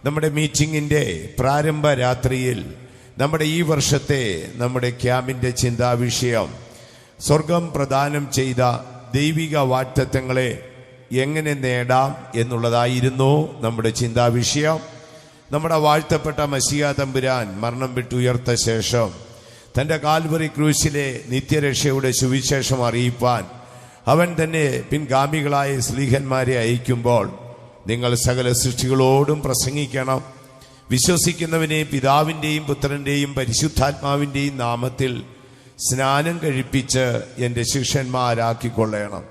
നമ്മുടെ മീറ്റിങ്ങിൻ്റെ പ്രാരംഭ രാത്രിയിൽ നമ്മുടെ ഈ വർഷത്തെ നമ്മുടെ ക്യാമ്പിൻ്റെ ചിന്താവിഷയം സ്വർഗം പ്രദാനം ചെയ്ത ദൈവിക വാഗ്ദത്തങ്ങളെ എങ്ങനെ നേടാം എന്നുള്ളതായിരുന്നു നമ്മുടെ ചിന്താവിഷയം. നമ്മുടെ വാഴ്ത്തപ്പെട്ട മശിഹാ തമ്പുരാൻ മരണം വിട്ടുയർത്ത ശേഷം തൻ്റെ കാൽവറി ക്രൂശിലെ നിത്യരക്ഷയുടെ സുവിശേഷം അറിയിപ്പാൻ അവൻ തന്നെ പിൻഗാമികളായ സ്ലീഹന്മാരെ അയക്കുമ്പോൾ, നിങ്ങൾ സകല സൃഷ്ടികളോടും പ്രസംഗിക്കണം, വിശ്വസിക്കുന്നവനെ പിതാവിൻ്റെയും പുത്രൻ്റെയും പരിശുദ്ധാത്മാവിൻ്റെയും നാമത്തിൽ സ്നാനം കഴിപ്പിച്ച് എൻ്റെ ശിഷ്യന്മാരാക്കിക്കൊള്ളണം.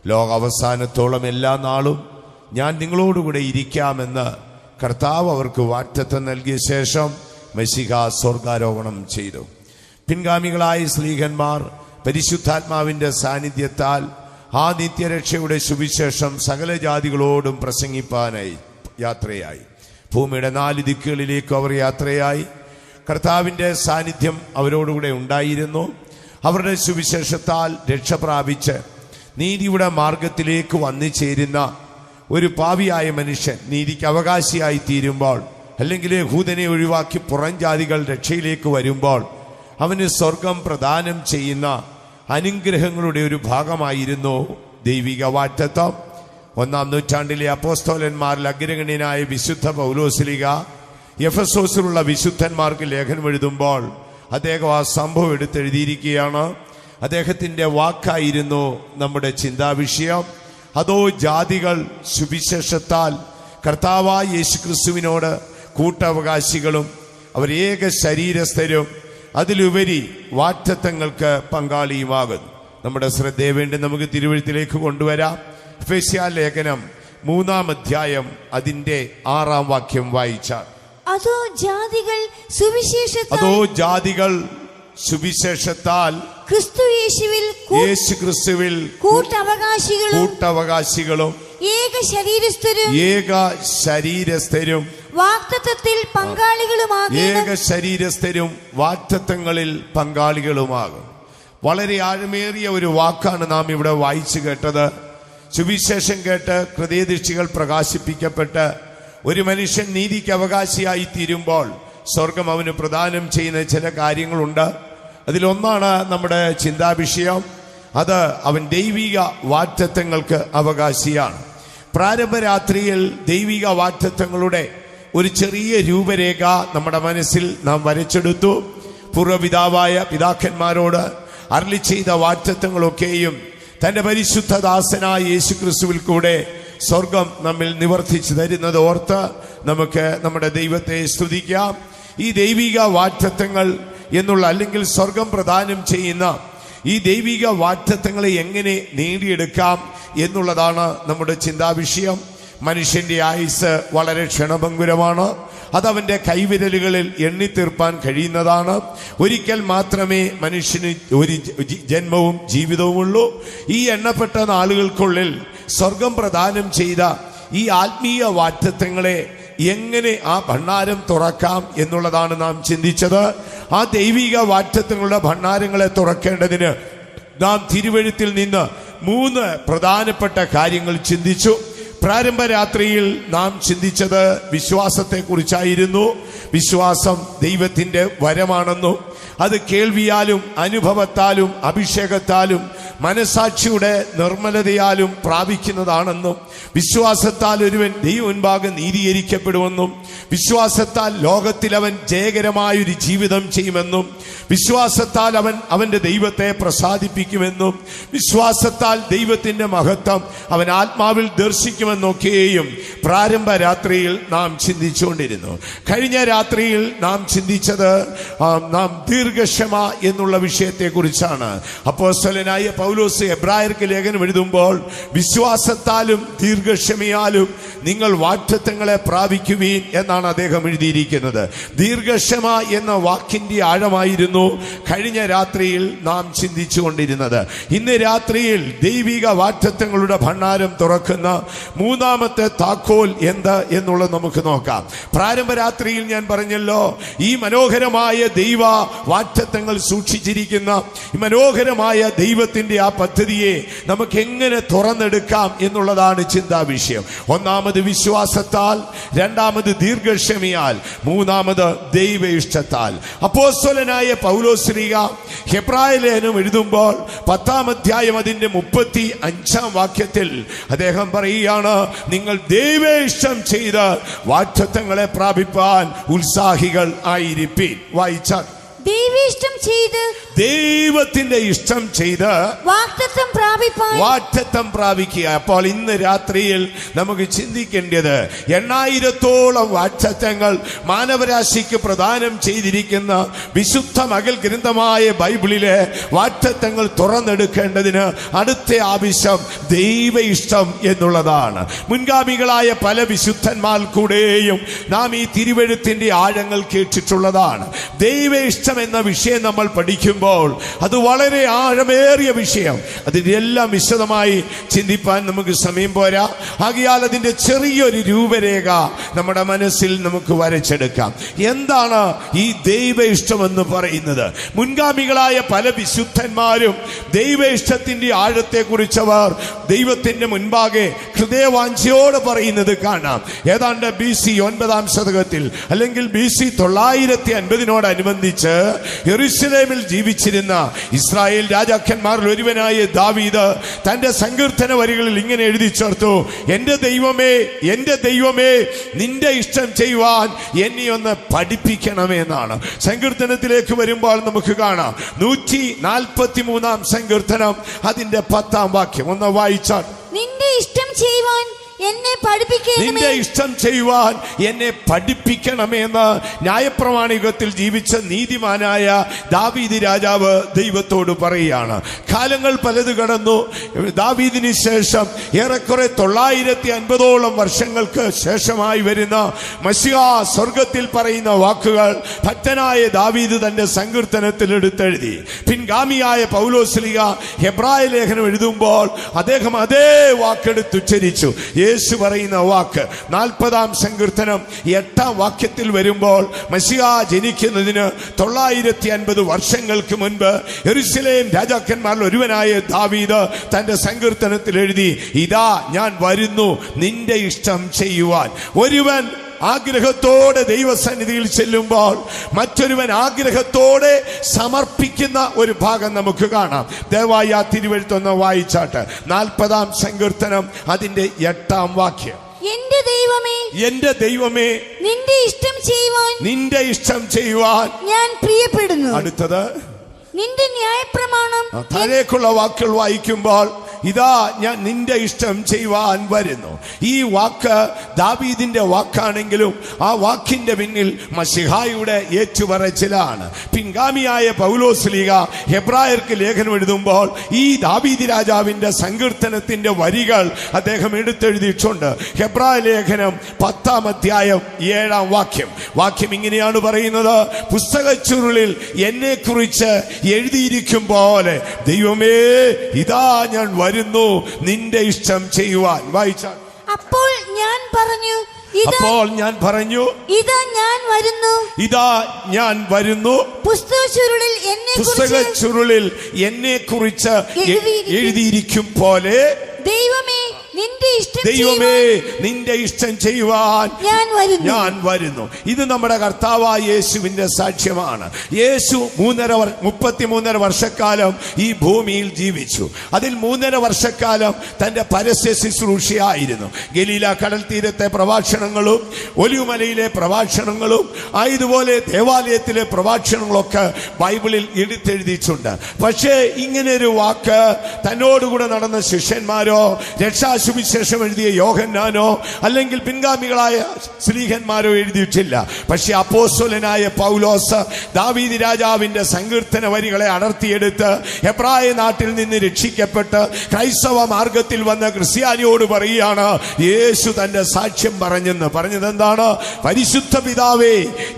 ലോകാവസാനത്തോളം എല്ലാ നാളും ഞാൻ നിങ്ങളോടുകൂടെ ഇരിക്കാമെന്ന് കർത്താവ് അവർക്ക് വാഗ്ദത്തം നൽകിയ ശേഷം മശിഹ സ്വർഗാരോഹണം ചെയ്തു. പിൻഗാമികളായ സ്ലീഹന്മാർ പരിശുദ്ധാത്മാവിൻ്റെ സാന്നിധ്യത്താൽ ആ നിത്യരക്ഷയുടെ സുവിശേഷം സകല ജാതികളോടും പ്രസംഗിപ്പാനായി യാത്രയായി. ഭൂമിയുടെ 4 ദിക്കുകളിലേക്ക് അവർ യാത്രയായി. കർത്താവിൻ്റെ സാന്നിധ്യം അവരോടുകൂടെ ഉണ്ടായിരുന്നു. അവരുടെ സുവിശേഷത്താൽ രക്ഷ പ്രാപിച്ച് നീതിയുടെ മാർഗത്തിലേക്ക് വന്നു ചേരുന്ന ഒരു പാപിയായ മനുഷ്യൻ നീതിക്ക് അവകാശിയായി തീരുമ്പോൾ, അല്ലെങ്കിൽ യഹൂദനെ ഒഴിവാക്കി പുറം ജാതികൾ രക്ഷയിലേക്ക് വരുമ്പോൾ, അവന് സ്വർഗം പ്രദാനം ചെയ്യുന്ന അനുഗ്രഹങ്ങളുടെ ഒരു ഭാഗമായിരുന്നു ദൈവിക വാഗ്ദത്തം. 1-ാം നൂറ്റാണ്ടിലെ അപ്പോസ്തലന്മാരിൽ അഗ്രഗണ്യനായ വിശുദ്ധ പൗലോസ്ലീഹ എഫെസോസിലുള്ള വിശുദ്ധന്മാർക്ക് ലേഖനം എഴുതുമ്പോൾ അദ്ദേഹം ആ സംഭവം എടുത്തെഴുതിയിരിക്കുകയാണ്. അദ്ദേഹത്തിൻ്റെ വാക്കായിരുന്നു നമ്മുടെ ചിന്താവിഷയം. അതോ ജാതികൾ സുവിശേഷത്താൽ കർത്താവായ യേശുക്രിസ്തുവിനോട് കൂട്ടവകാശികളും അവർ ഏക ശരീരസ്ഥരും അതിലുപരി വാഗ്ദത്തങ്ങൾക്ക് പങ്കാളിയുമാകുന്നു. നമ്മുടെ ശ്രദ്ധയെ വേണ്ടി നമുക്ക് തിരുവെഴുത്തിലേക്ക് കൊണ്ടുവരാം. എഫെസ്യ ലേഖനം 3-ാം അധ്യായം അതിൻ്റെ 6-ാം വാക്യം വായിച്ചാൽ, അതോ ജാതികൾ സുവിശേഷത്താൽ യേശു ക്രിസ്തുവിൽ കൂട്ടവകാശികളും ഏക ശരീരസ്ഥരും വാഗ്ദത്തങ്ങളിൽ പങ്കാളികളുമാകും. വളരെ ആഴമേറിയ ഒരു വാക്കാണ് നാം ഇവിടെ വായിച്ചു കേട്ടത്. സുവിശേഷം കേട്ട് ഹൃദയദൃഷ്ടികൾ പ്രകാശിപ്പിക്കപ്പെട്ട് ഒരു മനുഷ്യൻ നീതിക്ക് അവകാശിയായി തീരുമ്പോൾ സ്വർഗം അവന് പ്രദാനം ചെയ്യുന്ന ചില കാര്യങ്ങളുണ്ട്. അതിലൊന്നാണ് നമ്മുടെ ചിന്താവിഷയം. അത് അവൻ ദൈവിക വാഗ്ദത്തങ്ങൾക്ക് അവകാശിയാണ്. പ്രാരംഭ രാത്രിയിൽ ദൈവിക വാഗ്ദത്തങ്ങളുടെ ഒരു ചെറിയ രൂപരേഖ നമ്മുടെ മനസ്സിൽ നാം വരച്ചെടുത്തു. പൂർവ്വപിതാവായ പിതാക്കന്മാരോട് അരുളി ചെയ്ത വാഗ്ദത്തങ്ങളൊക്കെയും തൻ്റെ പരിശുദ്ധദാസനായ യേശു ക്രിസ്തുവിൽ കൂടെ സ്വർഗം നമ്മിൽ നിവർത്തിച്ചു തരുന്നത് ഓർത്ത് നമുക്ക് നമ്മുടെ ദൈവത്തെ സ്തുതിക്കാം. ഈ ദൈവിക വാഗ്ദത്തങ്ങൾ എന്നുള്ള, അല്ലെങ്കിൽ സ്വർഗം പ്രദാനം ചെയ്യുന്ന ഈ ദൈവിക വാഗ്ദത്തങ്ങളെ എങ്ങനെ നേടിയെടുക്കാം എന്നുള്ളതാണ് നമ്മുടെ ചിന്താവിഷയം. മനുഷ്യന്റെ ആയുസ് വളരെ ക്ഷണഭംഗുരമാണ്. അതവൻ്റെ കൈവിരലുകളിൽ എണ്ണിത്തീർപ്പാൻ കഴിയുന്നതാണ്. ഒരിക്കൽ മാത്രമേ മനുഷ്യന് ഒരു ജന്മവും ജീവിതവുമുള്ളൂ. ഈ എണ്ണപ്പെട്ട നാളുകൾക്കുള്ളിൽ സ്വർഗം പ്രദാനം ചെയ്ത ഈ ആത്മീയ വാഗ്ദത്തങ്ങളെ എങ്ങനെ ആ ഭണ്ഡാരം തുറക്കാം എന്നുള്ളതാണ് നാം ചിന്തിച്ചത്. ആ ദൈവിക വാഗ്ദത്തങ്ങളുടെ ഭണ്ഡാരങ്ങളെ തുറക്കേണ്ടതിന് നാം തിരുവെഴുത്തിൽ നിന്ന് 3 പ്രധാനപ്പെട്ട കാര്യങ്ങൾ ചിന്തിച്ചു. പ്രാരംഭ രാത്രിയിൽ നാം ചിന്തിച്ചത് വിശ്വാസത്തെക്കുറിച്ചായിരുന്നു. വിശ്വാസം ദൈവത്തിൻ്റെ വരമാണെന്നും അത് കേൾവിയാലും അനുഭവത്താലും അഭിഷേകത്താലും മനസാക്ഷിയുടെ നിർമ്മലതയാലും പ്രാപിക്കുന്നതാണെന്നും വിശ്വാസത്താൽ ഒരുവൻ ദൈവമുൻപാകെ നീതീകരിക്കപ്പെടുമെന്നും വിശ്വാസത്താൽ ലോകത്തിൽ അവൻ ജയകരമായൊരു ജീവിതം ചെയ്യുമെന്നും വിശ്വാസത്താൽ അവൻ അവൻ്റെ ദൈവത്തെ പ്രസാദിപ്പിക്കുമെന്നും വിശ്വാസത്താൽ ദൈവത്തിൻ്റെ മഹത്വം അവൻ ആത്മാവിൽ ദർശിക്കുമെന്നൊക്കെയും പ്രാരംഭ രാത്രിയിൽ നാം ചിന്തിച്ചുകൊണ്ടിരുന്നു. കഴിഞ്ഞ രാത്രിയിൽ നാം ചിന്തിച്ചത് നാം ദീർഘക്ഷമ എന്നുള്ള വിഷയത്തെക്കുറിച്ചാണ്. അപ്പോസ്തലനായ പൗലോസ് എബ്രായർക്ക് ലേഖനം എഴുതുമ്പോൾ വിശ്വാസത്താലും ദീർഘക്ഷമയാലും നിങ്ങൾ വാഗ്ദത്തങ്ങളെ പ്രാപിക്കുവീൻ എന്നാണ് അദ്ദേഹം എഴുതിയിരിക്കുന്നത്. ദീർഘക്ഷമ എന്ന വാക്കിന്റെ ആഴമായിരുന്നു കഴിഞ്ഞ രാത്രിയിൽ നാം ചിന്തിച്ചു കൊണ്ടിരുന്നത്. ഇന്ന് രാത്രിയിൽ ദൈവിക വാഗ്ദത്തങ്ങളുടെ ഭണ്ഡാരം തുറക്കുന്ന 3-ാമത്തെ താക്കോൽ എന്ത് എന്നുള്ളത് നമുക്ക് നോക്കാം. പ്രാരംഭ രാത്രിയിൽ ഞാൻ പറഞ്ഞല്ലോ, ഈ മനോഹരമായ ദൈവ വാഗ്ദത്തങ്ങൾ സൂക്ഷിച്ചിരിക്കുന്ന ഈ മനോഹരമായ ദൈവത്തിന്റെ ആ പദ്ധതിയെ നമുക്ക് എങ്ങനെ തുറന്നെടുക്കാം എന്നുള്ളതാണ് ചിന്താ വിഷയം. ഒന്നാമത് വിശ്വാസത്താൽ, രണ്ടാമത് ദീർഘക്ഷമയാൽ, മൂന്നാമത് ദൈവ ഇഷ്ടത്താൽ. അപ്പോസ്തലനായ പൗലോസ് ശ്ലീഹ ഹെബ്രായ ലേഖനം എഴുതുമ്പോൾ 10-ാം അധ്യായം അതിന്റെ 35-ാം വാക്യത്തിൽ അദ്ദേഹം പറയുകയാണ്, നിങ്ങൾ ദൈവ ഇഷ്ടം ചെയ്ത് വാഗ്ദത്തങ്ങളെ പ്രാപിപ്പാൻ ഉത്സാഹികൾ ആയിരിപ്പീൻ. വായിച്ചാൽ, ദൈവേഷ്ടം ചെയ്ത്, ദൈവത്തിന്റെ ഇഷ്ടം ചെയ്ത് വാഗ്ദത്തം പ്രാപിക്കുക. അപ്പോൾ ഇന്ന് രാത്രിയിൽ നമുക്ക് ചിന്തിക്കേണ്ടത് 8000-ഓളം വാഗ്ദത്തങ്ങൾ മാനവരാശിക്ക് പ്രദാനം ചെയ്തിരിക്കുന്ന വിശുദ്ധ മകൾ ഗ്രന്ഥമായ ബൈബിളിലെ വാഗ്ദത്തങ്ങൾ തുറന്നെടുക്കേണ്ടതിന് അടുത്ത ആവശ്യം ദൈവ ഇഷ്ടം എന്നുള്ളതാണ്. മുൻഗാമികളായ പല വിശുദ്ധന്മാർ കൂടെയും നാം ഈ തിരുവെഴുത്തിന്റെ ആഴങ്ങൾ കേട്ടിട്ടുള്ളതാണ്. ദൈവ ഇഷ്ടം എന്ന വിഷയം നമ്മൾ പഠിക്കുമ്പോൾ അത് വളരെ ആഴമേറിയ വിഷയം. അതിന്റെ എല്ലാം വിശദമായി ചിന്തിപ്പാൻ നമുക്ക് സമയം പോരാ. ആകയാൽ അതിന്റെ ചെറിയൊരു രൂപരേഖ നമ്മുടെ മനസ്സിൽ നമുക്ക് വരച്ചെടുക്കാം. എന്താണ് ഈ ദൈവ ഇഷ്ടമെന്ന് പറയുന്നത്? മുൻഗാമികളായ പല വിശുദ്ധന്മാരും ദൈവ ഇഷ്ടത്തിന്റെ ആഴത്തെക്കുറിച്ചവർ ദൈവത്തിന്റെ മുൻപാകെ ഹൃദയവാഞ്ചയോട് പറയുന്നത് കാണാം. ഏതാണ്ട് BC 9-ാം ശതകത്തിൽ അല്ലെങ്കിൽ BC 950-നോടനുബന്ധിച്ച് യെരൂശലേമിൽ ജീവിച്ചിരുന്ന ഇസ്രായേൽ രാജാക്കന്മാരിൽ ഒരുവനായ ദാവീദ് തന്റെ സങ്കീർത്തന വരികളിൽ ഇങ്ങനെ എഴുതി ചേർത്തു, എന്റെ ദൈവമേ, എന്റെ ദൈവമേ, നിന്റെ ഇഷ്ടം ചെയ്യുവാൻ എന്നെ ഒന്ന് പഠിപ്പിക്കണമെന്നാണ്. സങ്കീർത്തനത്തിലേക്ക് വരുമ്പോൾ നമുക്ക് കാണാം 143-ാം സങ്കീർത്തനം അതിന്റെ 10-ാം വാക്യം ഒന്ന് വായിച്ചാൽ, നിന്റെ ഇഷ്ടം ചെയ്യുവാൻ എന്നെ പഠിപ്പിക്കണമേ, നിന്റെ ഇഷ്ടം ചെയ്യുവാൻ എന്നെ പഠിപ്പിക്കണമെന്ന് ന്യായപ്രമാണികത്തിൽ ജീവിച്ച നീതിമാനായ ദാവീദ് രാജാവ് ദൈവത്തോട് പറയുകയാണ്. കാലങ്ങൾ പലത് കടന്നു. ദാവീദിന് ശേഷം ഏറെക്കുറെ 950-ഓളം വർഷങ്ങൾക്ക് ശേഷമായി വരുന്ന മശിഹാ സ്വർഗത്തിൽ പറയുന്ന വാക്കുകൾ ഭക്തനായ ദാവീദ് തന്റെ സങ്കീർത്തനത്തിൽ എടുത്തെഴുതി. പിൻഗാമിയായ പൗലോസ് ശ്ലീഹ ഹെബ്രായ ലേഖനം എഴുതുമ്പോൾ അദ്ദേഹം അതേ വാക്കെടുത്തുച്ചരിച്ചു. യേശു പറയുന്ന വാക്ക് 40-ാം സങ്കീർത്തനം 8-ാം വാക്യത്തിൽ വരുമ്പോൾ മശിഹാ ജനിക്കുന്നതിന് 950 വർഷങ്ങൾക്ക് മുൻപ് യെരൂശലേം രാജാക്കന്മാരിൽ ഒരുവനായ ദാവീദ് തന്റെ സങ്കീർത്തനത്തിൽ എഴുതി, ഇതാ ഞാൻ വരുന്നു നിന്റെ ഇഷ്ടം ചെയ്യുവാൻ. ഒരുവൻ ആഗ്രഹത്തോടെ ദൈവസന്നിധിയിൽ ചെല്ലുമ്പോൾ മറ്റൊരുവൻ ആഗ്രഹത്തോടെ സമർപ്പിക്കുന്ന ഒരു ഭാഗം നമുക്ക് കാണാം. ദയവായി ആ തിരുവെഴുത്തൊന്ന് വായിച്ചാട്ട്. 40-ാം സങ്കീർത്തനം അതിന്റെ 8-ാം വാക്യം, എന്റെ ദൈവമേ, എന്റെ ദൈവമേ, നിന്റെ ഇഷ്ടം ചെയ്യുവാൻ, നിന്റെ ഇഷ്ടം ചെയ്യുവാൻ ഞാൻ പ്രിയപ്പെടുന്നു. അടുത്തത്, നിന്റെ ന്യായപ്രമാണം. താഴേക്കുള്ള വാക്കുകൾ വായിക്കുമ്പോൾ ഇതാ ഞാൻ നിന്റെ ഇഷ്ടം ചെയ്യുവാൻ വരുന്നു. ഈ വാക്ക് ദാവീദിന്റെ വാക്കാണെങ്കിലും ആ വാക്കിന്റെ പിന്നിൽ മശിഹായുടെ ഏറ്റുപറച്ചിലാണ്. പിൻഗാമിയായ പൗലോസ് ശ്ലീഹ ഹെബ്രായർക്ക് ലേഖനം എഴുതുമ്പോൾ ഈ ദാവീദ് രാജാവിന്റെ സങ്കീർത്തനത്തിന്റെ വരികൾ അദ്ദേഹം എടുത്തെഴുതിയിട്ടുണ്ട്. ഹെബ്രായ ലേഖനം 10-ാം അധ്യായം 7-ാം വാക്യം ഇങ്ങനെയാണ് പറയുന്നത്, പുസ്തകച്ചുരുളിൽ എന്നെ കുറിച്ച് എഴുതിയിരിക്കും പോലെ ദൈവമേ, ഇതാ ഞാൻ വരുന്നു നിന്റെ ഇഷ്ടം ചെയ്യുവാൻ. വായിച്ചാൽ, അപ്പോൾ ഞാൻ പറഞ്ഞു, ഇതാ ഞാൻ വരുന്നു, ഇതാ ഞാൻ വരുന്നു, പുസ്തകച്ചുരുളിൽ എന്നെ കുറിച്ച് എഴുതിയിരിക്കും പോലെ ദൈവമേ, നിന്റെ ഇഷ്ടം ചെയ്യുവാൻ ഞാൻ വരുന്നു. ഇത് നമ്മുടെ കർത്താവായ യേശുവിന്റെ സാക്ഷ്യമാണ്. യേശു 33.5 വർഷക്കാലം ഈ ഭൂമിയിൽ ജീവിച്ചു. അതിൽ 3.5 വർഷക്കാലം തന്റെ പരസ്യ ശുശ്രൂഷയായിരുന്നു. ഗലീല കടൽ തീരത്തെ പ്രഭാഷണങ്ങളും ഒലിവുമലയിലെ പ്രഭാഷണങ്ങളും ആയതുപോലെ ദേവാലയത്തിലെ പ്രഭാഷണങ്ങളൊക്കെ ബൈബിളിൽ എടുത്തെഴുതിയിട്ടുണ്ട്. പക്ഷേ ഇങ്ങനെ ഒരു വാക്ക് തന്നോടുകൂടെ നടന്ന ശിഷ്യന്മാരോ രക്ഷാസുവിശേഷം എഴുതിയ യോഹന്നാനോ അല്ലെങ്കിൽ പിൻഗാമികളായ ശ്ലീഹന്മാരോ എഴുതിയിട്ടില്ല. പക്ഷെ അപ്പോസ്തലനായ പൗലോസ് ദാവീദ് രാജാവിന്റെ സങ്കീർത്തന വരികളെ അടർത്തിയെടുത്ത് ഹെബ്രായ നാട്ടിൽ നിന്ന് രക്ഷിക്കപ്പെട്ട് ക്രൈസ്തവ മാർഗത്തിൽ വന്ന ക്രിസ്ത്യാനിയോട് പറയുകയാണ്, യേശു തന്റെ സാക്ഷ്യം പറഞ്ഞത് എന്താണ്? പരിശുദ്ധ പിതാവേ,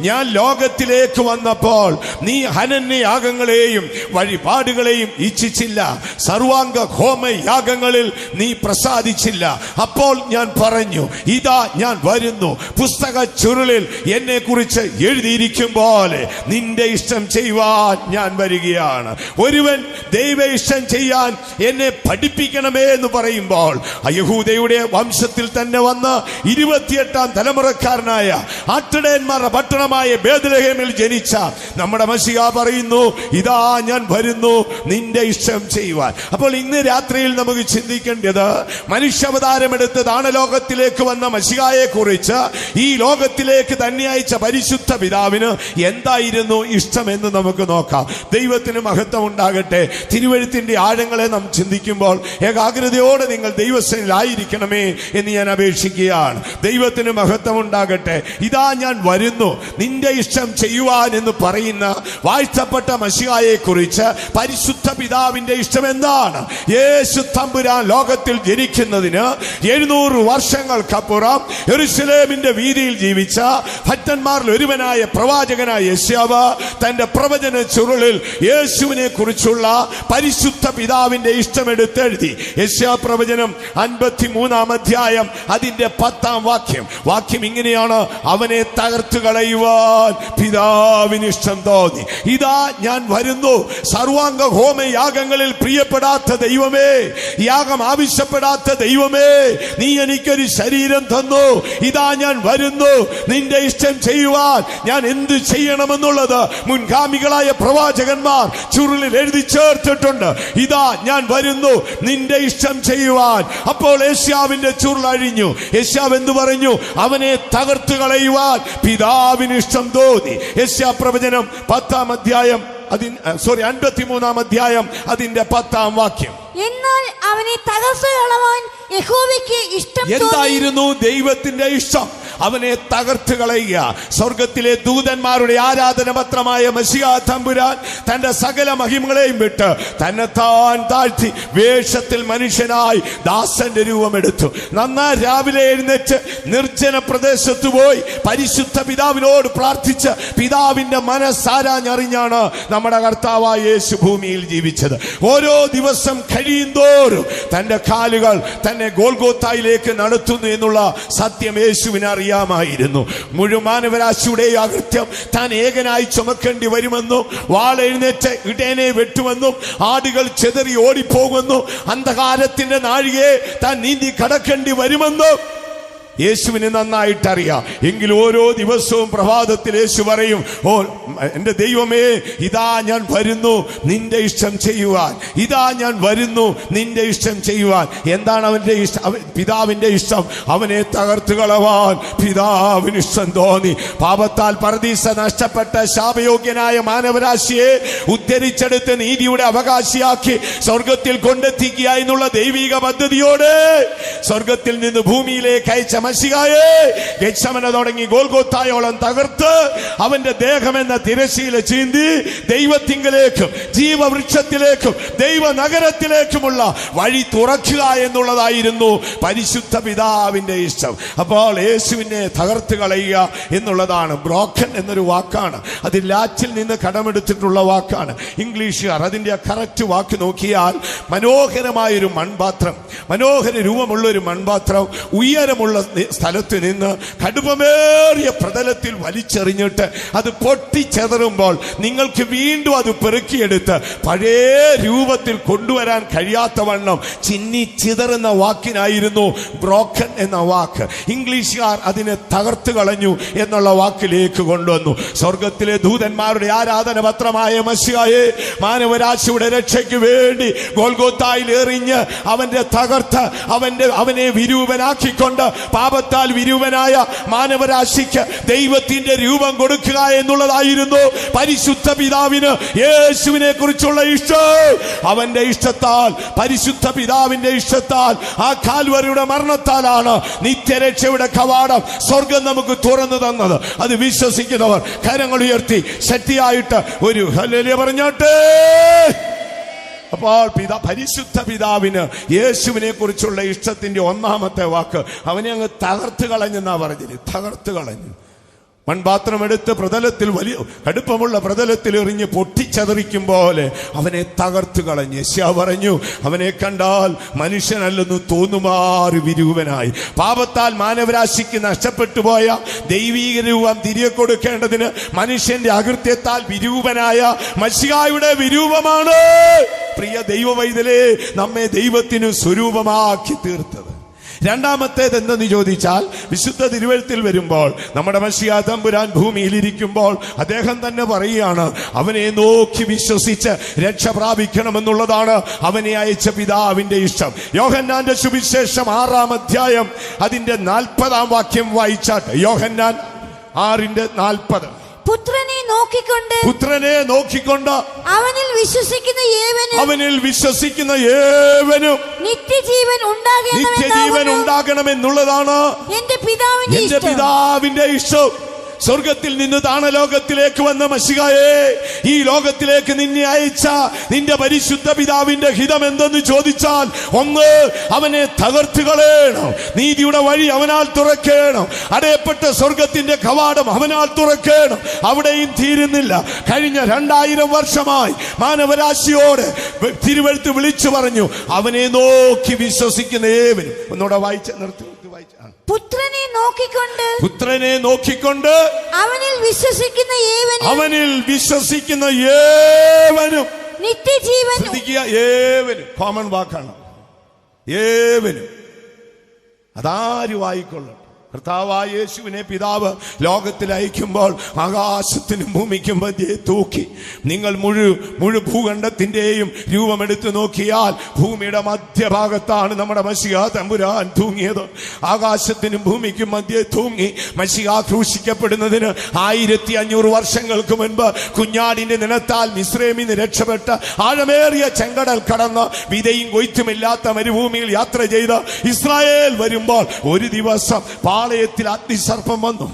ഞാൻ ലോകത്തിലേക്ക് വന്നപ്പോൾ നീ ഹനന്യയാഗങ്ങളെയും വഴിപാടുകളെയും ഇച്ഛിച്ചില്ല, സർവാംഗ ഹോമ യാഗങ്ങളിൽ നീ പ്രസാദിച്ചില്ല. അപ്പോൾ ഞാൻ പറഞ്ഞു, ഇതാ ഞാൻ വരുന്നു. പുസ്തക ചുരുളിൽ എന്നെ കുറിച്ച് എഴുതിയിരിക്കും പോലെ നിന്റെ ഇഷ്ടം ചെയ്യുവാൻ ഞാൻ വരികയാണ്. ഒരുവൻ ദൈവ ഇഷ്ടം ചെയ്യാൻ എന്നെ പഠിപ്പിക്കണമേ എന്ന് പറയുമ്പോൾ യഹൂദയുടെ വംശത്തിൽ തന്നെ വന്ന് 28-ാം തലമുറക്കാരനായ ആട്ടിടയന്മാരുടെ പട്ടണമായ ബേത്ലഹേമിൽ ജനിച്ച നമ്മുടെ മശിഹ പറയുന്നു, ഇതാ ഞാൻ വരുന്നു നിന്റെ ഇഷ്ടം ചെയ്യുവാൻ. അപ്പോൾ ഇന്ന് രാത്രിയിൽ നമുക്ക് ചിന്തിക്കേണ്ടത്, മനുഷ്യാവതാരമെടുത്ത് ദാനലോകത്തിലേക്ക് വന്ന മശിഹായെ കുറിച്ച് ഈ ലോകത്തിലേക്ക് തന്നെ അയച്ച പരിശുദ്ധ പിതാവിന് എന്തായിരുന്നു ഇഷ്ടമെന്ന് നമുക്ക് നോക്കാം. ദൈവത്തിന് മഹത്വം ഉണ്ടാകട്ടെ. തിരുവെഴുത്തിന്റെ ആഴങ്ങളെ നാം ചിന്തിക്കുമ്പോൾ ഏകാഗ്രതയോടെ നിങ്ങൾ ദൈവസേനയിലായിരിക്കണമേ എന്ന് ഞാൻ അപേക്ഷിക്കുകയാണ്. ദൈവത്തിന് മഹത്വം ഉണ്ടാകട്ടെ. ഇതാ ഞാൻ വരുന്നു നിന്റെ ഇഷ്ടം ചെയ്യുവാൻ എന്ന് പറയുന്ന വാഴ്ത്തപ്പെട്ട മശിഹായെ കുറിച്ച് പരിശുദ്ധ പിതാവിന്റെ ഇഷ്ടം എന്താണ്? യേശു തമ്പുരാൻ ലോകത്തിൽ ജനിക്കുന്നതിന് 700 വർഷങ്ങൾക്കപ്പുറം യെരൂശലേമിന്റെ വീതിയിൽ ജീവിച്ച ഭക്തന്മാരിൽ ഒരുവനായ പ്രവാചകനായ യെശയ്യാവ് തന്റെ പ്രവചന ചുരുളിൽ യേശുവിനെ കുറിച്ചുള്ള പരിശുദ്ധ പിതാവിന്റെ ഇഷ്ടം എടുത്തെഴുതി. യെശയ്യാ പ്രവചനം 53-ാം അധ്യായം അതിന്റെ 10-ാം വാക്യം ഇങ്ങനെയാണ്: അവനെ തകർത്തു കളയുവാൻ പിതാവിന് ഇഷ്ടം തോന്നി. ഇതാ ഞാൻ വരുന്നു. സർവാംഗ ഹോമയാഗങ്ങളിൽ പ്രിയപ്പെടാത്ത ദൈവമേ, യാഗം ആവശ്യപ്പെടാത്ത ദൈവമേ, നീ എനിക്കൊരു ശരീരം തന്നു. ഇതാ ഞാൻ വരുന്നു നിന്റെ ഇഷ്ടം ചെയ്യുവാൻ. ഞാൻ എന്ത് ചെയ്യണമെന്നുള്ളത് മുൻഗാമികളായ പ്രവാചകന്മാർ ചുരുളിൽ എഴുതി ചേർത്തിട്ടുണ്ട്. ഇതാ ഞാൻ വരുന്നു നിന്റെ ഇഷ്ടം ചെയ്യുവാൻ. അപ്പോൾ യേശയ്യാവിന്റെ ചുരുൾ അഴിഞ്ഞു. യേശയ്യാവ് എന്തു പറഞ്ഞു? അവനെ തകർത്തു കളയുവാൻ പിതാവിന് ഇഷ്ടം തോന്നി. യെശയ്യാ പ്രവചനം 10-ാം അധ്യായം 53-ാം അധ്യായം അതിന്റെ 10-ാം വാക്യം. എന്നാൽ അവനെ തകർത്തു കളവാൻ യഹോവയ്ക്ക് ഇഷ്ടം തോന്നി. എന്തായിരുന്നു ദൈവത്തിന്റെ ഇഷ്ടം? അവനെ തകർത്തു കളയുക. സ്വർഗത്തിലെ ദൂതന്മാരുടെ ആരാധനപത്രമായ മശിഹാ തമ്പുരാൻ തന്റെ സകല മഹിമകളെയും വിട്ട് തന്നെത്താൻ താഴ്ത്തി വേഷത്തിൽ മനുഷ്യനായി ദാസന്റെ രൂപമെടുത്തു. നന്നായി രാവിലെ എഴുന്നേറ്റ് നിർജ്ജന പ്രദേശത്ത് പോയി പരിശുദ്ധ പിതാവിനോട് പ്രാർത്ഥിച്ച് പിതാവിന്റെ മനസ്സാരാഞ്ഞറിഞ്ഞാണ് നമ്മുടെ കർത്താവായ യേശു ഭൂമിയിൽ ജീവിച്ചത്. ഓരോ ദിവസം കഴിയുന്തോറും തന്റെ കാലുകൾ തന്നെ ഗോൽഗോത്തായിലേക്ക് നടത്തുന്നു എന്നുള്ള സത്യം യേശുവിന് അറിയാമായിരുന്നു. മുഴുവൻ മാനവരാശിയുടെ അകൃത്യം താൻ ഏകനായി ചുമക്കേണ്ടി വരുമെന്നും, വാളെഴുന്നേറ്റ് ഇടയനെ വെട്ടുമെന്നും, ആടുകൾ ചെതറി ഓടിപ്പോകുമെന്നും, അന്ധകാരത്തിന്റെ നാഴികയെ താൻ നീന്തി കടക്കേണ്ടി വരുമെന്നും യേശുവിന് നന്നായിട്ടറിയാം. എങ്കിൽ ഓരോ ദിവസവും പ്രഭാതത്തിൽ യേശു പറയും, ഓ എന്റെ ദൈവമേ, ഇതാ ഞാൻ വരുന്നു നിന്റെ ഇഷ്ടം ചെയ്യുവാൻ. ഇതാ ഞാൻ വരുന്നു നിന്റെ ഇഷ്ടം ചെയ്യുവാൻ. എന്താണ് അവന്റെ ഇഷ്ടം? പിതാവിന്റെ ഇഷ്ടം. അവനെ തകർത്തു കളവാൻ പിതാവിന് ഇഷ്ടം തോന്നി. പാപത്താൽ പർദീസ നഷ്ടപ്പെട്ട ശാപയോഗ്യനായ മാനവരാശിയെ ഉദ്ധരിച്ചെടുത്ത് നീതിയുടെ അവകാശിയാക്കി സ്വർഗത്തിൽ കൊണ്ടെത്തിക്കുക എന്നുള്ള ദൈവിക പദ്ധതിയോടെ സ്വർഗത്തിൽ നിന്ന് ഭൂമിയിലേക്ക് അയച്ച മശിഹായെ ഗെത്സമന തുടങ്ങി ഗോൽഗോത്തായോളം തകർത്ത് അവന്റെ ദേഹമെന്ന തിരശീല ചീന്തി ദൈവത്തിങ്കലേക്കും ജീവവൃക്ഷത്തിലേക്കും ദൈവ നഗരത്തിലേക്കുമുള്ള വഴി തുറക്കുക എന്നുള്ളതായിരുന്നു പരിശുദ്ധ പിതാവിന്റെ ഇഷ്ടം. അപ്പോൾ യേശുവിനെ തകർത്ത് കളയുക എന്നുള്ളതാണ്. ബ്രോക്കൻ എന്നൊരു വാക്കാണ്. അത് ലാറ്റിൽ നിന്ന് കടമെടുത്തിട്ടുള്ള വാക്കാണ്. ഇംഗ്ലീഷുകാർ അതിന്റെ കറക്റ്റ് വാക്ക് നോക്കിയാൽ മനോഹരമായൊരു മൺപാത്രം, മനോഹര രൂപമുള്ള ഒരു മൺപാത്രം ഉയരമുള്ള സ്ഥലത്ത് നിന്ന് കടുപ്പമേറിയ പ്രതലത്തിൽ വലിച്ചെറിഞ്ഞിട്ട് അത് പൊട്ടിച്ചെതറുമ്പോൾ നിങ്ങൾക്ക് വീണ്ടും അത് പെറുക്കിയെടുത്ത് പഴയ രൂപത്തിൽ കൊണ്ടുവരാൻ കഴിയാത്ത വണ്ണം ചിന്നി ചിതറുന്ന വാക്കിനായിരുന്നു ബ്രോക്കൻ എന്ന വാക്ക്. ഇംഗ്ലീഷുകാർ അതിനെ തകർത്തു കളഞ്ഞു എന്നുള്ള വാക്കിലേക്ക് കൊണ്ടുവന്നു. സ്വർഗത്തിലെ ദൂതന്മാരുടെ ആരാധന പത്രമായ മശിഹായെ മാനവരാശിയുടെ രക്ഷയ്ക്ക് വേണ്ടി ഗോൽഗോത്തായിൽ എറിഞ്ഞ് അവന്റെ തകർത്ത് അവനെ വിരൂപനാക്കിക്കൊണ്ട് പാപത്താൽ വിരൂപനായ മാനവരാശിക്ക് ദൈവത്തിന്റെ രൂപം കൊടുക്കുക എന്നുള്ളതായിരുന്നു പരിശുദ്ധ പിതാവിന് യേശുവിനെ കുറിച്ചുള്ള ഇഷ്ടം. അവന്റെ ഇഷ്ടത്താൽ, പരിശുദ്ധ പിതാവിന്റെ ഇഷ്ടത്താൽ, ആ കാൽവരിയുടെ മരണത്താലാണ് നിത്യരക്ഷയുടെ കവാടം സ്വർഗം നമുക്ക് തുറന്നു തന്നത്. അത് വിശ്വസിക്കുന്നവർ കരങ്ങൾ ഉയർത്തി ശക്തിയായിട്ട് ഒരു ഹല്ലേലൂയ പറഞ്ഞോട്ടെ. അപ്പോൾ പരിശുദ്ധ പിതാവിന് യേശുവിനെ കുറിച്ചുള്ള ഇഷ്ടത്തിന്റെ ഒന്നാമത്തെ വാക്ക് അവനെ അങ്ങ് തകർത്ത് കളഞ്ഞെന്നാ പറഞ്ഞത്. തകർത്ത് കളഞ്ഞു. മൺപാത്രം എടുത്ത് പ്രതലത്തിൽ വലിയ കടുപ്പമുള്ള പ്രതലത്തിൽ എറിഞ്ഞ് പൊട്ടിച്ചതറിക്കും പോലെ അവനെ തകർത്ത് കളഞ്ഞ് യെശയ്യാ പറഞ്ഞു, അവനെ കണ്ടാൽ മനുഷ്യനല്ലെന്ന് തോന്നുമാറ് വിരൂപനായി. പാപത്താൽ മാനവരാശിക്ക് നഷ്ടപ്പെട്ടു പോയ ദൈവീക രൂപം തിരികെ കൊടുക്കേണ്ടതിന് മനുഷ്യന്റെ അകൃത്യത്താൽ വിരൂപനായ മശിഹായുടെ വിരൂപമാണ് പ്രിയ ദൈവവൈതലേ നമ്മെ ദൈവത്തിന് സ്വരൂപമാക്കി തീർത്തത്. രണ്ടാമത്തേത് എന്തെന്ന് ചോദിച്ചാൽ, വിശുദ്ധ തിരുവെഴുത്തിൽ വരുമ്പോൾ നമ്മുടെ മശിഹാ തമ്പുരാൻ ഭൂമിയിൽ ഇരിക്കുമ്പോൾ അദ്ദേഹം തന്നെ പറയുകയാണ്, അവനെ നോക്കി വിശ്വസിച്ച് രക്ഷ പ്രാപിക്കണമെന്നുള്ളതാണ് അവനെ അയച്ച പിതാവിന്റെ ഇഷ്ടം. യോഹന്നാന്റെ സുവിശേഷം 6-ാം അധ്യായം അതിന്റെ 40-ാം വാക്യം വായിച്ചാട്ട്. യോഹന്നാൻ 6:40. പുത്രനെ നോക്കിക്കൊണ്ട് അവനിൽ വിശ്വസിക്കുന്ന ഏവനും നിത്യജീവൻ ഉണ്ടാകണമെന്നുള്ളതാണ് എന്റെ പിതാവിന്റെ ഇഷ്ടം. സ്വർഗത്തിൽ നിന്ന് താണലോകത്തിലേക്ക് വന്ന മശിഹായേ, ഈ ലോകത്തിലേക്ക് നിന്നെ അയച്ച നിന്റെ പരിശുദ്ധ പിതാവിന്റെ ഹിതം എന്തെന്ന് ചോദിച്ചാൽ, ഒന്ന്, അവനെ തകർത്ത് കളയണം, നീതിയുടെ വഴി അവനാൽ തുറക്കണം, അടയപ്പെട്ട സ്വർഗത്തിന്റെ കവാടം അവനാൽ തുറക്കണം. അവിടെയും തീരുന്നില്ല. കഴിഞ്ഞ 2000 വർഷമായി മാനവരാശിയോട് തിരുവെഴുത്ത് വിളിച്ചു പറഞ്ഞു, അവനെ നോക്കി വിശ്വസിക്കുന്ന ഏവനും. ഒന്നുകൂടെ വായിച്ച് നിർത്തി വായിച്ച. പുത്രനെ നോക്കിക്കൊണ്ട് അവനിൽ വിശ്വസിക്കുന്ന ഏവനും നിത്യജീവൻ. ഏവനും കോമൺ വാക്കാണ്. ഏവനും അതാരും ആയിക്കൊള്ളണം. കർത്താവായ യേശുവിനെ പിതാവ് ലോകത്തിൽ അയക്കുമ്പോൾ ആകാശത്തിനും ഭൂമിക്കും മധ്യേ തൂക്കി. നിങ്ങൾ മുഴു ഭൂഖണ്ഡത്തിന്റെയും രൂപമെടുത്ത് നോക്കിയാൽ ഭൂമിയുടെ മധ്യഭാഗത്താണ് നമ്മുടെ മശിഹാ തമ്പുരാൻ തൂങ്ങിയത്. ആകാശത്തിനും ഭൂമിക്കും മധ്യേ തൂങ്ങി മശിഹാ ക്രൂശിക്കപ്പെടുന്നതിന് 1500 വർഷങ്ങൾക്ക് മുൻപ് കുഞ്ഞാടിന്റെ നിലത്താൽ മിസ്രൈമിൽ നിന്ന് രക്ഷപ്പെട്ട് ആഴമേറിയ ചെങ്കടൽ കടന്ന് വിതയും കൊയ്ത്തുമില്ലാത്ത മരുഭൂമിയിൽ യാത്ര ചെയ്ത് ഇസ്രായേൽ വരുമ്പോൾ ഒരു ദിവസം പാളയത്തിൽ അഗ്നിസർപ്പം വന്നു.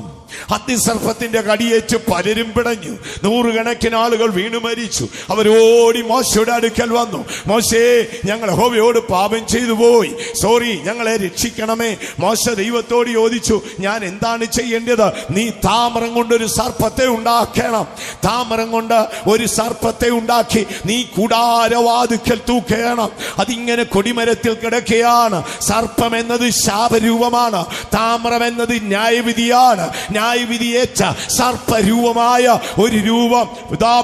അഗ്നിസർപ്പത്തിന്റെ കടിയേറ്റ് പലരും പിടഞ്ഞു. 100 കണക്കിന് ആളുകൾ വീണു മരിച്ചു. അവരോടി മോശയുടെ അടുക്കൽ വന്നു. മോശേ, ഞങ്ങൾ യഹോവയോട് പാപം ചെയ്തു പോയി, സോറി, ഞങ്ങളെ രക്ഷിക്കണമേ. മോശ ദൈവത്തോട് ചോദിച്ചു, ഞാൻ എന്താണ് ചെയ്യേണ്ടത്? നീ താമരം കൊണ്ടൊരു സർപ്പത്തെ ഉണ്ടാക്കണം. താമരം കൊണ്ട് ഒരു സർപ്പത്തെ ഉണ്ടാക്കി നീ കൂടാരവാതിക്കൽ തൂക്കണം. അതിങ്ങനെ കൊടിമരത്തിൽ കിടക്കുകയാണ്. സർപ്പം എന്നത് ശാപരൂപമാണ്, താമരം എന്നത് ന്യായവിധിയാണ്. ന്യായവിധിയേറ്റ സർപ്പരൂപമായ ഒരു രൂപം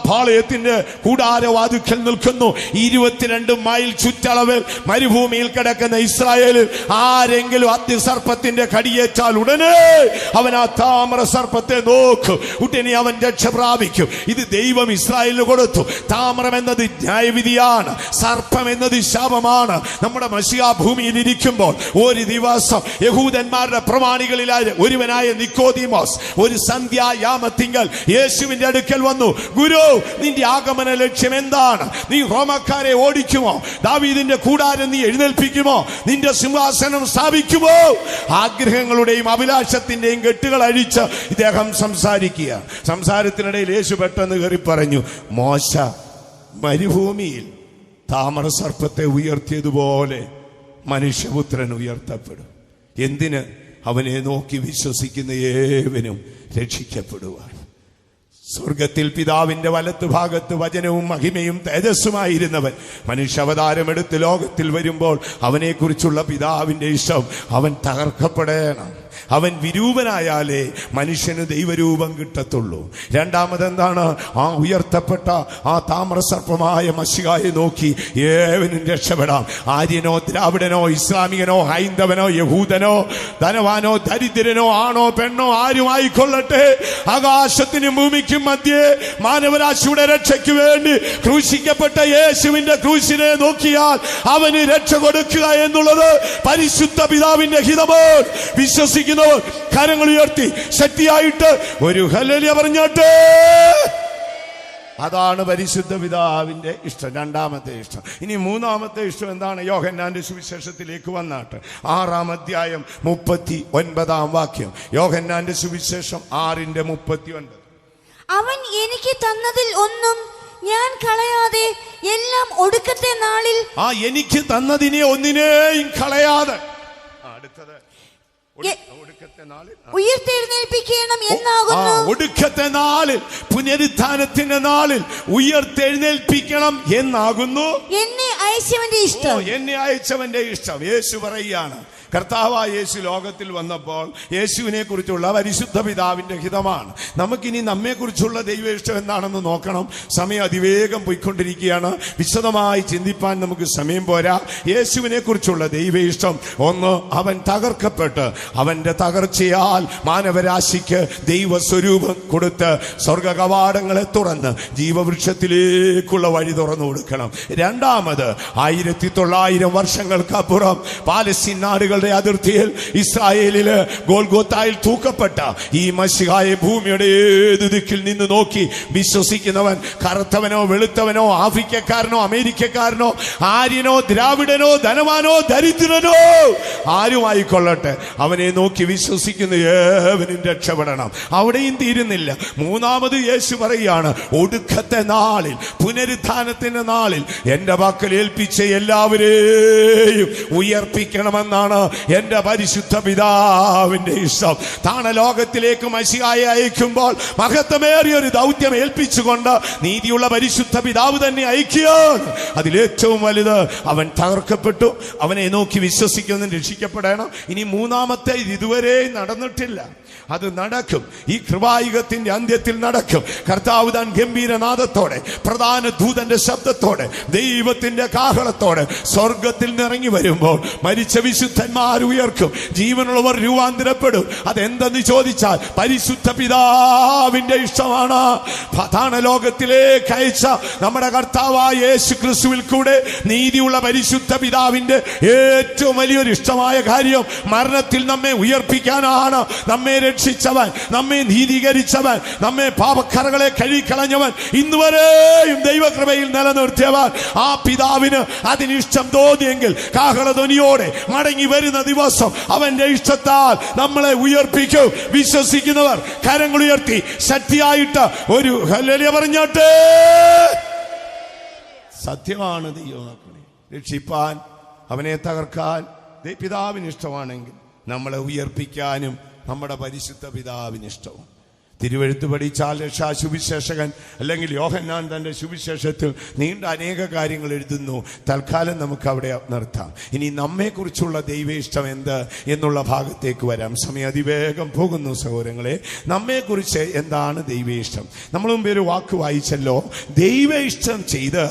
പാളയത്തിന്റെ കൂടാരവാതിക്കൽ നിൽക്കുന്നു. 22 മൈൽ ചുറ്റളവിൽ മരുഭൂമിയിൽ കിടക്കുന്ന ഇസ്രായേലിൽ ആരെങ്കിലും അഗ്നിസർപ്പത്തിന്റെ കടിയേറ്റാൽ ഉടനെ അവൻ ആ താമര സർപ്പത്തെ നോക്കും, ഉടനെ അവൻ രക്ഷ പ്രാപിക്കും. ഇത് ദൈവം ഇസ്രായേലിന് കൊടുത്തു. താമരം എന്നത് ന്യായവിധിയാണ്, സർപ്പം എന്നത് ശാപമാണ്. നമ്മുടെ മശിഹാ ഭൂമിയിൽ ഇരിക്കുമ്പോൾ ഒരു ദിവസം യഹൂദന്മാരുടെ പ്രമാണികളിലായ ഒരുവനായ നിക്കോദീമോസ് ഒരു സന്ധ്യായാമത്തിങ്കൽ യേശുവിന്റെ അടുക്കൽ വന്നു. ഗുരു, നിന്റെ ആഗമന ലക്ഷ്യം എന്താണ്? നീ റോമക്കാരെ ഓടിക്കുമോ? ദാവീദിന്റെ കൂടാരം നീ എഴുന്നേൽപ്പിക്കുമോ? നിന്റെ സിംഹാസനം സ്ഥാപിക്കുമോ? ആഗ്രഹങ്ങളുടെയും അഭിലാഷത്തിന്റെയും കെട്ടുകൾ അഴിച്ച് ഇദ്ദേഹം സംസാരിക്കുക. സംസാരത്തിനിടയിൽ യേശു പെട്ടെന്ന് കയറി പറഞ്ഞു, മോശ മരുഭൂമിയിൽ താമര സർപ്പത്തെ ഉയർത്തിയതുപോലെ മനുഷ്യപുത്രൻ ഉയർത്തപ്പെടും. എന്തിന്? അവനെ നോക്കി വിശ്വസിക്കുന്ന ഏവനും രക്ഷിക്കപ്പെടുവാൻ. സ്വർഗത്തിൽ പിതാവിന്റെ വലത്ത് ഭാഗത്ത് വചനവും മഹിമയും തേജസ്സുമായിരുന്നവൻ മനുഷ്യാവതാരമെടുത്ത് ലോകത്തിൽ വരുമ്പോൾ അവനെക്കുറിച്ചുള്ള പിതാവിന്റെ ഇഷ്ടം, അവൻ തകർക്കപ്പെടണം. അവൻ വിരൂപനായാലേ മനുഷ്യന് ദൈവരൂപം കിട്ടത്തുള്ളൂ. രണ്ടാമതെന്താണ്? ആ ഉയർത്തപ്പെട്ട ആ താമ്രസർപ്പമായ മശിഹായെ നോക്കി ഏവനും രക്ഷപ്പെടാം. ആര്യനോ ദ്രാവിഡനോ ഇസ്ലാമികനോ ഹൈന്ദവനോ യഹൂദനോ ധനവാനോ ദരിദ്രനോ ആണോ പെണ്ണോ ആരുമായിക്കൊള്ളട്ടെ, ആകാശത്തിനും ഭൂമിക്കും മധ്യേ മാനവരാശിയുടെ രക്ഷയ്ക്ക് വേണ്ടി ക്രൂശിക്കപ്പെട്ട യേശുവിന്റെ ക്രൂശിനെ നോക്കിയാൽ അവന് രക്ഷ കൊടുക്കുക എന്നുള്ളത് പരിശുദ്ധ പിതാവിന്റെ ഹിതമോ. വിശ്വസിക്കുന്നവർ കരങ്ങൾ ഉയർത്തി ശക്തിയായിട്ട് ഒരു ഹല്ലേലൂയ പറഞ്ഞാട്ടെ. അതാണ് പരിശുദ്ധ പിതാവിന്റെ ഇഷ്ടം, രണ്ടാമത്തെ ഇഷ്ടം. ഇനി മൂന്നാമത്തെ ഇഷ്ടം എന്താണ്? യോഹന്നാന്റെ സുവിശേഷത്തിലേക്ക് വന്നാട്ട് 6-ാം അധ്യായം 39-ാം വാക്യം. യോഹന്നാന്റെ സുവിശേഷം 6:39. അവൻ എനിക്ക് തന്നതിൽ ഒന്നും ഞാൻ കളയാതെ എല്ലാം ഒടുക്കത്തെ നാളിൽ എനിക്ക് തന്നതിനെ ഒന്നിനെയും കളയാതെ അടുത്തത് ഉയർത്തെഴുന്നേൽപ്പിക്കണം എന്നാകുന്നു. ഒടുക്കത്തെ നാളിൽ പുനരുത്ഥാനത്തിന്റെ നാളിൽ ഉയർത്തെഴുന്നേൽപ്പിക്കണം എന്നാകുന്നു എന്നെ അയച്ചവന്റെ ഇഷ്ടം. എന്നെ അയച്ചവന്റെ ഇഷ്ടം. യേശു പറയുകയാണ്, കർത്താവായ യേശു ലോകത്തിൽ വന്നപ്പോൾ യേശുവിനെ കുറിച്ചുള്ള പരിശുദ്ധ പിതാവിന്റെ ഹിതമാണ്. നമുക്കിനി നമ്മെ കുറിച്ചുള്ള ദൈവ ഇഷ്ടം എന്താണെന്ന് നോക്കണം. സമയം അതിവേഗം പോയിക്കൊണ്ടിരിക്കുകയാണ്. വിശദമായി ചിന്തിപ്പാൻ നമുക്ക് സമയം പോരാ. യേശുവിനെ കുറിച്ചുള്ള ദൈവ ഇഷ്ടം ഒന്ന്, അവൻ തകർക്കപ്പെട്ട് അവന്റെ തകർച്ചയാൽ മാനവരാശിക്ക് ദൈവസ്വരൂപം കൊടുത്ത് സ്വർഗ കവാടങ്ങളെ തുറന്ന് ജീവവൃക്ഷത്തിലേക്കുള്ള വഴി തുറന്നു കൊടുക്കണം. രണ്ടാമത് 1900 വർഷങ്ങൾക്കപ്പുറം പാലസ്തീൻ നാടുകളുടെ അതിർത്തിയിൽ ഇസ്രായേലില് ഗോൽഗോത്തായിൽ തൂക്കപ്പെട്ട ഈ മശിഹായെ ഭൂമിയുടെ ഏത് ദിക്കിൽ നിന്ന് നോക്കി വിശ്വസിക്കുന്നവൻ, കറുത്തവനോ വെളുത്തവനോ ആഫ്രിക്കക്കാരനോ അമേരിക്കക്കാരനോ ആര്യനോ ദ്രാവിഡനോ ധനവാനോ ദരിദ്രനോ ആരുമായിക്കൊള്ളട്ടെ, അവനെ നോക്കി വിശ്വസിക്കുന്ന ഏവനും രക്ഷപ്പെടണം. അവിടെയും തീരുന്നില്ല. മൂന്നാമത് യേശു പറയുകയാണ്, ഒടുക്കത്തെ നാളിൽ പുനരുത്ഥാനത്തിന്റെ നാളിൽ എന്റെ പക്കൽ ഏൽപ്പിച്ച എല്ലാവരെയും ഉയർപ്പിക്കണമെന്നാണ് എന്റെ പരിശുദ്ധ പിതാവിന്റെ ഇഷ്ടം. താണലോകത്തിലേക്ക് മശിഹായെ അയക്കുമ്പോൾ മഹത്വമേറിയ ഒരു ദൗത്യം ഏൽപ്പിച്ചുകൊണ്ട് നീതിയുള്ള പരിശുദ്ധ പിതാവ് തന്നെ അയക്കുകയാണ്. അതിലേറ്റവും വലുത്, അവൻ തകർക്കപ്പെട്ടു, അവനെ നോക്കി വിശ്വസിക്കുന്നവൻ രക്ഷിക്കപ്പെടണം. ഇനി മൂന്നാമത്തെ ഇതുവരെ നടന്നിട്ടില്ല, അത് നടക്കും. ഈ കൃപായുഗത്തിന്റെ അന്ത്യത്തിൽ നടക്കും. കർത്താവ് താൻ ഗംഭീരനാദത്തോടെ, പ്രധാന ദൂതന്റെ ശബ്ദത്തോടെ, ദൈവത്തിന്റെ കാഹളത്തോടെ സ്വർഗത്തിൽ നിറങ്ങി വരുമ്പോൾ മരിച്ച വിശുദ്ധന്മാർ ഉയർക്കും, ജീവനുള്ളവർ രൂപാന്തരപ്പെടും. അതെന്തെന്ന് ചോദിച്ചാൽ പരിശുദ്ധ പിതാവിന്റെ ഇഷ്ടമാണ്. പ്രധാന ലോകത്തിലേക്ക് അയച്ച നമ്മുടെ കർത്താവായ യേശു ക്രിസ്തുവിൽ കൂടെ നീതിയുള്ള പരിശുദ്ധ പിതാവിന്റെ ഏറ്റവും വലിയൊരു ഇഷ്ടമായ കാര്യം മരണത്തിൽ നമ്മെ ഉയർപ്പിക്കാനാണ്. നമ്മെ രക്ഷിച്ചവൻ, നമ്മെ നീതീകരിച്ചവൻ, നമ്മെ പാപക്കറകളെ കഴുകിക്കളഞ്ഞവൻ, ഇന്നുവരെയും ദൈവകൃപയിൽ നിലനിർത്തിയവൻ, ആ പിതാവിന് അതിനിഷ്ടം തോന്നിയെങ്കിൽ കാഹളധ്വനിയോടെ മടങ്ങി വരുന്ന ദിവസം അവന്റെ ഇഷ്ടത്താൽ നമ്മളെ ഉയർപ്പിക്കും. വിശ്വസിക്കുന്നവർ കരങ്ങൾ ഉയർത്തി ശക്തിയായിട്ട് ഒരു ഹല്ലേലൂയ പറഞ്ഞോട്ടെ. സത്യമാണ് ദൈവമക്കളെ, രക്ഷിപ്പാൻ, അവനെ തകർക്കാൻ പിതാവിന് ഇഷ്ടമാണെങ്കിൽ നമ്മളെ ഉയർപ്പിക്കാനും നമ്മുടെ പരിശുദ്ധ പിതാവിന് ഇഷ്ടവും. തിരുവെഴുത്ത് പഠിച്ചാൽ രക്ഷാ സുവിശേഷകൻ അല്ലെങ്കിൽ യോഹന്നാൻ തന്റെ സുവിശേഷത്തിൽ നീണ്ട അനേക കാര്യങ്ങൾ എഴുതുന്നു. തൽക്കാലം നമുക്ക് അവിടെ നിർത്താം. ഇനി നമ്മെക്കുറിച്ചുള്ള ദൈവ ഇഷ്ടം എന്ത് എന്നുള്ള ഭാഗത്തേക്ക് വരാം. സമയം അതിവേഗം പോകുന്നു സഹോദരങ്ങളെ. നമ്മെക്കുറിച്ച് എന്താണ് ദൈവ ഇഷ്ടം? നമ്മൾ മുമ്പേ ഒരു വാക്ക് വായിച്ചല്ലോ, ദൈവ ഇഷ്ടം ചെയ്ത്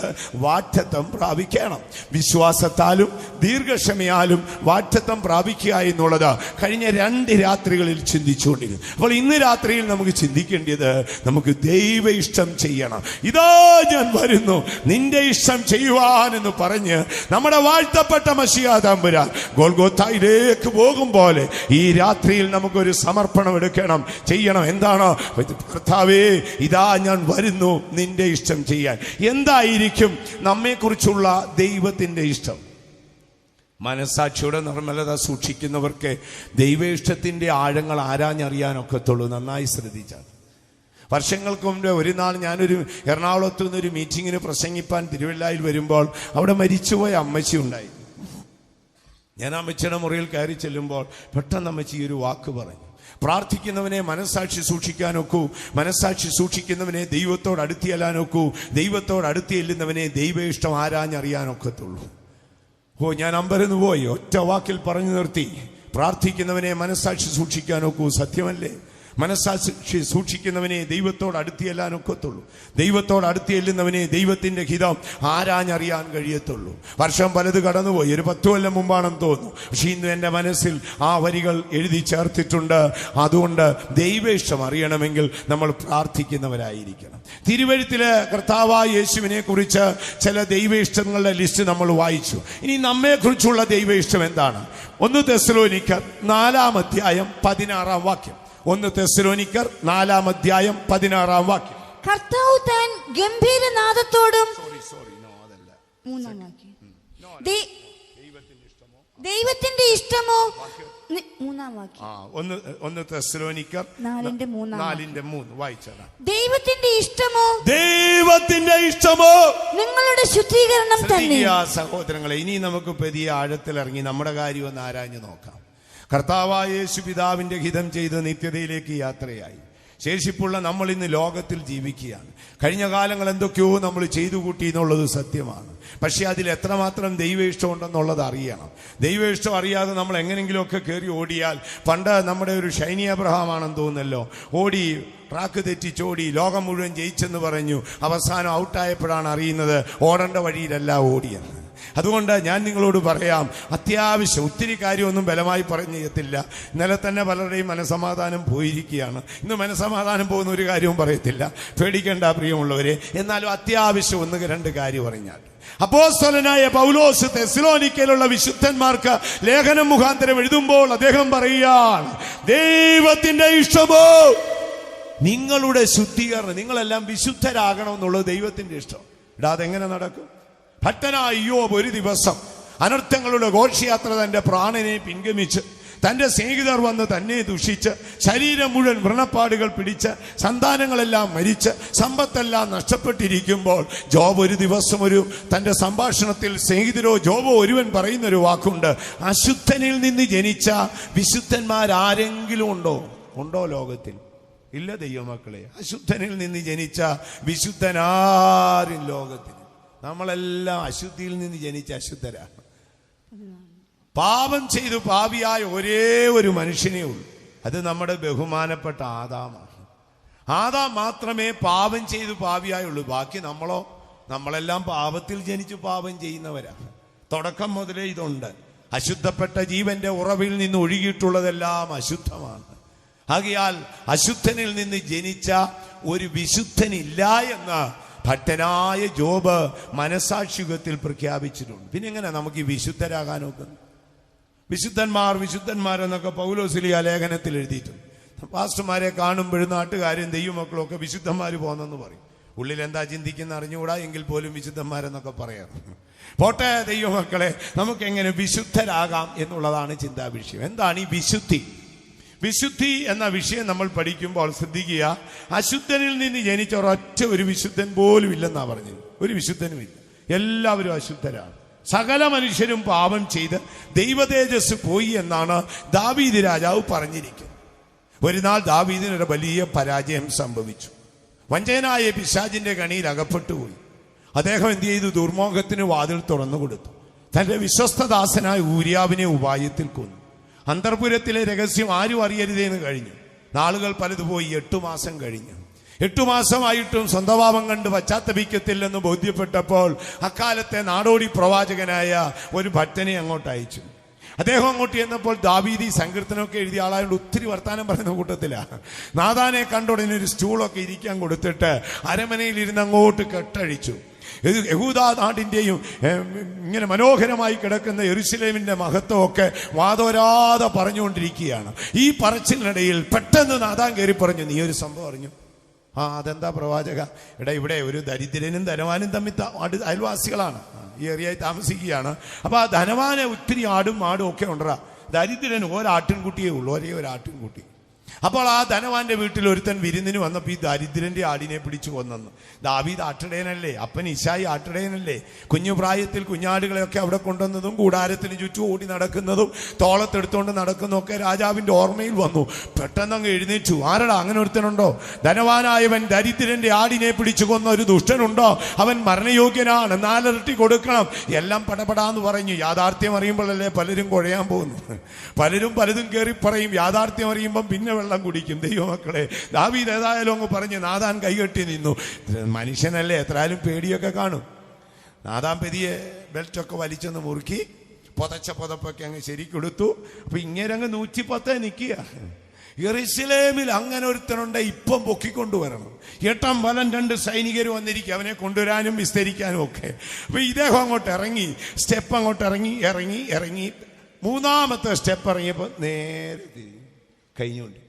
വാഗ്ദത്തം പ്രാപിക്കണം. വിശ്വാസത്താലും ദീർഘക്ഷമയാലും വാഗ്ദത്തം പ്രാപിക്കുക എന്നുള്ളത് കഴിഞ്ഞ 2 രാത്രികളിൽ ചിന്തിച്ചുകൊണ്ടിരുന്നു. അപ്പോൾ ഇന്ന് രാത്രിയിൽ നമുക്ക് ചിന്തിക്കേണ്ടത്, നമുക്ക് ദൈവ ഇഷ്ടം ചെയ്യണം. ഇതാ ഞാൻ വരുന്നു നിന്റെ ഇഷ്ടം ചെയ്യുവാനെന്ന് പറഞ്ഞ് നമ്മുടെ വാഴ്ത്തപ്പെട്ട മശിഹാ തമ്പുരാൻ ഗോൽഗോത്തായിലേക്ക് പോകും പോലെ ഈ രാത്രിയിൽ നമുക്കൊരു സമർപ്പണം എടുക്കണം, ചെയ്യണം. എന്താണ്? കർത്താവേ, ഇതാ ഞാൻ വരുന്നു നിന്റെ ഇഷ്ടം ചെയ്യാൻ. എന്തായിരിക്കും നമ്മെക്കുറിച്ചുള്ള ദൈവത്തിന്റെ ഇഷ്ടം? മനസാക്ഷിയുടെ നിർമ്മലത സൂക്ഷിക്കുന്നവർക്ക് ദൈവ ഇഷ്ടത്തിന്റെ ആഴങ്ങൾ ആരാഞ്ഞറിയാനൊക്കത്തുള്ളൂ. നന്നായി ശ്രദ്ധിച്ചാൽ. വർഷങ്ങൾക്ക് മുമ്പ് ഒരു നാൾ ഞാനൊരു എറണാകുളത്തു നിന്നൊരു മീറ്റിങ്ങിന് പ്രസംഗിപ്പാൻ തിരുവല്ലായിൽ വരുമ്പോൾ അവിടെ മരിച്ചുപോയ അമ്മച്ചി ഉണ്ടായി. ഞാൻ അമ്മച്ചിയുടെ മുറിയിൽ കയറി ചെല്ലുമ്പോൾ പെട്ടെന്ന് അമ്മച്ചി ഒരു വാക്ക് പറഞ്ഞു, പ്രാർത്ഥിക്കുന്നവനെ മനസാക്ഷി സൂക്ഷിക്കാനൊക്കൂ, മനസാക്ഷി സൂക്ഷിക്കുന്നവനെ ദൈവത്തോട് അടുത്തിയെല്ലാനൊക്കൂ, ദൈവത്തോട് അടുത്തിയെല്ലുന്നവനെ ദൈവ ഇഷ്ടം ആരാഞ്ഞറിയാനൊക്കത്തുള്ളൂ. ഞാൻ അമ്പരന്ന് പോയി. ഒറ്റ വാക്കിൽ പറഞ്ഞു നിർത്തി. പ്രാർത്ഥിക്കുന്നവനെ മനസാക്ഷി സൂക്ഷിക്കാനൊക്കൂ, സത്യമല്ലേ? മനസാക്ഷി സൂക്ഷിക്കുന്നവനെ ദൈവത്തോട് അടുത്തിയെല്ലാനൊക്കത്തുള്ളൂ. ദൈവത്തോട് അടുത്തിയെല്ലുന്നവനെ ദൈവത്തിന്റെ ഹിതം ആരാഞ്ഞറിയാൻ കഴിയത്തുള്ളൂ. വർഷം പലത് കടന്നുപോയി, ഒരു 10 കൊല്ലം മുമ്പാണെന്ന് തോന്നുന്നു. പക്ഷെ ഇന്ന് എൻ്റെ മനസ്സിൽ ആ വരികൾ എഴുതി ചേർത്തിട്ടുണ്ട്. അതുകൊണ്ട് ദൈവ ഇഷ്ടം അറിയണമെങ്കിൽ നമ്മൾ പ്രാർത്ഥിക്കുന്നവരായിരിക്കണം. തിരുവെഴുത്തില് കർത്താവായ യേശുവിനെ കുറിച്ച് ചില ദൈവ ഇഷ്ടങ്ങളുടെ ലിസ്റ്റ് നമ്മൾ വായിച്ചു. ഇനി നമ്മെ കുറിച്ചുള്ള ദൈവ ഇഷ്ടം എന്താണ്? 1 തെസ്സലോനിക്കർ 4-ാം അധ്യായം 16-ാം വാക്യം. 1 തെസ്സലോനിക്കർ 4-ാം അധ്യായം 16-ാം വാക്യം. കർത്താവ് താൻ ഗംഭീരനാദത്തോടും ദൈവത്തിന്റെ ഇഷ്ടമോ 3-ാം വാക്യം. 1 തെസ്സലോനിക്കർ 4:3 വായിച്ചാണ്. ദൈവത്തിന്റെ ഇഷ്ടമോ നിങ്ങളുടെ ശുദ്ധീകരണം തന്നെ. സഹോദരങ്ങളെ, ഇനി നമുക്ക് പെരിയ ആഴത്തിലിറങ്ങി നമ്മുടെ കാര്യം ഒന്ന് ആരാഞ്ഞു നോക്കാം. കർത്താവായ യേശു പിതാവിന്റെ ഹിതം ചെയ്ത് നിത്യതയിലേക്ക് യാത്രയായി. ശേഷിപ്പുള്ള നമ്മൾ ഇന്ന് ലോകത്തിൽ ജീവിക്കുകയാണ്. കഴിഞ്ഞ കാലങ്ങൾ എന്തൊക്കെയോ നമ്മൾ ചെയ്തു കൂട്ടി എന്നുള്ളത് സത്യമാണ്. പക്ഷെ അതിൽ എത്രമാത്രം ദൈവ ഇഷ്ടമുണ്ടെന്നുള്ളത് അറിയണം. ദൈവ ഇഷ്ടം അറിയാതെ നമ്മൾ എങ്ങനെങ്കിലുമൊക്കെ കയറി ഓടിയാൽ, പണ്ട് നമ്മുടെ ഒരു ഷൈനി അബ്രഹാം ആണെന്ന് തോന്നുന്നല്ലോ, ഓടി ട്രാക്ക് തെറ്റിച്ചോടി ലോകം മുഴുവൻ ജയിച്ചെന്ന് പറഞ്ഞു. അവസാനം ഔട്ടായപ്പോഴാണ് അറിയുന്നത് ഓടേണ്ട വഴിയിലല്ല ഓടിയെന്ന്. അതുകൊണ്ട് ഞാൻ നിങ്ങളോട് പറയാം, അത്യാവശ്യം ഒത്തിരി കാര്യമൊന്നും ബലമായി പറഞ്ഞു ചെയ്യത്തില്ല. ഇന്നലെ തന്നെ പലരുടെയും മനസമാധാനം പോയിരിക്കുകയാണ്. ഇന്ന് മനസമാധാനം പോകുന്ന ഒരു കാര്യവും പറയത്തില്ല, പേടിക്കേണ്ട പ്രിയമുള്ളവരെ. എന്നാലും അത്യാവശ്യം ഒന്ന് രണ്ട് കാര്യം പറഞ്ഞാൽ, അപ്പോസ്തലനായ പൗലോസ് തെസ്സലോനിക്കയിലുള്ള വിശുദ്ധന്മാർക്ക് ലേഖനം മുഖാന്തരം എഴുതുമ്പോൾ അദ്ദേഹം പറയുകയാണ്, ദൈവത്തിന്റെ ഇഷ്ടമോ നിങ്ങളുടെ ശുദ്ധീകരണം, നിങ്ങളെല്ലാം വിശുദ്ധരാകണമെന്നുള്ളത് ദൈവത്തിന്റെ ഇഷ്ടം. അതെങ്ങനെ നടക്കും? ഭക്തനായ യോബ് ഒരു ദിവസം അനർത്ഥങ്ങളുടെ ഘോഷയാത്ര തന്റെ പ്രാണനെ പിൻഗമിച്ച്, തന്റെ സ്നേഹിതർ വന്ന് തന്നെ ദുഷിച്ച്, ശരീരം മുഴുവൻ വ്രണപ്പാടുകൾ പിടിച്ച്, സന്താനങ്ങളെല്ലാം മരിച്ച്, സമ്പത്തെല്ലാം നഷ്ടപ്പെട്ടിരിക്കുമ്പോൾ ജോബ് ഒരു ദിവസം തന്റെ സംഭാഷണത്തിൽ സ്നേഹിതരോ ജോബോ ഒരുവൻ പറയുന്നൊരു വാക്കുണ്ട്, അശുദ്ധനിൽ നിന്ന് ജനിച്ച വിശുദ്ധന്മാരാരെങ്കിലും ഉണ്ടോ ലോകത്തിൽ? ഇല്ല ദൈവമക്കളെ, അശുദ്ധനിൽ നിന്ന് ജനിച്ച വിശുദ്ധനാരും ലോകത്തിൽ. നമ്മളെല്ലാം അശുദ്ധിയിൽ നിന്ന് ജനിച്ച അശുദ്ധരാണ്. പാപം ചെയ്തു പാപിയായ ഒരേ ഒരു മനുഷ്യനേ ഉള്ളൂ, അത് നമ്മുടെ ബഹുമാനപ്പെട്ട ആദാമാണ്. ആദാം മാത്രമേ പാപം ചെയ്തു പാപിയായുള്ളൂ. ബാക്കി നമ്മളെല്ലാം പാപത്തിൽ ജനിച്ചു പാപം ചെയ്യുന്നവരാണ്. തുടക്കം മുതലേ ഇതുണ്ട്. അശുദ്ധപ്പെട്ട ജീവന്റെ ഉറവിൽ നിന്ന് ഒഴുകിയിട്ടുള്ളതെല്ലാം അശുദ്ധമാണ്. ആകയാൽ അശുദ്ധനിൽ നിന്ന് ജനിച്ച ഒരു വിശുദ്ധനില്ല എന്ന് ഭക്തനായ ജോബ് മനസാക്ഷിയുഗത്തിൽ പ്രഖ്യാപിച്ചിട്ടുണ്ട്. പിന്നെ എങ്ങനെ നമുക്ക് ഈ വിശുദ്ധരാകാൻ നോക്കുന്നത്? വിശുദ്ധന്മാരെന്നൊക്കെ പൗലോസ്ലീഹ ലേഖനത്തിൽ എഴുതിയിട്ടുണ്ട്. പാസ്റ്റർമാരെ കാണുമ്പോഴും നാട്ടുകാരും ദൈവമക്കളും ഒക്കെ വിശുദ്ധന്മാർ പോന്നെന്ന് പറയും. ഉള്ളിൽ എന്താ ചിന്തിക്കുന്ന അറിഞ്ഞുകൂടാ, എങ്കിൽ പോലും വിശുദ്ധന്മാരെന്നൊക്കെ പറയാം. പോട്ടെ ദൈവമക്കളെ, നമുക്ക് എങ്ങനെ വിശുദ്ധരാകാം എന്നുള്ളതാണ് ചിന്താ വിഷയം. എന്താണ് ഈ വിശുദ്ധി എന്ന വിഷയം നമ്മൾ പഠിക്കുമ്പോൾ ശ്രദ്ധിക്കുക, അശുദ്ധനിൽ നിന്ന് ജനിച്ച ഒരൊറ്റ ഒരു വിശുദ്ധൻ പോലും ഇല്ലെന്നാ പറഞ്ഞത്. ഒരു വിശുദ്ധനും ഇല്ല, എല്ലാവരും അശുദ്ധരാണ്. സകല മനുഷ്യരും പാപം ചെയ്ത് ദൈവതേജസ് പോയി എന്നാണ് ദാവീദ് രാജാവ് പറഞ്ഞിരിക്കുന്നത്. ഒരു നാൾ ദാവീദിനൊരു വലിയ പരാജയം സംഭവിച്ചു. വഞ്ചകനായ പിശാചിന്റെ കണിയിൽ അകപ്പെട്ടുപോയി. അദ്ദേഹം എന്ത് ചെയ്തു? ദുർമോഹത്തിന് വാതിൽ തുറന്നു കൊടുത്തു. തന്റെ വിശ്വസ്തദാസനായ ഊരിയാവിനെ ഉപായത്തിൽ കൊന്നു. അന്തർപുരത്തിലെ രഹസ്യം ആരും അറിയരുതേന്ന് കഴിഞ്ഞു. നാളുകൾ പലതുപോയി. 8 മാസം കഴിഞ്ഞു. 8 മാസമായിട്ടും സ്വന്തം പാപം കണ്ട് പശ്ചാത്തപിക്കത്തില്ലെന്ന് ബോധ്യപ്പെട്ടപ്പോൾ അക്കാലത്തെ നാടോടി പ്രവാചകനായ ഒരു ഭക്തനെ അങ്ങോട്ട് അയച്ചു. അദ്ദേഹം അങ്ങോട്ട് ചെന്നപ്പോൾ ദാവീദി സങ്കീർത്തനമൊക്കെ എഴുതിയ ആളായതുകൊണ്ട് ഒത്തിരി വർത്താനം പറയുന്ന കൂട്ടത്തിലാണ്. നാഥാനെ കണ്ടുടനെ ഒരു സ്റ്റൂളൊക്കെ ഇരിക്കാൻ കൊടുത്തിട്ട് അരമനയിൽ ഇരുന്ന് അങ്ങോട്ട് കെട്ടഴിച്ചു. യഹൂദാ നാടിന്റെയും ഇങ്ങനെ മനോഹരമായി കിടക്കുന്ന യെരൂശലേമിന്റെ മഹത്വമൊക്കെ വാതോരാതെ പറഞ്ഞുകൊണ്ടിരിക്കുകയാണ്. ഈ പറച്ചിലിനിടയിൽ പെട്ടെന്ന് നാഥാൻ കയറി പറഞ്ഞു, നീ ഒരു സംഭവം അറിഞ്ഞു? അതെന്താ പ്രവാചക? ഇവിടെ ഒരു ദരിദ്രനും ധനവാനും തമ്മിൽ അയൽവാസികളാണ്, ഈ ഏരിയയിൽ താമസിക്കുകയാണ്. അപ്പൊ ആ ധനവാന് ഒത്തിരി ആടും മാടും ഒക്കെ ഉണ്ടറാ, ദരിദ്രന് ഒരാട്ടിൻകുട്ടിയേ ഉള്ളൂ, ഒരേ ഒരു ആട്ടിൻകുട്ടി. അപ്പോൾ ആ ധനവാന്റെ വീട്ടിൽ ഒരുത്തൻ വിരുന്നിന് വന്നപ്പോൾ ഈ ദരിദ്രന്റെ ആടിനെ പിടിച്ചു കൊന്നെന്ന്. ദാവീദ് ആട്ടിടയനല്ലേ, അപ്പൻ ഇശായി ആട്ടിടയനല്ലേ? കുഞ്ഞു പ്രായത്തിൽ കുഞ്ഞാടുകളെയൊക്കെ അവിടെ കൊണ്ടുവന്നതും കൂടാരത്തിന് ചുറ്റും ഓടി നടക്കുന്നതും തോളത്തെടുത്തുകൊണ്ട് നടക്കുന്നതൊക്കെ രാജാവിന്റെ ഓർമ്മയിൽ വന്നു. പെട്ടെന്ന് അങ്ങ് എഴുന്നേറ്റു. ആരടാ അങ്ങനെ ഒരുത്തനുണ്ടോ? ധനവാനായവൻ ദരിദ്രന്റെ ആടിനെ പിടിച്ചു കൊന്ന ഒരു ദുഷ്ടനുണ്ടോ? അവൻ മരണയോഗ്യനാണ്, 4 ഇരട്ടി കൊടുക്കണം. എല്ലാം പടപടാന്ന് പറഞ്ഞു. യാഥാർത്ഥ്യം അറിയുമ്പോഴല്ലേ പലരും കുഴയാൻ പോകുന്നു. പലരും പലതും കയറി പറയും. യാഥാർത്ഥ്യം അറിയുമ്പം പിന്നെ വെള്ളം കുടിക്കും. ദൈവമക്കളെ, ദാവീദ് ഏതായാലും അങ്ങ് പറഞ്ഞ് നാഥാൻ കൈകെട്ടി നിന്നു. മനുഷ്യനല്ലേ, എത്രയാലും പേടിയൊക്കെ കാണും. നാഥാൻ പെരിയെ ബെൽറ്റൊക്കെ വലിച്ചൊന്ന് മുറുക്കി പുതച്ച പുതപ്പൊക്കെ അങ്ങ് ശരിക്കൊടുത്തു. അപ്പൊ ഇങ്ങനങ്ങ് 110 നിൽക്കുക. യെരൂശലേമിൽ അങ്ങനെ ഒരുത്തനുണ്ട്, ഇപ്പം പൊക്കിക്കൊണ്ടുവരണം. 8 വലം 2 സൈനികർ വന്നിരിക്കുക, അവനെ കൊണ്ടുവരാനും വിസ്തരിക്കാനും ഒക്കെ. അപ്പൊ ഇദ്ദേഹം അങ്ങോട്ട് ഇറങ്ങി, സ്റ്റെപ്പ് അങ്ങോട്ട് ഇറങ്ങി 3ാമത്തെ സ്റ്റെപ്പ് ഇറങ്ങിയപ്പോ നേരെ കഴിഞ്ഞുകൊണ്ട്,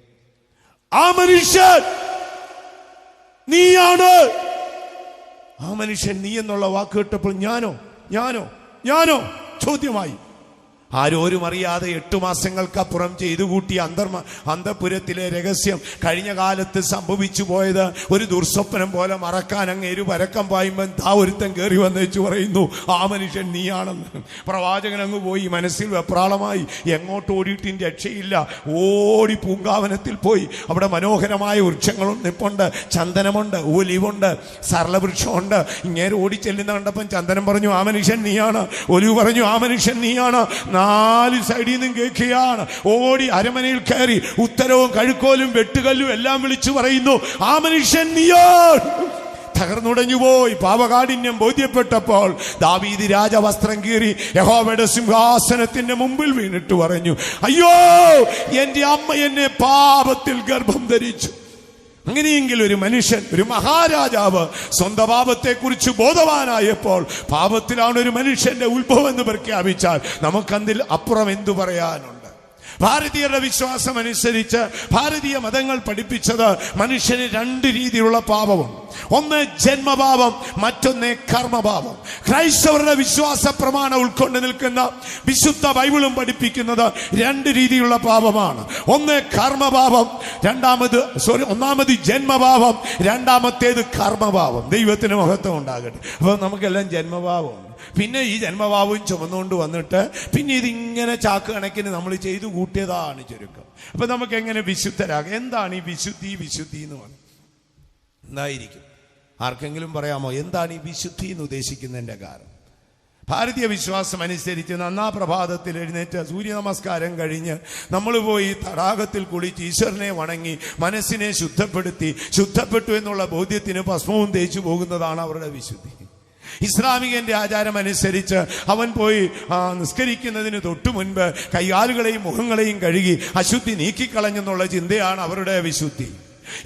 ആ മനുഷ്യൻ നീയാണ്. ആ മനുഷ്യൻ നീ എന്നുള്ള വാക്ക് കേട്ടപ്പോൾ ഞാനോ ചോദ്യമായി. ആരോരും അറിയാതെ 8 മാസങ്ങൾക്കപ്പുറം ചെയ്തു കൂട്ടിയ അന്തപുരത്തിലെ രഹസ്യം കഴിഞ്ഞ കാലത്ത് സംഭവിച്ചു പോയത് ഒരു ദുർസ്വപ്നം പോലെ മറക്കാൻ അങ്ങേര് പരക്കം പായുമ്പം ഒരുത്തൻ കയറി വന്നേച്ചു പറയുന്നു, ആ മനുഷ്യൻ നീയാണെന്ന്. പ്രവാചകൻ അങ്ങ് പോയി, മനസ്സിൽ വെപ്രാളമായി, എങ്ങോട്ട് ഓടിയിട്ടും രക്ഷയില്ല. ഓടി പൂങ്കാവനത്തിൽ പോയി. അവിടെ മനോഹരമായ വൃക്ഷങ്ങളും നിപ്പുണ്ട്, ചന്ദനമുണ്ട്, ഒലിവുണ്ട്, സരളവൃക്ഷമുണ്ട്. ഇങ്ങേര് ഓടി ചെല്ലുന്ന കണ്ടപ്പം ചന്ദനം പറഞ്ഞു, ആ മനുഷ്യൻ നീയാണ്. ഒലിവ് പറഞ്ഞു, ആ മനുഷ്യൻ നീയാണ്. 4 സൈഡിൽ നിന്നും കേൾക്കുകയാണ്. ഓടി അരമനയിൽ കയറി ഉത്തരവും കഴുക്കോലും വെട്ടുകല്ലും എല്ലാം വിളിച്ചു പറയുന്നു, ആ മനുഷ്യൻ നീയാണ്. തകർന്നുടഞ്ഞുപോയി. പാപകാഠിന്യം ബോധ്യപ്പെട്ടപ്പോൾ ദാവീദ് രാജവസ്ത്രം കീറി യഹോവയുടെ സിംഹാസനത്തിന്റെ മുമ്പിൽ വീണിട്ട് പറഞ്ഞു, അയ്യോ, എന്റെ അമ്മ എന്നെ പാപത്തിൽ ഗർഭം ധരിച്ചു. അങ്ങനെയെങ്കിൽ ഒരു മനുഷ്യൻ, ഒരു മഹാരാജാവ് സ്വന്തം പാപത്തെക്കുറിച്ച് ബോധവാനായപ്പോൾ പാപത്തിലാണ് ഒരു മനുഷ്യന്റെ ഉത്ഭവം എന്ന് പ്രഖ്യാപിച്ചാൽ നമുക്കതിൽ അപ്പുറം എന്തു പറയാനുണ്ട്? ഭാരതീയരുടെ വിശ്വാസം അനുസരിച്ച് ഭാരതീയ മതങ്ങൾ പഠിപ്പിച്ചത് മനുഷ്യന് 2 രീതിയിലുള്ള പാപമുണ്ട്. ഒന്ന് ജന്മപാപം, മറ്റൊന്ന് കർമ്മപാപം. ക്രൈസ്തവരുടെ വിശ്വാസ പ്രമാണം ഉൾക്കൊണ്ട് നിൽക്കുന്ന വിശുദ്ധ ബൈബിളും പഠിപ്പിക്കുന്നത് 2 രീതിയിലുള്ള പാപമാണ്. ഒന്ന് കർമ്മപാപം, ഒന്നാമത് ജന്മപാപം, രണ്ടാമത്തേത് കർമ്മപാപം. ദൈവത്തിന് മഹത്വം ഉണ്ടാകട്ടെ. അപ്പൊ നമുക്കെല്ലാം ജന്മപാപമുണ്ട്. പിന്നെ ഈ ജന്മഭാവവും ചുമന്നുകൊണ്ട് വന്നിട്ട് പിന്നെ ഇതിങ്ങനെ ചാക്ക് കണക്കിന് നമ്മൾ ചെയ്തു കൂട്ടിയതാണ് ചുരുക്കം. അപ്പൊ നമുക്ക് എങ്ങനെ വിശുദ്ധരാകാം? എന്താണ് ഈ വിശുദ്ധി എന്ന് പറയുന്നത്? എന്തായിരിക്കും? ആർക്കെങ്കിലും പറയാമോ എന്താണ് ഈ വിശുദ്ധി എന്ന് ഉദ്ദേശിക്കുന്നതിന്റെ കാരണം? ഭാരതീയ വിശ്വാസം അനുസരിച്ച് നന്നാപ്രഭാതത്തിൽ എഴുന്നേറ്റ് സൂര്യ നമസ്കാരം കഴിഞ്ഞ് നമ്മൾ പോയി തടാകത്തിൽ കുളിച്ച് ഈശ്വരനെ വണങ്ങി മനസ്സിനെ ശുദ്ധപ്പെട്ടു എന്നുള്ള ബോധ്യത്തിന് ഭസ്മവും തേച്ചു പോകുന്നതാണ് അവരുടെ വിശുദ്ധി. ഇസ്ലാമികന്റെ ആചാരം അനുസരിച്ച് അവൻ പോയി നിസ്കരിക്കുന്നതിന് തൊട്ടു മുൻപ് കൈകാലുകളെയും മുഖങ്ങളെയും കഴുകി അശുദ്ധി നീക്കിക്കളഞ്ഞെന്നുള്ള ചിന്തയാണ് അവരുടെ വിശുദ്ധി.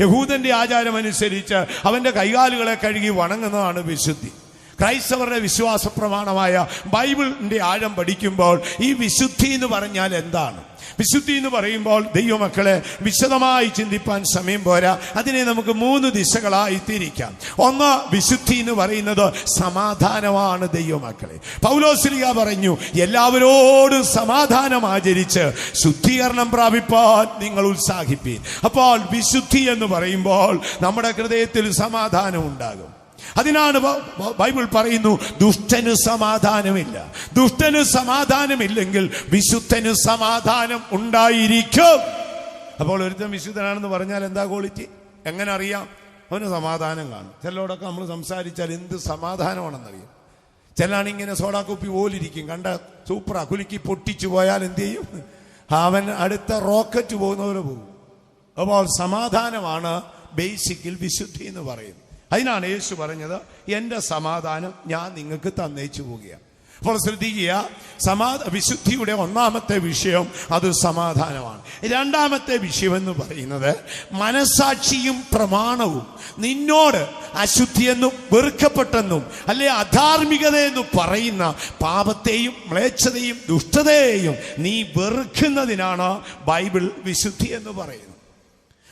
യഹൂദന്റെ ആചാരം അനുസരിച്ച് അവന്റെ കൈകാലുകളെ കഴുകി വണങ്ങുന്നതാണ് വിശുദ്ധി. ക്രൈസ്തവരുടെ വിശ്വാസ പ്രമാണമായ ബൈബിളിന്റെ ആഴം പഠിക്കുമ്പോൾ ഈ വിശുദ്ധി എന്ന് പറഞ്ഞാൽ എന്താണ്? വിശുദ്ധി എന്ന് പറയുമ്പോൾ ദൈവമക്കളെ വിശദമായി ചിന്തിപ്പാൻ സമയം പോരാ. അതിനെ നമുക്ക് 3 ദിശകളായി തിരിക്കാം. ഒന്ന്, വിശുദ്ധി എന്ന് പറയുന്നത് സമാധാനമാണ്. ദൈവമക്കളെ, പൗലോസ്ലീഹ പറഞ്ഞു, എല്ലാവരോടും സമാധാനം ആചരിച്ച് ശുദ്ധീകരണം പ്രാപിപ്പാൻ നിങ്ങൾ ഉത്സാഹിപ്പീൻ. അപ്പോൾ വിശുദ്ധി എന്ന് പറയുമ്പോൾ നമ്മുടെ ഹൃദയത്തിൽ സമാധാനം ഉണ്ടാകും. അതിനാണ് ബൈബിൾ പറയുന്നു, ദുഷ്ടന് സമാധാനമില്ല. ദുഷ്ടന് സമാധാനമില്ലെങ്കിൽ വിശുദ്ധന് സമാധാനം ഉണ്ടായിരിക്കും. അപ്പോൾ ഒരുത്തൻ വിശുദ്ധനാണെന്ന് പറഞ്ഞാൽ എന്താ ക്വാളിറ്റി? എങ്ങനെ അറിയാം? അവന് സമാധാനം കാണും. ചിലരോടൊക്കെ നമ്മൾ സംസാരിച്ചാൽ എന്ത് സമാധാനമാണെന്നറിയാം. ചിലാണിങ്ങനെ സോഡാക്കുപ്പി പോലിരിക്കും, കണ്ട സൂപ്പറാ, കുലുക്കി പൊട്ടിച്ചു പോയാൽ എന്ത് ചെയ്യും? അവൻ അടുത്ത റോക്കറ്റ് പോകുന്നവരെ പോകും. അപ്പോൾ സമാധാനമാണ് ബേസിക്കിൽ വിശുദ്ധി എന്ന് പറയുന്നത്. അതിനാണ് യേശു പറഞ്ഞത്, എൻ്റെ സമാധാനം ഞാൻ നിങ്ങൾക്ക് തന്നേച്ചു പോവുകയാണ്. അപ്പോൾ ശ്രദ്ധിക്കുക, വിശുദ്ധിയുടെ ഒന്നാമത്തെ വിഷയം അത് സമാധാനമാണ്. രണ്ടാമത്തെ വിഷയം എന്ന് പറയുന്നത് മനസാക്ഷിയും പ്രമാണവും. നിന്നോട് അശുദ്ധിയെന്നും വെറുക്കപ്പെട്ടെന്നും അല്ലെ അധാർമികതയെന്നും പറയുന്ന പാപത്തെയും മ്ലേച്ഛതയും ദുഷ്ടതയെയും നീ വെറുക്കുന്നതിനാണ് ബൈബിൾ വിശുദ്ധി എന്ന് പറയുന്നത്.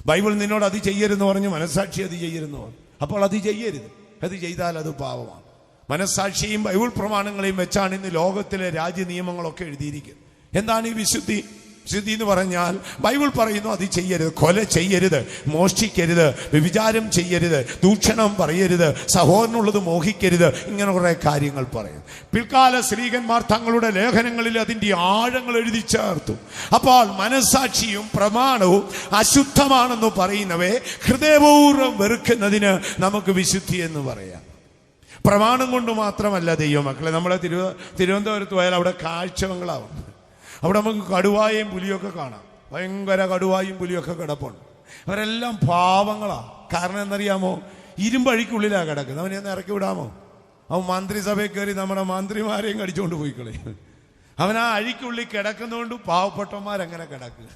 ബൈബിൾ നിന്നോട് അത് ചെയ്യരുതെന്ന് പറഞ്ഞു, മനസാക്ഷി അത് ചെയ്യരുതെന്ന് പറഞ്ഞു. അപ്പോൾ അത് ചെയ്യരുത്. അത് ചെയ്താൽ അത് പാപമാണ്. മനസാക്ഷിയും ബൈബിൾ പ്രമാണങ്ങളെയും വെച്ചാണ് ഇന്ന് ലോകത്തിലെ രാജ്യ നിയമങ്ങളൊക്കെ എഴുതിയിരിക്കുന്നത്. എന്താണ് ഈ വിശുദ്ധി? വിശുദ്ധി എന്ന് പറഞ്ഞാൽ ബൈബിൾ പറയുന്നു അത് ചെയ്യരുത്. കൊല ചെയ്യരുത്, മോഷ്ടിക്കരുത്, വ്യഭിചാരം ചെയ്യരുത്, ദൂഷണം പറയരുത്, സഹോദരനുള്ളത് മോഹിക്കരുത്, ഇങ്ങനെ കുറെ കാര്യങ്ങൾ പറയും. പിൽക്കാല സ്ത്രീകന്മാർ തങ്ങളുടെ ലേഖനങ്ങളിൽ അതിൻ്റെ ആഴങ്ങൾ എഴുതി ചേർത്തു. അപ്പോൾ മനസാക്ഷിയും പ്രമാണവും അശുദ്ധമാണെന്ന് പറയുന്നവയെ ഹൃദയപൂർവ്വം വെറുക്കുന്നതിന് നമുക്ക് വിശുദ്ധി എന്ന് പറയാം. പ്രമാണം കൊണ്ട് മാത്രമല്ല ദൈവമക്കളെ, നമ്മളെ തിരുവനന്തപുരത്ത് പോയാൽ അവിടെ കാഴ്ചകളാവും. അവിടെ നമുക്ക് കടുവായും പുലിയൊക്കെ കാണാം. ഭയങ്കര കടുവായും പുലിയൊക്കെ കിടപ്പുണ്ട്. അവരെല്ലാം പാവങ്ങളാണ്. കാരണം എന്നറിയാമോ? ഇരുമ്പഴിക്കുള്ളിലാണ് കിടക്കുന്നത്. അവനെ ഒന്ന് ഇറക്കി വിടാമോ? അവൻ മന്ത്രിസഭയിൽ കയറി നമ്മുടെ മന്ത്രിമാരെയും കടിച്ചുകൊണ്ട് പോയിക്കളെ. അവൻ ആ അഴിക്കുള്ളിൽ കിടക്കുന്നതുകൊണ്ട് പാവപ്പെട്ടവന്മാരങ്ങനെ കിടക്കുക.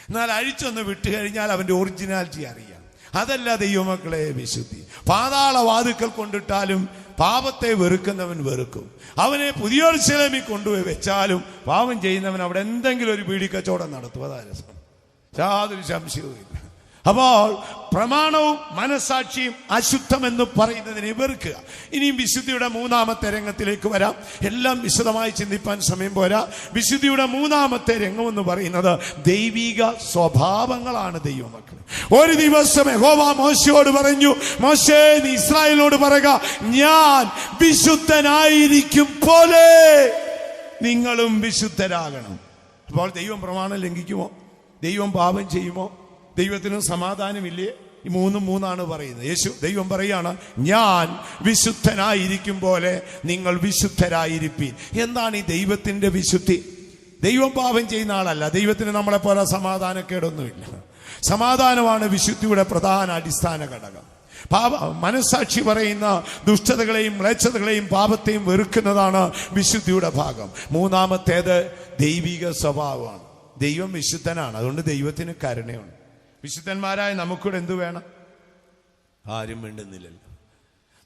എന്നാൽ അഴിച്ചൊന്ന് വിട്ടു കഴിഞ്ഞാൽ അവൻ്റെ ഒറിജിനാലിറ്റി അറിയാം. അതല്ല ദൈവമക്കളെ വിശുദ്ധി. പാതാളവാതുക്കൾ കൊണ്ടിട്ടാലും പാപത്തെ വെറുക്കുന്നവൻ വെറുക്കും. അവനെ പുതിയ യെരൂശലേമിൽ കൊണ്ടുപോയി വെച്ചാലും പാപം ചെയ്യുന്നവൻ അവിടെ എന്തെങ്കിലും ഒരു പീഡിക്കച്ചവടം നടത്തും. അതാ രസം, യാതൊരു സംശയവുമില്ല. അപ്പോൾ പ്രമാണവും മനസാക്ഷിയും അശുദ്ധമെന്ന് പറയുന്നതിനെ വെറുക്കുക. ഇനിയും വിശുദ്ധിയുടെ മൂന്നാമത്തെ രംഗത്തിലേക്ക് വരാം. എല്ലാം വിശദമായി ചിന്തിപ്പാൻ സമയം പോരാ. വിശുദ്ധിയുടെ മൂന്നാമത്തെ രംഗം എന്ന് പറയുന്നത് ദൈവിക സ്വഭാവങ്ങളാണ്. ദൈവമക്കൾ, ഒരു ദിവസം യഹോവ മോശയോട് പറഞ്ഞു, മോശേ, നീ ഇസ്രായേലിനോട് പറയുക, ഞാൻ വിശുദ്ധനായിരിക്കും പോലെ നിങ്ങളും വിശുദ്ധരാകണം. അപ്പോൾ ദൈവം പ്രമാണം ലംഘിക്കുമോ? ദൈവം പാപം ചെയ്യുമോ? ദൈവത്തിന് സമാധാനമില്ലേ? ഈ മൂന്നാണ് പറയുന്നത്. ദൈവം പറയാണ്, ഞാൻ വിശുദ്ധനായിരിക്കും പോലെ നിങ്ങൾ വിശുദ്ധരായിരിപ്പീൻ. എന്താണ് ഈ ദൈവത്തിന്റെ വിശുദ്ധി? ദൈവം പാപം ചെയ്യുന്ന ആളല്ല. ദൈവത്തിന് നമ്മളെ പോലെ സമാധാനക്കേടൊന്നുമില്ല. സമാധാനമാണ് വിശുദ്ധിയുടെ പ്രധാന അടിസ്ഥാന ഘടകം. മനസാക്ഷി പറയുന്ന ദുഷ്ടതകളെയും മ്ലേച്ഛതകളെയും പാപത്തെയും വെറുക്കുന്നതാണ് വിശുദ്ധിയുടെ ഭാഗം. മൂന്നാമത്തേത് ദൈവിക സ്വഭാവമാണ്. ദൈവം വിശുദ്ധനാണ്, അതുകൊണ്ട് ദൈവത്തിന് കരുണയുണ്ട്. വിശുദ്ധന്മാരായ നമുക്കൂടെ എന്തു വേണം? ആരും വേണ്ടുന്നില്ലല്ലോ.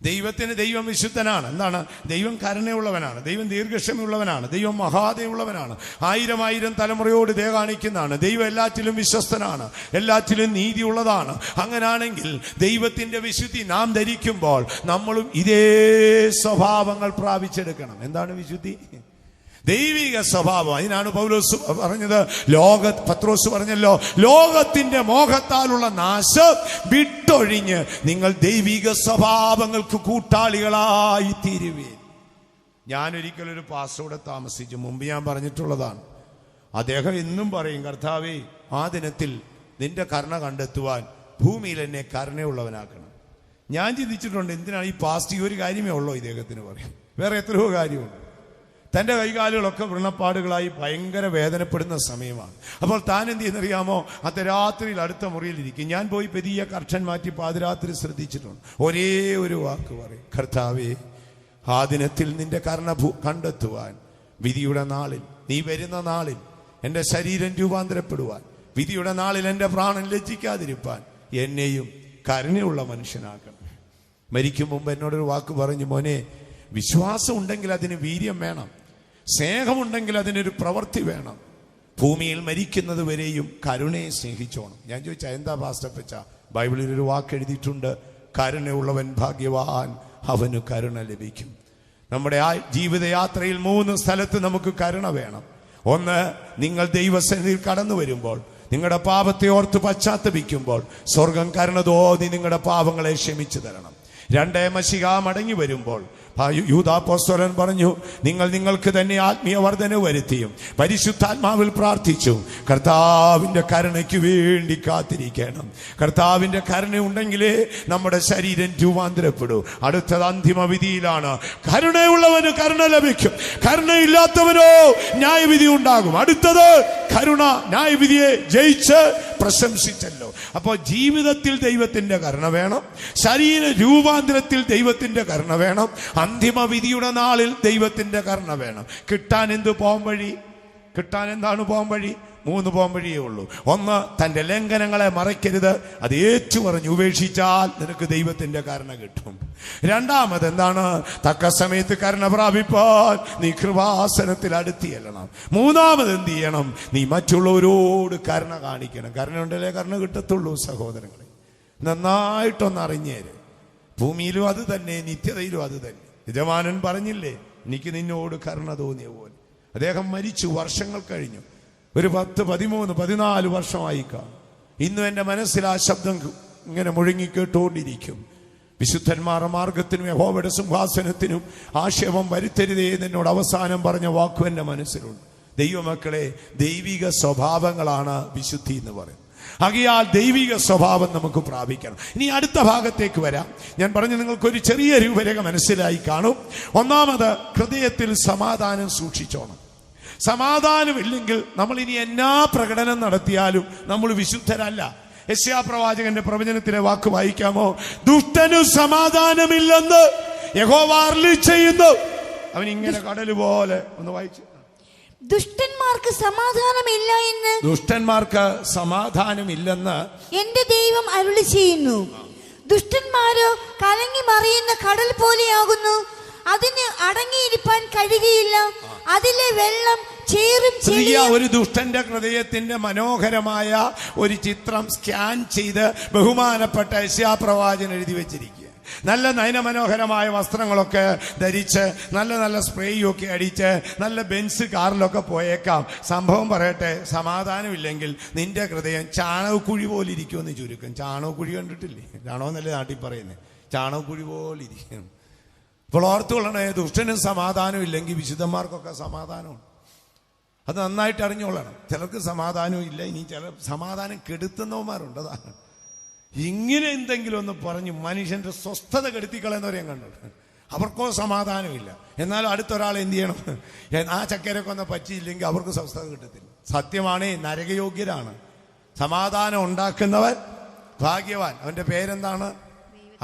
ദൈവം വിശുദ്ധനാണ്. എന്താണ്? ദൈവം കരുണയുള്ളവനാണ്, ദൈവം ദീർഘക്ഷമയുള്ളവനാണ്, ദൈവം മഹാദയുള്ളവനാണ്, 1000 തലമുറയോട് ദയ കാണിക്കുന്നതാണ്. ദൈവം എല്ലാറ്റിലും വിശ്വസ്തനാണ്, എല്ലാറ്റിലും നീതിയുള്ളതാണ്. അങ്ങനാണെങ്കിൽ ദൈവത്തിന്റെ വിശുദ്ധി നാം ധരിക്കുമ്പോൾ നമ്മളും ഇതേ സ്വഭാവങ്ങൾ പ്രാപിച്ചെടുക്കണം. എന്താണ് വിശുദ്ധി? ദൈവിക സ്വഭാവം. അതിനാണ് പൗലോസ് പറഞ്ഞത്, പത്രോസ് പറഞ്ഞല്ലോ, ലോകത്തിന്റെ മോഹത്താലുള്ള നാശം വിട്ടൊഴിഞ്ഞ് നിങ്ങൾ ദൈവിക സ്വഭാവങ്ങൾക്ക് കൂട്ടാളികളായി തീരുവീൻ. ഞാനൊരിക്കലൊരു പാസ്റ്ററുടെ താമസിച്ചു, മുമ്പ് ഞാൻ പറഞ്ഞിട്ടുള്ളതാണ്. അദ്ദേഹം എന്നും പറയും, കർത്താവേ, ആ ദിനത്തിൽ നിന്റെ കരുണ കണ്ടെത്തുവാൻ ഭൂമിയിൽ എന്നെ കരുണയുള്ളവനാക്കണം. ഞാൻ ചിന്തിച്ചിട്ടുണ്ട്, എന്തിനാണ് ഈ പാസ്റ്റ്? ഈ ഒരു കാര്യമേ ഉള്ളൂ ഇദ്ദേഹത്തിന് പറയും, വേറെ എത്രയോ കാര്യമുണ്ട്. തൻ്റെ കൈകാലുകളൊക്കെ വ്രണപ്പാടുകളായി ഭയങ്കര വേദനപ്പെടുന്ന സമയമാണ്. അപ്പോൾ താൻ എന്ത് ചെയ്യുന്നറിയാമോ? അർദ്ധരാത്രിയിൽ അടുത്ത മുറിയിലിരിക്കും. ഞാൻ പോയി പെരിയ കർട്ടൻ മാറ്റി പാതിരാത്രി ശ്രദ്ധിച്ചിട്ടുണ്ട്. ഒരേ ഒരു വാക്ക് പറയും, കർത്താവേ, ആ ദിനത്തിൽ നിന്റെ കരുണ കണ്ടെത്തുവാൻ, വിധിയുടെ നാളിൽ, നീ വരുന്ന നാളിൽ എൻ്റെ ശരീരം രൂപാന്തരപ്പെടുവാൻ, വിധിയുടെ നാളിൽ എൻ്റെ പ്രാണൻ ലജ്ജിക്കാതിരിപ്പാൻ എന്നെയും കരുണയുള്ള മനുഷ്യനാക്കണം. മരിക്കും മുമ്പ് എന്നോടൊരു വാക്ക് പറഞ്ഞു, മോനെ, വിശ്വാസം ഉണ്ടെങ്കിൽ അതിന് വീര്യം വേണം, സ്നേഹമുണ്ടെങ്കിൽ അതിനൊരു പ്രവൃത്തി വേണം. ഭൂമിയിൽ മരിക്കുന്നത് വരെയും കരുണയെ സ്നേഹിച്ചോണം. ഞാൻ ചോദിച്ചാ, എന്താ പാസ്റ്റപ്പച്ച? ബൈബിളിൽ ഒരു വാക്ക് എഴുതിയിട്ടുണ്ട്, കരുണയുള്ളവൻ ഭാഗ്യവാൻ, അവന് കരുണ ലഭിക്കും. നമ്മുടെ ആ ജീവിതയാത്രയിൽ 3 സ്ഥലത്ത് നമുക്ക് കരുണ വേണം. ഒന്ന്, നിങ്ങൾ ദൈവസന്നിധിയിൽ കടന്നു വരുമ്പോൾ, നിങ്ങളുടെ പാപത്തെ ഓർത്ത് പശ്ചാത്തപിക്കുമ്പോൾ സ്വർഗം കരുണ തോന്നി നിങ്ങളുടെ പാപങ്ങളെ ക്ഷമിച്ചു തരണം. 2, മശിഹ മടങ്ങി വരുമ്പോൾ യൂദാപ്പോസ്തലൻ പറഞ്ഞു, നിങ്ങൾക്ക് തന്നെ ആത്മീയ വർധന വരുത്തിയും പരിശുദ്ധാത്മാവിൽ പ്രാർത്ഥിച്ചു കർത്താവിന്റെ കരുണയ്ക്ക് വേണ്ടി കാത്തിരിക്കണം. കർത്താവിന്റെ കരുണ ഉണ്ടെങ്കിലേ നമ്മുടെ ശരീരം രൂപാന്തരപ്പെടൂ. അടുത്തത് അന്തിമ വിധിയിലാണ്. കരുണയുള്ളവന് കരുണ ലഭിക്കും, കരുണയില്ലാത്തവനോ ന്യായവിധി ഉണ്ടാകും. അടുത്തത് കരുണ ന്യായവിധിയെ ജയിച്ച് പ്രശംസിച്ചല്ലോ. അപ്പോൾ ജീവിതത്തിൽ ദൈവത്തിന്റെ കരുണ വേണം, ശരീര രൂപാന്തരത്തിൽ ദൈവത്തിന്റെ കരുണ വേണം, അന്തിമ വിധിയുടെ നാളിൽ ദൈവത്തിന്റെ കരുണ വേണം. കിട്ടാൻ എന്താണ് പോകാൻ വഴി? 3 പോകാൻ വഴിയേ ഉള്ളൂ. ഒന്ന്, തന്റെ ലംഘനങ്ങളെ മറയ്ക്കരുത്, അത് ഏറ്റുപറഞ്ഞ് ഉപേക്ഷിച്ചാൽ നിനക്ക് ദൈവത്തിന്റെ കരുണ കിട്ടും. രണ്ടാമത് എന്താണ്? തക്ക സമയത്ത് കരുണ പ്രാപിപ്പാൻ നീ കൃപാസനത്തിൽ അടുത്ത് ചെല്ലണം. മൂന്നാമത് എന്ത് ചെയ്യണം? നീ മറ്റുള്ളവരോട് കരുണ കാണിക്കണം. കരുണ ഉണ്ടല്ലേ കരുണ കിട്ടത്തുള്ളൂ. സഹോദരങ്ങളെ, നന്നായിട്ടൊന്ന് അറിഞ്ഞേര്. ഭൂമിയിലും അത് തന്നെ, നിത്യതയിലും അത് തന്നെ. യജമാനൻ പറഞ്ഞില്ലേ, എനിക്ക് നിന്നോട് കരുണ തോന്നിയ പോലെ. അദ്ദേഹം മരിച്ചു, വർഷങ്ങൾ കഴിഞ്ഞു, ഒരു 10, 13, 14 വർഷമായി കാണും. ഇന്നും എൻ്റെ മനസ്സിൽ ആ ശബ്ദം ഇങ്ങനെ മുഴങ്ങിക്കേട്ടുകൊണ്ടിരിക്കും. വിശുദ്ധന്മാരുടെ മാർഗത്തിനും യഹോവയുടെ സിംഹാസനത്തിനും ആക്ഷേപം വരുത്തരുതേ എന്നോട് അവസാനം പറഞ്ഞ വാക്കും എൻ്റെ മനസ്സിലുണ്ട്. ദൈവമക്കളെ, ദൈവിക സ്വഭാവങ്ങളാണ് വിശുദ്ധി എന്ന് പറയുന്നത്. ആകയാൽ ദൈവിക സ്വഭാവം നമുക്ക് പ്രാപിക്കണം. ഇനി അടുത്ത ഭാഗത്തേക്ക് വരാം. ഞാൻ പറഞ്ഞു, നിങ്ങൾക്കൊരു ചെറിയ രൂപരേഖ മനസ്സിലായി കാണും. ഒന്നാമത്, ഹൃദയത്തിൽ സമാധാനം സൂക്ഷിച്ചോണം. സമാധാനമില്ലെങ്കിൽ നമ്മൾ ഇനി എന്നാ പ്രകടനം നടത്തിയാലും നമ്മൾ വിശുദ്ധരല്ല. യെശയ്യാ പ്രവാചകന്റെ പ്രവചനത്തിലെ വാക്ക് വായിക്കാമോ? ദുഷ്ടനു സമാധാനമില്ലെന്ന് യഹോവ അരുളി ചെയ്യുന്നു. അവൻ ഇങ്ങനെ കടൽ പോലെ. ഒന്ന് വായിച്ചു. ദുഷ്ടന്മാർക്ക് സമാധാനമില്ലെന്ന് എന്റെ ദൈവം അരുളി ചെയ്യുന്നു. ദുഷ്ടന്മാരോ കലങ്ങി മറിയുന്ന കടൽ പോലെയാകുന്നു. അതിന് അടങ്ങിയിരിപ്പാൻ കഴിയുകയില്ല. അതിലെ വെള്ളം ചേറും ചെളിയും. ഒരു ദുഷ്ടന്റെ ഹൃദയത്തിന്റെ മനോഹരമായ ഒരു ചിത്രം സ്കാൻ ചെയ്ത് ബഹുമാനപ്പെട്ട യെശയ്യാ പ്രവാചകൻ എഴുതി വെച്ചിരിക്കുക. നല്ല നയനമനോഹരമായ വസ്ത്രങ്ങളൊക്കെ ധരിച്ച് നല്ല നല്ല സ്പ്രേയും ഒക്കെ അടിച്ച് നല്ല ബെൻസ് കാറിലൊക്കെ പോയേക്കാം. സംഭവം പറയട്ടെ, സമാധാനമില്ലെങ്കിൽ നിന്റെ ഹൃദയം ചാണകക്കുഴി പോലെ ഇരിക്കുമെന്ന് ചുരുക്കം. ചാണകക്കുഴി കണ്ടിട്ടില്ലേ? ചാണകമെന്നല്ലേ നാട്ടിൽ പറയുന്നത്? ചാണകക്കുഴി പോലെ ഇരിക്കും. ഇപ്പോൾ ഓർത്തുകൊള്ളണേ, ദുഷ്ടനും സമാധാനം ഇല്ലെങ്കിൽ വിശുദ്ധന്മാർക്കൊക്കെ സമാധാനമുണ്ട്. അത് നന്നായിട്ട് അറിഞ്ഞോളണം. ചിലർക്ക് സമാധാനവും ഇല്ല. ഇനി ചില സമാധാനം കെടുത്തുന്നവന്മാരുണ്ട്. അതാണ് ഇങ്ങനെ എന്തെങ്കിലും ഒന്ന് പറഞ്ഞ് മനുഷ്യന്റെ സ്വസ്ഥത കെടുത്തിക്കളയുന്നവരെ ഞാൻ കണ്ടു. അവർക്കോ സമാധാനമില്ല. എന്നാലും അടുത്തൊരാൾ എന്ത് ചെയ്യണം? ആ ചക്കരൊക്കെ ഒന്ന് പറ്റിയില്ലെങ്കിൽ അവർക്ക് സ്വസ്ഥത കിട്ടത്തില്ല. സത്യമാണേ, നരകയോഗ്യരാണ്. സമാധാനം ഉണ്ടാക്കുന്നവൻ ഭാഗ്യവാൻ. അവന്റെ പേരെന്താണ്?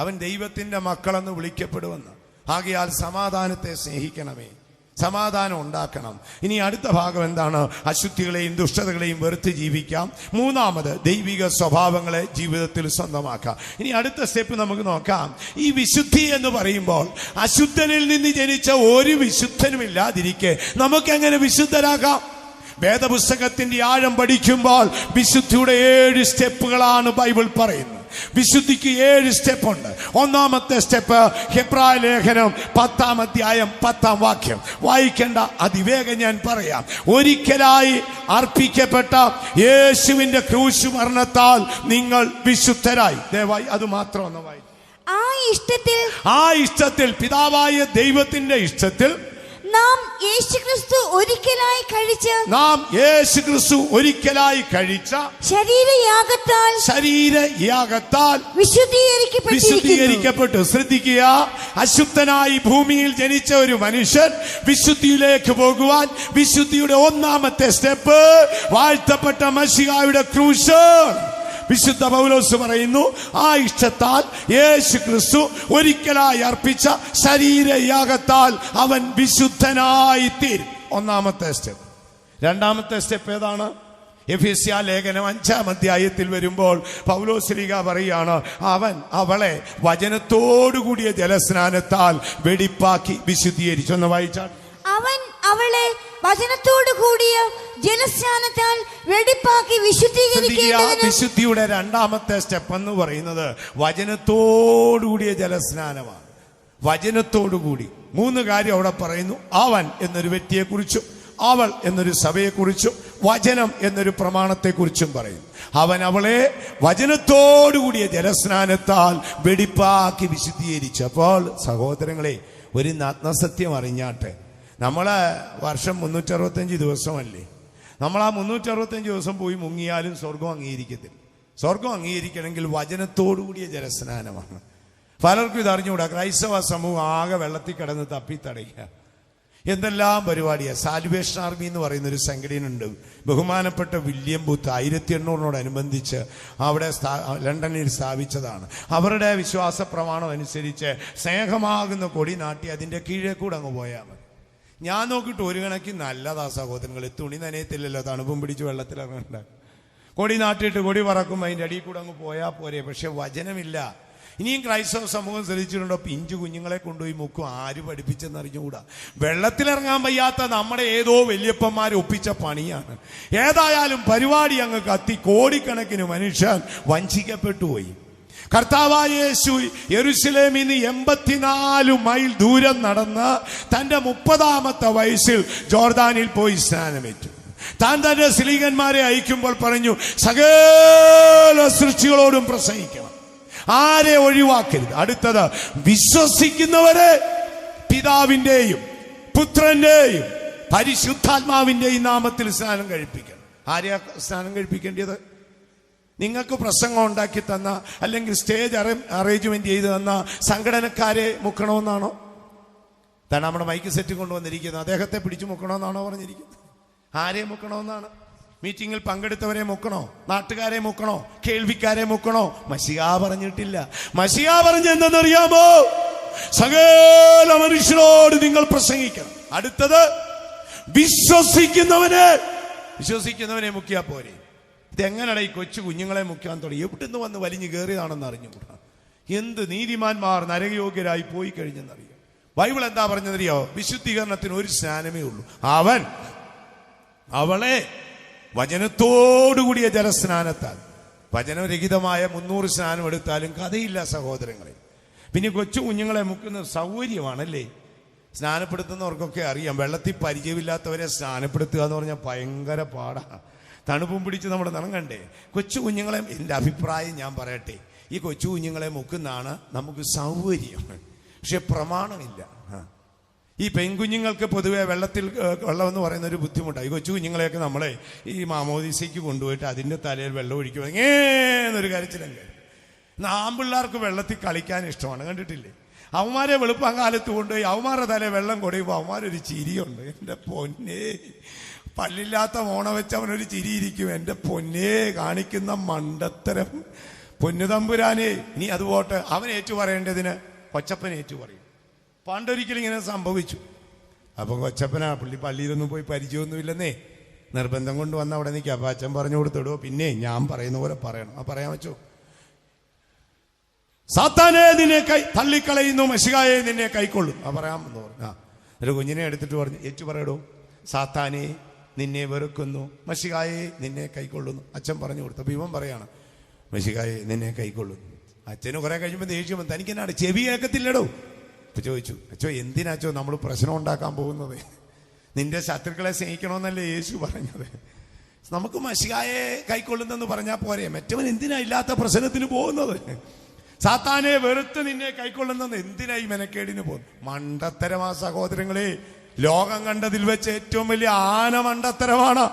അവൻ ദൈവത്തിന്റെ മക്കളെന്ന് വിളിക്കപ്പെടുമെന്ന്. ആകയാൽ സമാധാനത്തെ സ്നേഹിക്കണമേ, സമാധാനം ഉണ്ടാക്കണം. ഇനി അടുത്ത ഭാഗം എന്താണ്? അശുദ്ധികളെയും ദുഷ്ടതകളെയും വെറുത്ത് ജീവിക്കാം. മൂന്നാമത് ദൈവിക സ്വഭാവങ്ങളെ ജീവിതത്തിൽ സ്വന്തമാക്കാം. ഇനി അടുത്ത സ്റ്റെപ്പ് നമുക്ക് നോക്കാം. ഈ വിശുദ്ധി എന്ന് പറയുമ്പോൾ അശുദ്ധനിൽ നിന്ന് ജനിച്ച ഒരു വിശുദ്ധനും ഇല്ലാതിരിക്കെ നമുക്കെങ്ങനെ വിശുദ്ധരാകാം? വേദപുസ്തകത്തിന്റെ ആഴം പഠിക്കുമ്പോൾ വിശുദ്ധിയുടെ 7 സ്റ്റെപ്പുകളാണ് ബൈബിൾ പറയുന്നത്. വിശുദ്ധിക്ക് 7 സ്റ്റെപ്പുണ്ട്. ഒന്നാമത്തെ സ്റ്റെപ്പ് ഹെബ്രായ ലേഖനം 10-ാം അധ്യായം 10-ാം വാക്യം. വായിക്കേണ്ട, അതിവേഗം ഞാൻ പറയാം. ഒരിക്കലായി അർപ്പിക്കപ്പെട്ട യേശുവിന്റെ ക്രൂശ് മരണത്താൽ നിങ്ങൾ വിശുദ്ധരായി. ദയവായി അത് മാത്രം ഒന്ന് വായിക്കും. ആ ഇഷ്ടത്തിൽ പിതാവായ ദൈവത്തിന്റെ ഇഷ്ടത്തിൽ നാം യേശുക്രിസ്തു ഒരിക്കലായി കഴിച്ച ശരീരയാഗത്താൽ വിശുദ്ധീകരിക്കപ്പെട്ടു. ശ്രദ്ധിക്കുക, അശുദ്ധനായി ഭൂമിയിൽ ജനിച്ച ഒരു മനുഷ്യൻ വിശുദ്ധിയിലേക്ക് പോകുവാൻ വിശുദ്ധിയുടെ ഒന്നാമത്തെ സ്റ്റെപ്പ് വാഴ്ത്തപ്പെട്ട മശിഹായുടെ ക്രൂശ്. വിശുദ്ധ പൗലോസ് പറയുന്നു, ആ ഇഷ്ടത്താൽ യേശു ക്രിസ്തു ഒരിക്കലായി അർപ്പിച്ച ശരീരയാഗത്താൽ അവൻ വിശുദ്ധനായി തീരും. ഒന്നാമത്തെ സ്റ്റെപ്പ്. രണ്ടാമത്തെ സ്റ്റെപ്പ് ഏതാണ്? എഫെസ്യ ലേഖനം 5-ാം അധ്യായത്തിൽ വരുമ്പോൾ പൗലോസ് ശ്ലീഹ പറയാണ്, അവൻ അവളെ വചനത്തോടുകൂടിയ ജലസ്നാനത്താൽ വെടിപ്പാക്കി വിശുദ്ധീകരിച്ചു. ഒന്ന് വായിച്ചാൽ. അവൻ അവളെ വചനത്തോടു കൂടിയ ജലസ്നാനത്താൽ വെടിപ്പാക്കി വിശുദ്ധീകരിക്കേണ്ടതിന്. വിശുദ്ധിയുടെ രണ്ടാമത്തെ സ്റ്റെപ്പ് എന്ന് പറയുന്നത് വചനത്തോടുകൂടിയ ജലസ്നാനമാണ്. വചനത്തോടുകൂടി 3 കാര്യം അവിടെ പറയുന്നു. അവൻ എന്നൊരു വ്യക്തിയെ കുറിച്ചും, അവൾ എന്നൊരു സഭയെക്കുറിച്ചും, വചനം എന്നൊരു പ്രമാണത്തെക്കുറിച്ചും പറയും. അവൻ അവളെ വചനത്തോടുകൂടിയ ജലസ്നാനത്താൽ വെടിപ്പാക്കി വിശുദ്ധീകരിച്ചു. അപ്പോൾ സഹോദരങ്ങളെ, ഒരു നഗ്നസത്യം അറിഞ്ഞാട്ടെ, നമ്മളെ വർഷം 365 ദിവസമല്ലേ? നമ്മൾ ആ 365 ദിവസം പോയി മുങ്ങിയാലും സ്വർഗം അംഗീകരിക്കത്തില്ല. സ്വർഗം അംഗീകരിക്കണമെങ്കിൽ വചനത്തോടുകൂടിയ ജലസ്നാനമാണ്. പലർക്കും ഇത് അറിഞ്ഞുകൂടാ. ക്രൈസ്തവ സമൂഹം ആകെ വെള്ളത്തിൽ കിടന്ന് തപ്പിത്തടയുക. എന്തെല്ലാം പരിപാടിയാണ്. സാൽവേഷൻ ആർമി എന്ന് പറയുന്ന ഒരു സംഘടനയുണ്ട്. ബഹുമാനപ്പെട്ട വില്യം ബൂത്ത് 1800-നോടനുബന്ധിച്ച് അവിടെ ലണ്ടനിൽ സ്ഥാപിച്ചതാണ്. അവരുടെ വിശ്വാസ പ്രമാണം അനുസരിച്ച് സ്നേഹമാകുന്ന കൊടി നാട്ടി അതിൻ്റെ കീഴേ കൂടെ അങ്ങ് പോയാൽ മതി. ഞാൻ നോക്കിയിട്ട് ഒരു കണക്കിന് നല്ലതാ സഹോദരങ്ങൾ. തുണി നനയത്തില്ലല്ലോ, തണുപ്പും പിടിച്ച് വെള്ളത്തിലിറങ്ങണ്ട. കൊടി നാട്ടിയിട്ട് കൊടി പറക്കും, അതിൻ്റെ അടിയിൽ കൂടെ അങ്ങ് പോയാൽ പോരെ. പക്ഷെ വചനമില്ല. ഇനിയും ക്രൈസ്തവ സമൂഹം ശ്രദ്ധിച്ചിട്ടുണ്ടോ? പിഞ്ചു കുഞ്ഞുങ്ങളെ കൊണ്ടുപോയി മുക്കും. ആര് പഠിപ്പിച്ചെന്നറിഞ്ഞുകൂടാ. വെള്ളത്തിലിറങ്ങാൻ വയ്യാത്ത നമ്മുടെ ഏതോ വല്യപ്പന്മാർ ഒപ്പിച്ച പണിയാണ്. ഏതായാലും പരിപാടി അങ്ങ് കത്തി. കോടിക്കണക്കിന് മനുഷ്യൻ വഞ്ചിക്കപ്പെട്ടു പോയി. കർത്താവായ യേശു യെരുശലേമിൽ നിന്ന് 84 മൈൽ ദൂരം നടന്ന് തന്റെ 30-ാമത്തെ വയസ്സിൽ ജോർദാനിൽ പോയി സ്നാനമേറ്റു. താൻ തന്റെ സ്ലീഹന്മാരെ അയക്കുമ്പോൾ പറഞ്ഞു, സകല സൃഷ്ടികളോടും പ്രസംഗിക്കണം, ആരെ ഒഴിവാക്കരുത്. അടുത്തത്, വിശ്വസിക്കുന്നവരെ പിതാവിന്റെയും പുത്രന്റെയും പരിശുദ്ധാത്മാവിന്റെയും നാമത്തിൽ സ്നാനം കഴിപ്പിക്കണം. ആരെയാ സ്നാനം കഴിപ്പിക്കേണ്ടത്? നിങ്ങൾക്ക് പ്രസംഗം ഉണ്ടാക്കി തന്ന, അല്ലെങ്കിൽ സ്റ്റേജ് അറേഞ്ച്മെന്റ് ചെയ്ത് തന്ന സംഘടനക്കാരെ മുക്കണമെന്നാണോ? താൻ നമ്മുടെ മൈക്ക് സെറ്റ് കൊണ്ടുവന്നിരിക്കുന്നത് അദ്ദേഹത്തെ പിടിച്ചു മുക്കണമെന്നാണോ പറഞ്ഞിരിക്കുന്നത്? ആരെ മുക്കണമെന്നാണ്? മീറ്റിങ്ങിൽ പങ്കെടുത്തവരെ മുക്കണോ? നാട്ടുകാരെ മുക്കണോ? കേൾവിക്കാരെ മുക്കണോ? മശിഹാ പറഞ്ഞിട്ടില്ല. മശിഹാ പറഞ്ഞെന്തെന്നറിയാമോ? സകല മനുഷ്യരോട് നിങ്ങൾ പ്രസംഗിക്കണം. അടുത്തത്, വിശ്വസിക്കുന്നവനെ മുക്കിയാ പോരെ. ഇതെങ്ങനെയാണ് ഈ കൊച്ചു കുഞ്ഞുങ്ങളെ മുക്കാൻ തുടങ്ങി? എവിടുന്ന് വന്ന് വലിഞ്ഞു കയറിയതാണെന്ന് അറിഞ്ഞുകൂടാ. എന്ത് നീതിമാന്മാർ നരകയോഗ്യരായി പോയി കഴിഞ്ഞെന്നറിയോ? ബൈബിൾ എന്താ പറഞ്ഞതറിയോ? വിശുദ്ധീകരണത്തിന് ഒരു സ്നാനമേ ഉള്ളൂ. അവൻ അവളെ വചനത്തോടുകൂടിയ ജലസ്നാനത്താൽ, വചനരഹിതമായ 300 സ്നാനം എടുത്താലും കഥയില്ല സഹോദരങ്ങളെ. പിന്നെ കൊച്ചു കുഞ്ഞുങ്ങളെ മുക്കുന്ന സൗകര്യമാണല്ലേ. സ്നാനപ്പെടുത്തുന്നവർക്കൊക്കെ അറിയാം, വെള്ളത്തിൽ പരിചയമില്ലാത്തവരെ സ്നാനപ്പെടുത്തുക എന്ന് പറഞ്ഞാൽ ഭയങ്കര പാടാണ്. തണുപ്പും പിടിച്ച് നമ്മൾ നടങ്ങണ്ടേ. കൊച്ചു കുഞ്ഞുങ്ങളെ, എൻ്റെ അഭിപ്രായം ഞാൻ പറയട്ടെ, ഈ കൊച്ചു കുഞ്ഞുങ്ങളെ മുക്കുന്നതാണ് നമുക്ക് സൗകര്യം, പക്ഷെ പ്രമാണമില്ല. ഈ പെൺകുഞ്ഞുങ്ങൾക്ക് പൊതുവെ വെള്ളമെന്ന് പറയുന്ന ഒരു ബുദ്ധിമുട്ടാണ്. ഈ കൊച്ചു കുഞ്ഞുങ്ങളെയൊക്കെ നമ്മളെ ഈ മാമോദീസയ്ക്ക് കൊണ്ടുപോയിട്ട് അതിൻ്റെ തലയിൽ വെള്ളം ഒഴിക്കുക എന്നൊരു കരച്ചിലങ്ങ്. ആമ്പിള്ളേർക്ക് വെള്ളത്തിൽ കളിക്കാൻ ഇഷ്ടമാണ്, കണ്ടിട്ടില്ലേ? അവന്മാരെ വെളുപ്പാങ്കാലത്ത് കൊണ്ടുപോയി അവന്മാരുടെ തലയിൽ വെള്ളം കൊടയുമ്പോൾ അവന്മാരൊരു ചിരിയുണ്ട്. എൻ്റെ പൊന്നേ, പല്ലില്ലാത്ത മോണ വെച്ച് അവനൊരു ചിരിയിരിക്കും. എൻ്റെ പൊന്നേ, കാണിക്കുന്ന മണ്ടത്തരം. പൊന്നുതമ്പുരാനെ, ഇനി അതുപോട്ടെ, അവൻ ഏറ്റു പറയേണ്ടതിന് കൊച്ചപ്പൻ ഏറ്റു പറയും. പണ്ടൊരിക്കലും ഇങ്ങനെ സംഭവിച്ചു. അപ്പം കൊച്ചപ്പനാ, പള്ളിയിലൊന്നും പോയി പരിചയമൊന്നുമില്ലെന്നേ, നിർബന്ധം കൊണ്ട് വന്ന് അവിടെ നിൽക്കുക. അപ്പം അച്ഛൻ പറഞ്ഞു കൊടുത്തിടുവോ, പിന്നെ ഞാൻ പറയുന്ന പോലെ പറയണം. ആ പറയാൻ വെച്ചോ. സാത്താനെ നിന്നെ തള്ളിക്കളയുന്നു, മശിഹായെ നിന്നെ കൈക്കൊള്ളും. ആ പറയാമെന്ന് പറഞ്ഞു. ഒരു കുഞ്ഞിനെ എടുത്തിട്ട് പറഞ്ഞു, ഏറ്റു പറയടോ, സാത്താനെ നിന്നെ വെറുക്കുന്നു, മശിഹായെ നിന്നെ കൈക്കൊള്ളുന്നു. അച്ഛൻ പറഞ്ഞു കൊടുത്തു. അപ്പം ഇവൻ പറയാണ്, മശിഹായെ നിന്നെ കൈക്കൊള്ളുന്നു. അച്ഛന് കുറെ കഴിയുമ്പോൾ ദേഷ്യം, തനിക്കെന്നാണ് ചെവി കേൾക്കത്തില്ലടോ. ഇപ്പൊ ചോദിച്ചു, അച്ഛോ എന്തിനാച്ചോ നമ്മൾ പ്രശ്നം ഉണ്ടാക്കാൻ പോകുന്നത്? നിന്റെ ശത്രുക്കളെ സ്നേഹിക്കണമെന്നല്ലേ യേശു പറഞ്ഞത്? നമുക്ക് മശിഹായെ കൈക്കൊള്ളുന്നെന്ന് പറഞ്ഞാൽ പോരെ, മറ്റവൻ എന്തിനാ ഇല്ലാത്ത പ്രശ്നത്തിന് പോകുന്നത്? സാത്താനെ വെറുത്ത് നിന്നെ കൈക്കൊള്ളുന്നെന്ന് എന്തിനായി മെനക്കേടിന് പോകുന്നു? മണ്ടത്തരമാ സഹോദരങ്ങളെ. ലോകം കണ്ടതിൽ വെച്ച് ഏറ്റവും വലിയ ആന മണ്ടത്തരമാണ്.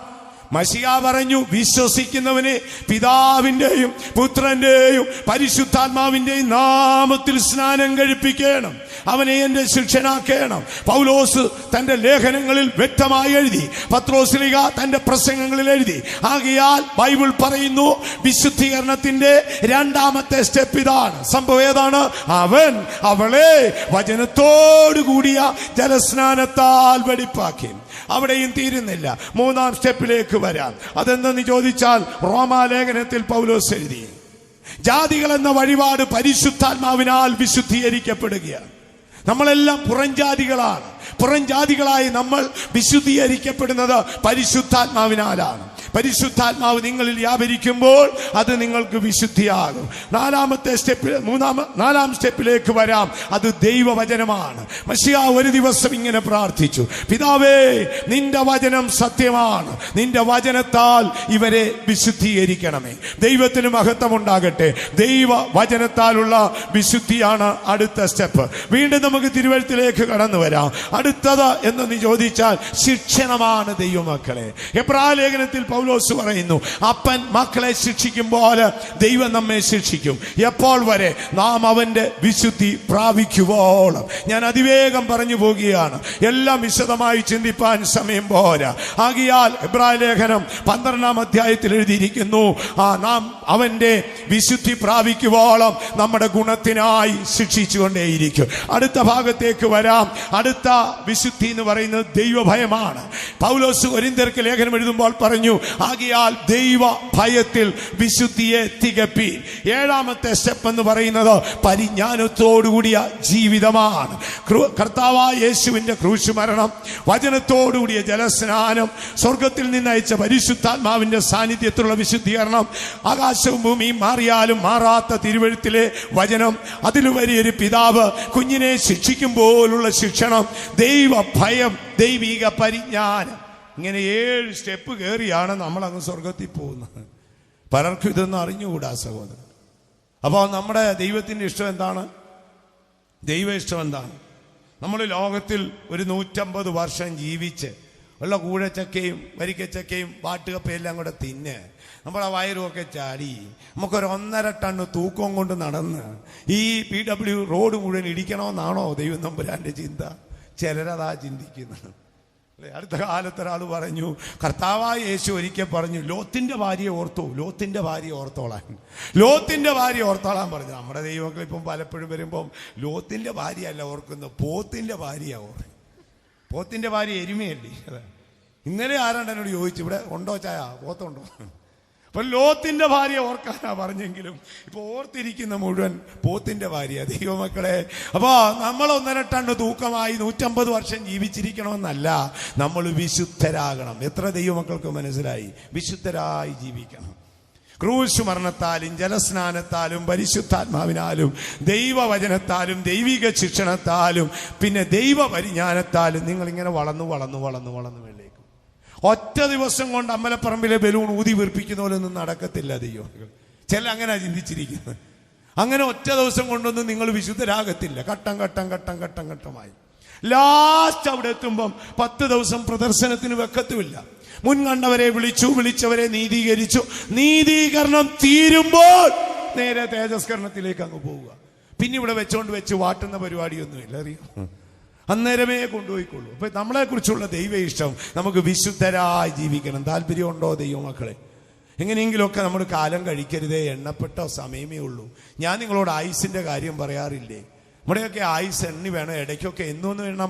മശിഹാ പറഞ്ഞു, വിശ്വസിക്കുന്നവനെ പിതാവിന്റെയും പുത്രന്റെയും പരിശുദ്ധാത്മാവിന്റെയും നാമത്തിൽ സ്നാനം കഴിപ്പിക്കണം, അവനെ എന്റെ ശിഷ്യനാക്കണം. പൗലോസ് തന്റെ ലേഖനങ്ങളിൽ വ്യക്തമായി എഴുതി, പത്രോസ്ലീഹ തന്റെ പ്രസംഗങ്ങളിൽ എഴുതി. ആകയാൽ ബൈബിൾ പറയുന്നു, വിശുദ്ധീകരണത്തിന്റെ രണ്ടാമത്തെ സ്റ്റെപ്പ് ഇതാണ്. സംഭവം ഏതാണ്? അവൻ അവളെ വചനത്തോടു കൂടിയ ജലസ്നാനത്താൽ വെടിപ്പാക്കി. അവിടെയും തീരുന്നില്ല, 3-ാം സ്റ്റെപ്പിലേക്ക് വരാം. അതെന്തെന്ന് ചോദിച്ചാൽ, റോമാലേഖനത്തിൽ പൗലോസ് എഴുതി, ജാതികൾ എന്ന വഴിപാട് പരിശുദ്ധാത്മാവിനാൽ വിശുദ്ധീകരിക്കപ്പെടുകയാണ്. നമ്മളെല്ലാം പുറംജാതികളാണ്. പുറംജാതികളായി നമ്മൾ വിശുദ്ധീകരിക്കപ്പെടുന്നത് പരിശുദ്ധാത്മാവിനാലാണ്. പരിശുദ്ധാത്മാവ് നിങ്ങളിൽ വ്യാപരിക്കുമ്പോൾ അത് നിങ്ങൾക്ക് വിശുദ്ധിയാകും. 4-ാം സ്റ്റെപ്പിലേക്ക് വരാം. അത് ദൈവവചനമാണ്. മശിഹാ ഒരു ദിവസം ഇങ്ങനെ പ്രാർത്ഥിച്ചു, പിതാവേ, നിന്റെ വചനം സത്യമാണ്, നിന്റെ വചനത്താൽ ഇവരെ വിശുദ്ധീകരിക്കണമേ. ദൈവത്തിന് മഹത്വം ഉണ്ടാകട്ടെ. ദൈവ വചനത്താലുള്ള വിശുദ്ധിയാണ് അടുത്ത സ്റ്റെപ്പ്. വീണ്ടും നമുക്ക് തിരുവഴുത്തിലേക്ക് കടന്നു വരാം. അടുത്തത് എന്ന് ചോദിച്ചാൽ ശിക്ഷണമാണ് ദൈവമക്കളെ. എബ്രായ ലേഖനത്തിൽ പൗലോസ് പറയുന്നു, അപ്പൻ മക്കളെ ശിക്ഷിക്കുമ്പോൾ ദൈവം നമ്മെ ശിക്ഷിക്കും. എപ്പോൾ വരെ? നാം അവന്റെ വിശുദ്ധി പ്രാപിക്കുവോളം. ഞാൻ അതിവേഗം പറഞ്ഞു പോകുകയാണ്, എല്ലാം വിശദമായി ചിന്തിപ്പാൻ സമയം പോരാ. ആകയാൽ എബ്രായ ലേഖനം 12-ാം അധ്യായത്തിൽ എഴുതിയിരിക്കുന്നു, നാം അവന്റെ വിശുദ്ധി പ്രാപിക്കുവോളം നമ്മുടെ ഗുണത്തിനായി ശിക്ഷിച്ചുകൊണ്ടേയിരിക്കും. അടുത്ത ഭാഗത്തേക്ക് വരാം. അടുത്ത വിശുദ്ധി എന്ന് പറയുന്നത് ദൈവഭയമാണ്. പൗലോസ് കൊരിന്ത്യർക്ക് ലേഖനം എഴുതുമ്പോൾ പറഞ്ഞു, ആകയാൽ ദൈവ ഭയത്തിൽ വിശുദ്ധിയെ തികപ്പി. 7-ാമത്തെ സ്റ്റെപ്പ് എന്ന് പറയുന്നത് പരിജ്ഞാനത്തോടുകൂടിയ ജീവിതമാണ്. കർത്താവായ യേശുവിന്റെ ക്രൂശ് മരണം, വചനത്തോടുകൂടിയ ജലസ്നാനം, സ്വർഗത്തിൽ നിന്ന് അയച്ച പരിശുദ്ധാത്മാവിന്റെ സാന്നിധ്യത്തിലുള്ള വിശുദ്ധീകരണം, ആകാശവും ഭൂമിയും മാറിയാലും മാറാത്ത തിരുവഴുത്തിലെ വചനം, അതിലുപരി ഒരു പിതാവ് കുഞ്ഞിനെ ശിക്ഷിക്കുമ്പോഴുള്ള ശിക്ഷണം, ദൈവഭയം, ദൈവിക പരിജ്ഞാനം. ഇങ്ങനെ 7 സ്റ്റെപ്പ് കയറിയാണ് നമ്മളങ്ങ് സ്വർഗത്തിൽ പോകുന്നത്. പലർക്കും ഇതൊന്നും അറിഞ്ഞുകൂടാ സഹോദരൻ. അപ്പോൾ നമ്മുടെ ദൈവത്തിൻ്റെ ഇഷ്ടം എന്താണ്? ദൈവ ഇഷ്ടം എന്താണ്? നമ്മൾ ലോകത്തിൽ ഒരു 150 വർഷം ജീവിച്ച് ഉള്ള കൂഴച്ചക്കയും വരിക്കച്ചക്കയും വാട്ടുകപ്പയെല്ലാം കൂടെ തിന്ന് നമ്മുടെ വയറുമൊക്കെ ചാടി നമുക്കൊരു 1.5 ടണ്ണ് തൂക്കം കൊണ്ട് നടന്ന് ഈ PW റോഡ് മുഴുവൻ ഇടിക്കണമെന്നാണോ ദൈവം തമ്പുരാന്റെ ചിന്ത? ചിലരതാ ചിന്തിക്കുന്നത്. അടുത്ത കാലത്ത് ഒരാൾ പറഞ്ഞു, കർത്താവായ യേശു ഒരിക്കൽ പറഞ്ഞു, ലോത്തിന്റെ ഭാര്യയെ ഓർത്തോ, ലോത്തിന്റെ ഭാര്യയെ ഓർത്തോളാൻ, ലോത്തിന്റെ ഭാര്യ ഓർത്തോളാൻ പറഞ്ഞു. നമ്മുടെ ദൈവങ്ങൾ ഇപ്പം പലപ്പോഴും വരുമ്പം ലോത്തിന്റെ ഭാര്യയല്ല ഓർക്കുന്നത്, പോത്തിന്റെ ഭാര്യയാണ് ഓർക്കുന്നത്. പോത്തിന്റെ ഭാര്യ എരുമയല്ലേ? അതെ. ഇന്നലെ ആരാണ്ട് എന്നോട് ചോദിച്ചു, ഇവിടെ ഉണ്ടോ ചായ, പോത്തുണ്ടോ? ഇപ്പൊ ലോത്തിന്റെ ഭാര്യ ഓർക്കാനാ പറഞ്ഞെങ്കിലും ഇപ്പൊ ഓർത്തിരിക്കുന്ന മുഴുവൻ പോത്തിന്റെ ഭാര്യ. ദൈവമക്കളെ, അപ്പൊ നമ്മൾ 1.5 ടൺ തൂക്കമായി 150 വർഷം ജീവിച്ചിരിക്കണമെന്നല്ല, നമ്മൾ വിശുദ്ധരാകണം. എത്ര ദൈവമക്കൾക്ക് മനസ്സിലായി? വിശുദ്ധരായി ജീവിക്കണം. ക്രൂശ് മരണത്താലും ജലസ്നാനത്താലും പരിശുദ്ധാത്മാവിനാലും ദൈവവചനത്താലും ദൈവിക ശിക്ഷണത്താലും പിന്നെ ദൈവപരിജ്ഞാനത്താലും നിങ്ങളിങ്ങനെ വളർന്നു വെള്ളേക്കും. ഒറ്റ ദിവസം കൊണ്ട് അമ്പലപ്പറമ്പിലെ ബലൂൺ ഊതി വീർപ്പിക്കുന്ന പോലെ ഒന്നും നടക്കത്തില്ല ദൈവമക്കൾ. ചില അങ്ങനെ ചിന്തിച്ചിരിക്കുന്നത്. അങ്ങനെ ഒറ്റ ദിവസം കൊണ്ടൊന്നും നിങ്ങൾ വിശുദ്ധരാകത്തില്ല. ഘട്ടമായി ലാസ്റ്റ് അവിടെ എത്തുമ്പം 10 ദിവസം പ്രദർശനത്തിന് വെക്കത്തുമില്ല. മുൻകണ്ടവരെ വിളിച്ചവരെ നീതീകരിച്ചു. നീതീകരണം തീരുമ്പോൾ നേരെ തേജസ്കരണത്തിലേക്ക് അങ്ങ് പോവുക. പിന്നെ ഇവിടെ വെച്ച് വാട്ടുന്ന പരിപാടിയൊന്നുമില്ല, അറിയാം. അന്നേരമേ കൊണ്ടുപോയിക്കൊള്ളൂ. അപ്പൊ നമ്മളെ കുറിച്ചുള്ള ദൈവ ഇഷ്ടം നമുക്ക് വിശുദ്ധരായി ജീവിക്കണം. താല്പര്യമുണ്ടോ ദൈവമക്കളെ? എങ്ങനെയെങ്കിലുമൊക്കെ നമ്മൾ കാലം കഴിക്കരുതേ. എണ്ണപ്പെട്ട സമയമേ ഉള്ളൂ. ഞാൻ നിങ്ങളോട് ആയുസിന്റെ കാര്യം പറയാറില്ലേ? നമ്മുടെയൊക്കെ ആയുസ് എണ്ണി വേണം. ഇടയ്ക്കൊക്കെ എന്നൊന്നും എണ്ണാൻ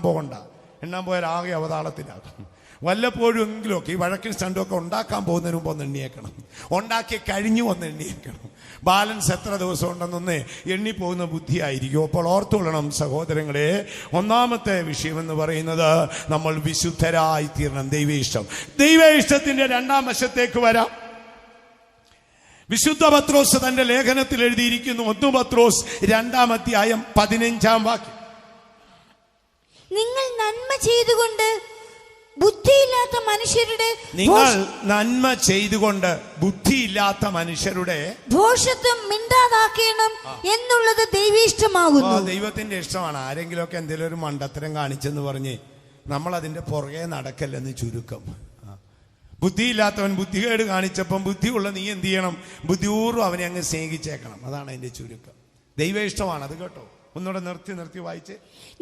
പോയാൽ ആകെ അവതാളത്തിലാകും. വല്ലപ്പോഴും എങ്കിലുമൊക്കെ ഈ വഴക്കിൻ സ്റ്റണ്ടൊക്കെ ഉണ്ടാക്കാൻ പോകുന്നതിന് മുമ്പ് ഒന്ന് എണ്ണിയേക്കണം. ഉണ്ടാക്കി കഴിഞ്ഞു ഒന്ന് എണ്ണിയേക്കണം. ബാലൻസ് എത്ര ദിവസം ഉണ്ടെന്നൊന്ന് എണ്ണിപ്പോകുന്ന ബുദ്ധിയായിരിക്കും. അപ്പോൾ ഓർത്തുകൊള്ളണം സഹോദരങ്ങളെ, ഒന്നാമത്തെ വിഷയമെന്ന് പറയുന്നത് നമ്മൾ വിശുദ്ധരായി തീരണം. ദൈവ ഇഷ്ടത്തിന്റെ 2ാം വശത്തേക്ക് വരാം. വിശുദ്ധ പത്രോസ് തന്റെ ലേഖനത്തിൽ എഴുതിയിരിക്കുന്നു. 1 പത്രോസ് 2-ാം അധ്യായം 15-ാം വാക്യം. നിങ്ങൾ നന്മ ചെയ്തുകൊണ്ട് ബുദ്ധിയില്ലാത്ത മനുഷ്യരുടെ ഭോഷത്വം മിണ്ടാതാക്കണം എന്നുള്ളത് ദൈവീഷ്ടമാകുന്നു. ദൈവത്തിന്റെ ഇഷ്ടമാണ്. ആരെങ്കിലുമൊക്കെ എന്തെങ്കിലും ഒരു മണ്ടത്തരം കാണിച്ചെന്ന് പറഞ്ഞ് നമ്മൾ അതിന്റെ പുറകെ നടക്കല്ലെന്ന് ചുരുക്കം. ബുദ്ധിയില്ലാത്തവൻ ബുദ്ധികേട് കാണിച്ചപ്പം ബുദ്ധിയുള്ള നീ എന്ത് ചെയ്യണം? ബുദ്ധിപൂർവ്വം അവനെ അങ്ങ് സ്നേഹിച്ചേക്കണം. അതാണ് അതിന്റെ ചുരുക്കം. ദൈവ ഇഷ്ടമാണ് അത്, കേട്ടോ. ഒന്നുകൂടെ നിർത്തി വായിച്ച്.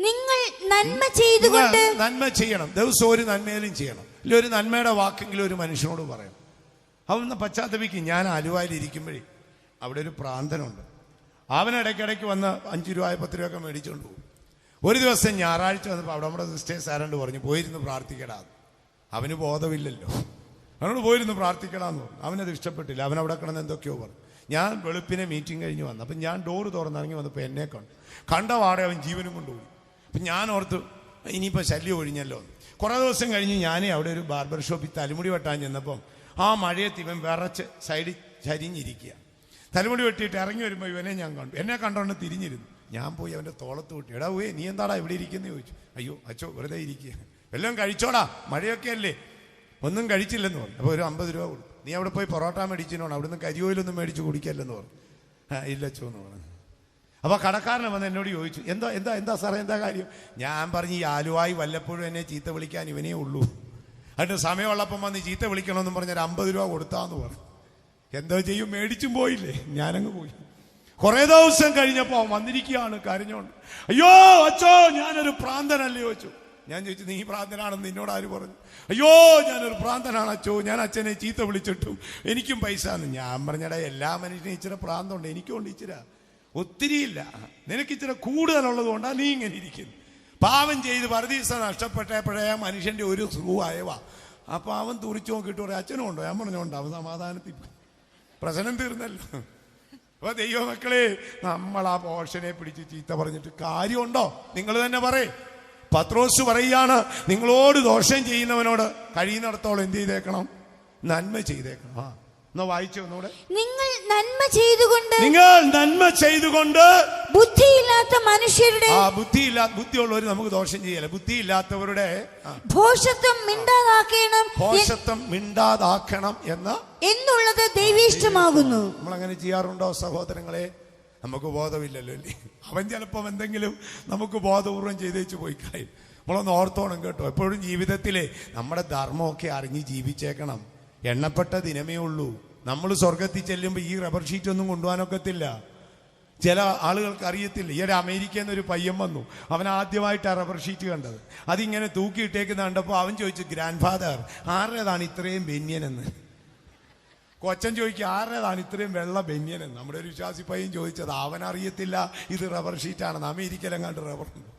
നിങ്ങൾ നന്മ ചെയ്തുകൊണ്ട് നന്മ ചെയ്യണം. ദിവസം ഒരു നന്മയിലും ചെയ്യണം. ഇല്ല, ഒരു നന്മയുടെ വാക്കെങ്കിലും ഒരു മനുഷ്യനോട് പറയണം. അവന്ന് പശ്ചാത്തപിക്കും. ഞാൻ ആലുവായിലിരിക്കുമ്പോഴേ അവിടെ ഒരു പ്രാന്തനുണ്ട്. അവനിടയ്ക്കിടയ്ക്ക് വന്ന് 5 രൂപ 10 രൂപയൊക്കെ മേടിച്ചുകൊണ്ട് പോകും. ഒരു ദിവസം ഞായറാഴ്ച വന്നപ്പോൾ അവിടെ നമ്മുടെ സിസ്റ്റേഴ്സ് ആരാണ്ട് പറഞ്ഞു, പോയിരുന്ന് പ്രാർത്ഥിക്കടാ. അവന് ബോധമില്ലല്ലോ. അവനോട് പോയിരുന്ന് പ്രാർത്ഥിക്കടാന്ന് പറഞ്ഞു. അവനത് ഇഷ്ടപ്പെട്ടില്ല. അവനവിടെ കിടന്ന് എന്തൊക്കെയോ പറഞ്ഞു. ഞാൻ വെളുപ്പിനെ മീറ്റിംഗ് കഴിഞ്ഞ് വന്നു. അപ്പം ഞാൻ ഡോറ് തുറന്നിറങ്ങി വന്നപ്പോൾ എന്നെ കണ്ട വാടെ അവൻ ജീവനും കൊണ്ടുപോയി. അപ്പം ഞാൻ ഓർത്തു ഇനിയിപ്പോൾ ശല്യം ഒഴിഞ്ഞല്ലോ. കുറേ ദിവസം കഴിഞ്ഞ് ഞാനേ അവിടെ ഒരു ബാർബർ ഷോപ്പിൽ തലമുടി വെട്ടാൻ ചെന്നപ്പം ആ മഴയത്ത് ഇവൻ വിറച്ച് സൈഡിൽ ചരിഞ്ഞിരിക്കുക. തലമുടി വെട്ടിയിട്ട് ഇറങ്ങി വരുമ്പോൾ ഇവനെ ഞാൻ കണ്ടു. എന്നെ കണ്ടോണ്ട് തിരിഞ്ഞിരുന്നു. ഞാൻ പോയി അവൻ്റെ തോളത്ത് കൂട്ടി, എടാ പോയി നീ എന്താടാ ഇവിടെ ഇരിക്കുന്നത് ചോദിച്ചു. അയ്യോ അച്ചോ വെറുതെ ഇരിക്കുക, വല്ലതും കഴിച്ചോടാ, മഴയൊക്കെ അല്ലേ. ഒന്നും കഴിച്ചില്ലെന്ന് പറഞ്ഞു. അപ്പോൾ ഒരു 50 രൂപ കൊടുത്തു. നീ അവിടെ പോയി പൊറോട്ട മേടിച്ചിനോണം, അവിടുന്ന് കരിയോയിലൊന്നും മേടിച്ച് കുടിക്കല്ലെന്ന് പറഞ്ഞു. ഇല്ലച്ചോ എന്ന് പറഞ്ഞു. അപ്പോൾ കടക്കാരനെ വന്ന് എന്നോട് ചോദിച്ചു, എന്താ സാറേ എന്താ കാര്യം? ഞാൻ പറഞ്ഞു, ഈ ആലുവായി വല്ലപ്പോഴും എന്നെ ചീത്ത വിളിക്കാൻ ഇവനേ ഉള്ളൂ. എന്നിട്ട് സമയമുള്ളപ്പം വന്ന് ചീത്ത വിളിക്കണമെന്ന് പറഞ്ഞൊരു 50 രൂപ കൊടുത്താന്ന് പറഞ്ഞു. എന്തോ ചെയ്യും, മേടിച്ചും പോയില്ലേ. ഞാനങ്ങ് പോയി. കുറെ ദിവസം കഴിഞ്ഞപ്പോൾ വന്നിരിക്കുകയാണ് കരഞ്ഞോണ്ട്. അയ്യോ അച്ചോ ഞാനൊരു പ്രാന്തനല്ലേ ചോദിച്ചു. ഞാൻ ചോദിച്ചു, നീ പ്രാന്തനാണെന്ന് നിന്നോട് ആര് പറഞ്ഞു? അയ്യോ ഞാനൊരു പ്രാന്തനാണ് അച്ചോ, ഞാൻ അച്ഛനെ ചീത്ത വിളിച്ചിട്ടും എനിക്കും പൈസ എന്ന്. ഞാൻ പറഞ്ഞടാ, എല്ലാ മനുഷ്യനും ഇച്ചിരി പ്രാന്തമുണ്ട്, എനിക്കുണ്ട് ഇച്ചിരി, ഒത്തിരിയില്ല. നിനക്ക് ഇച്ചിരി കൂടുതലുള്ളത് കൊണ്ടാണ് നീ ഇങ്ങനെ ഇരിക്കുന്നു. പാവം ചെയ്ത് പരദീസ നഷ്ടപ്പെട്ടപ്പോഴേ മനുഷ്യന്റെ ഒരു സ്രൂ ആയവാ. അപ്പൊ അവൻ തുറിച്ചു നോക്കിയിട്ട് പറയും, അച്ഛനും ഉണ്ടോ? ഞാൻ പറഞ്ഞോണ്ട് അവൻ സമാധാനത്തിൽ പ്രശ്നം തീർന്നല്ലോ. അപ്പൊ ദൈവമക്കളെ, നമ്മൾ ആ പോഷനെ പിടിച്ച് ചീത്ത പറഞ്ഞിട്ട് കാര്യമുണ്ടോ? നിങ്ങൾ തന്നെ പറയേ. പത്രോസ് പറയാണ്, നിങ്ങളോട് ദോഷം ചെയ്യുന്നവനോട് കഴിയുന്നിടത്തോളം എന്ത് ചെയ്തേക്കണം? നന്മ ചെയ്തേക്കണം. എന്നാ വായിച്ചു ഒന്നുകൂടെ. നിങ്ങൾ നന്മ ചെയ്തുകൊണ്ട് ബുദ്ധിയില്ലാത്ത മനുഷ്യരുടെ ബുദ്ധിയുള്ളവർ നമുക്ക് ദോഷം ചെയ്യല. ബുദ്ധിയില്ലാത്തവരുടെ ഭോഷത്വം മിണ്ടാതാക്കണം എന്നുള്ളത് ദൈവീഷ്ടമാകുന്നു. നമ്മളങ്ങനെ ചെയ്യാറുണ്ടോ സഹോദരങ്ങളെ? നമുക്ക് ബോധമില്ലല്ലോ അല്ലേ. അവൻ ചിലപ്പം എന്തെങ്കിലും നമുക്ക് ബോധപൂർവം ചെയ്തേച്ച് പോയി കളയും. നമ്മളൊന്ന് ഓർത്തോണം കേട്ടോ. എപ്പോഴും ജീവിതത്തിലെ നമ്മുടെ ധർമ്മമൊക്കെ അറിഞ്ഞ് ജീവിച്ചേക്കണം. എണ്ണപ്പെട്ട ദിനമേ ഉള്ളൂ. നമ്മൾ സ്വർഗത്തിൽ ചെല്ലുമ്പോൾ ഈ റബ്ബർ ഷീറ്റ് ഒന്നും കൊണ്ടുപോകാനൊക്കത്തില്ല. ചില ആളുകൾക്ക് അറിയത്തില്ല. ഈ ഒരു അമേരിക്കയിൽ നിന്നൊരു പയ്യൻ വന്നു. അവൻ ആദ്യമായിട്ട് ആ റബ്ബർ ഷീറ്റ് കണ്ടത്. അതിങ്ങനെ തൂക്കിയിട്ടേക്കുന്ന കണ്ടപ്പോൾ അവൻ ചോദിച്ചു, ഗ്രാൻഡ് ഫാദർ ആരുടേതാണ് ഇത്രയും ബെന്യനെന്ന്. കൊച്ചൻ ചോദിക്കുക, ആരുടേതാണ് ഇത്രയും വെള്ള ബെന്യനെന്ന്. നമ്മുടെ ഒരു വിശ്വാസി പയ്യൻ ചോദിച്ചത്. അവനറിയത്തില്ല ഇത് റബ്ബർ ഷീറ്റാണെന്ന്. അമേരിക്കയിലെങ്ങാണ്ട് റബ്ബറുണ്ട്.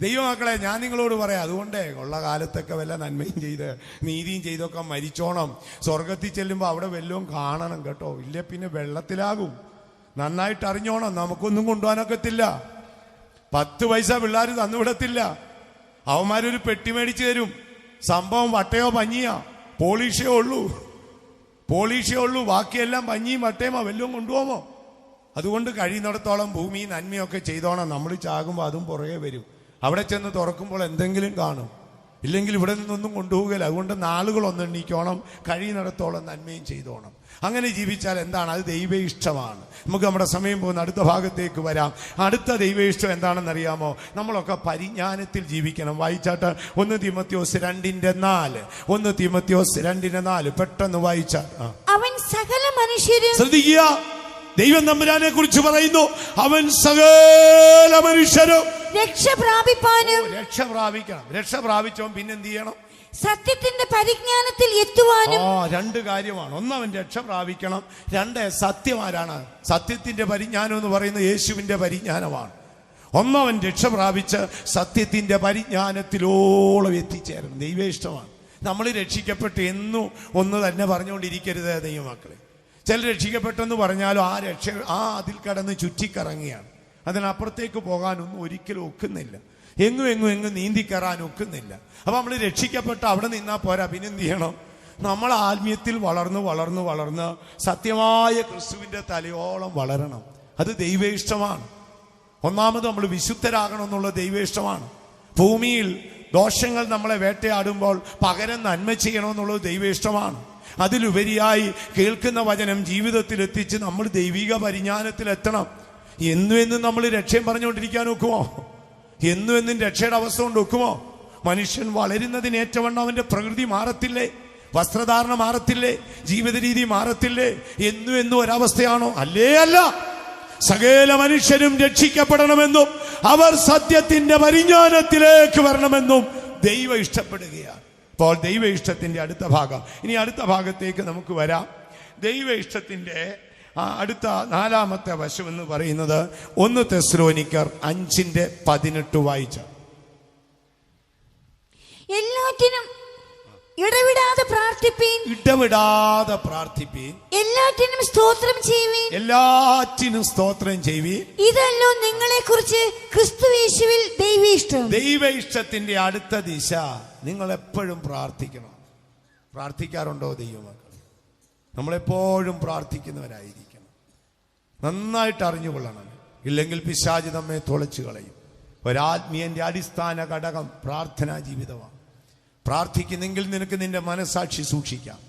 ദൈവമക്കളെ, ഞാൻ നിങ്ങളോട് പറയാം, അതുകൊണ്ടേ ഉള്ള കാലത്തൊക്കെ വല്ല നന്മയും ചെയ്ത് നീതിയും ചെയ്തൊക്കെ മരിച്ചോണം. സ്വർഗത്തിൽ ചെല്ലുമ്പോൾ അവിടെ വല്ലതും കാണണം കേട്ടോ. ഇല്ലേ പിന്നെ വെള്ളത്തിലാകും. നന്നായിട്ട് അറിഞ്ഞോണം, നമുക്കൊന്നും കൊണ്ടുപോകാനൊക്കത്തില്ല. 10 പൈസ പിള്ളേർ തന്നുവിടത്തില്ല. അവന്മാരൊരു പെട്ടി മേടിച്ചു തരും. സംഭവം വട്ടയോ പഞ്ഞിയാ, പോളീഷേ ഉള്ളൂ. ബാക്കിയെല്ലാം പഞ്ഞിയും വട്ടയുമോ വല്ലതും കൊണ്ടുപോകുമോ? അതുകൊണ്ട് കഴിയുന്നിടത്തോളം ഭൂമി നന്മയൊക്കെ ചെയ്തോണം. നമ്മൾ ചാകുമ്പോൾ അതും പുറകെ വരും. അവിടെ ചെന്ന് തുറക്കുമ്പോൾ എന്തെങ്കിലും കാണും. ഇല്ലെങ്കിൽ ഇവിടെ നിന്നൊന്നും കൊണ്ടുപോകില്ല. അതുകൊണ്ട് നാളുകളൊന്നും എണ്ണീക്കോണം, കഴിയുന്നിടത്തോളം നന്മയും ചെയ്തോണം. അങ്ങനെ ജീവിച്ചാൽ എന്താണ്? അത് ദൈവ ഇഷ്ടമാണ്. നമുക്ക് നമ്മുടെ സമയം പോകുന്ന അടുത്ത ഭാഗത്തേക്ക് വരാം. അടുത്ത ദൈവ ഇഷ്ടം എന്താണെന്നറിയാമോ? നമ്മളൊക്കെ പരിജ്ഞാനത്തിൽ ജീവിക്കണം. വായിച്ചാട്ട് 1 തീമോഥെയോസ് 2:4. 1 തീമോഥെയോസ് 2:4 പെട്ടെന്ന് വായിച്ചാൽ. അവൻ സകല മനുഷ്യരും, ശ്രദ്ധിക്കുക, ദൈവം തമ്പുരാനെ കുറിച്ച് പറയുന്നു, അവൻ സകല മനുഷ്യരും രക്ഷ പ്രാപിപ്പാനും. രക്ഷ പ്രാപിച്ചവൻ പിന്നെന്ത് ചെയ്യണം? സത്യത്തിന്റെ പരിജ്ഞാനത്തിൽ എത്തുവാനും. 2 കാര്യമാണ്. ഒന്ന്, അവൻ രക്ഷ പ്രാപിക്കണം. 2, സത്യം ആരാണ്? സത്യത്തിന്റെ പരിജ്ഞാനം എന്ന് പറയുന്നത് യേശുവിന്റെ പരിജ്ഞാനമാണ്. ഒന്നവൻ രക്ഷ പ്രാപിച്ച് സത്യത്തിന്റെ പരിജ്ഞാനത്തിലോളം എത്തിച്ചേരണം. ദൈവ ഇഷ്ടമാണ്. നമ്മൾ രക്ഷിക്കപ്പെട്ട് എന്നും ഒന്ന് തന്നെ പറഞ്ഞുകൊണ്ടിരിക്കരുത് ദൈവമക്കളെ. ചില രക്ഷിക്കപ്പെട്ടെന്ന് പറഞ്ഞാലും അതിൽ കടന്ന് ചുറ്റിക്കറങ്ങിയാണ്. അതിനപ്പുറത്തേക്ക് പോകാനൊന്നും ഒരിക്കലും ഒക്കുന്നില്ല. എങ്ങും നീന്തിക്കറാൻ ഒക്കുന്നില്ല. അപ്പൊ നമ്മൾ രക്ഷിക്കപ്പെട്ട് അവിടെ നിന്നാൽ പോരാ. പിന്നെന്ത് ചെയ്യണം? നമ്മൾ ആത്മീയത്തിൽ വളർന്ന് സത്യമായ ക്രിസ്തുവിന്റെ തലയോളം വളരണം. അത് ദൈവ ഇഷ്ടമാണ്. ഒന്നാമത് നമ്മൾ വിശുദ്ധരാകണം എന്നുള്ള ദൈവ ഇഷ്ടമാണ്. ഭൂമിയിൽ ദോഷങ്ങൾ നമ്മളെ വേട്ടയാടുമ്പോൾ പകരം നന്മ ചെയ്യണമെന്നുള്ളത് ദൈവ ഇഷ്ടമാണ്. അതിലുപരിയായി കേൾക്കുന്ന വചനം ജീവിതത്തിൽ എത്തിച്ച് നമ്മൾ ദൈവിക പരിജ്ഞാനത്തിലെത്തണം. എന്നും നമ്മൾ രക്ഷയും പറഞ്ഞുകൊണ്ടിരിക്കാൻ ഒക്കുമോ? എന്നും രക്ഷയുടെ അവസ്ഥ കൊണ്ട് ഒക്കുമോ? മനുഷ്യൻ വളരുന്നതിനേറ്റവണ്ണം അവന്റെ പ്രകൃതി മാറത്തില്ലേ? വസ്ത്രധാരണ മാറത്തില്ലേ? ജീവിത രീതി മാറത്തില്ലേ? എന്നും ഒരവസ്ഥയാണോ? അല്ല. സകല മനുഷ്യരും രക്ഷിക്കപ്പെടണമെന്നും അവർ സത്യത്തിന്റെ പരിജ്ഞാനത്തിലേക്ക് വരണമെന്നും ദൈവം ഇഷ്ടപ്പെടുകയാണ്. അപ്പോൾ ദൈവ ഇഷ്ടത്തിന്റെ അടുത്ത ഭാഗം. ഇനി അടുത്ത ഭാഗത്തേക്ക് നമുക്ക് വരാം. ദൈവ ഇഷ്ടത്തിന്റെ അടുത്ത 4-ാമത്തെ വശം എന്ന് പറയുന്നത് 1 തെസ്സലോനിക്കർ 5:18 വായിച്ച. എല്ലാറ്റിനും ഇടവിടാതെ പ്രാർത്ഥിപ്പീൻ. എല്ലാറ്റിനും സ്തോത്രം ചെയ്യുവീൻ. ഇതല്ലോ നിങ്ങളെ കുറിച്ച് ക്രിസ്തുയേശുവിൽ ദൈവ ഇഷ്ടം. ദൈവ ഇഷ്ടത്തിന്റെ അടുത്ത ദിശ, നിങ്ങൾ എപ്പോഴും പ്രാർത്ഥിക്കണം. പ്രാർത്ഥിക്കാറുണ്ടോ ദൈവമക്കൾ? നമ്മളെപ്പോഴും പ്രാർത്ഥിക്കുന്നവരായിരിക്കണം. നന്നായിട്ട് അറിഞ്ഞുകൊള്ളണം. ഇല്ലെങ്കിൽ പിശാച് നമ്മെ തുളച്ചു കളയും. ഒരാത്മീയന്റെ അടിസ്ഥാന ഘടകം പ്രാർത്ഥനാ ജീവിതമാണ്. പ്രാർത്ഥിക്കുന്നെങ്കിൽ നിനക്ക് നിന്റെ മനസാക്ഷി സൂക്ഷിക്കാം.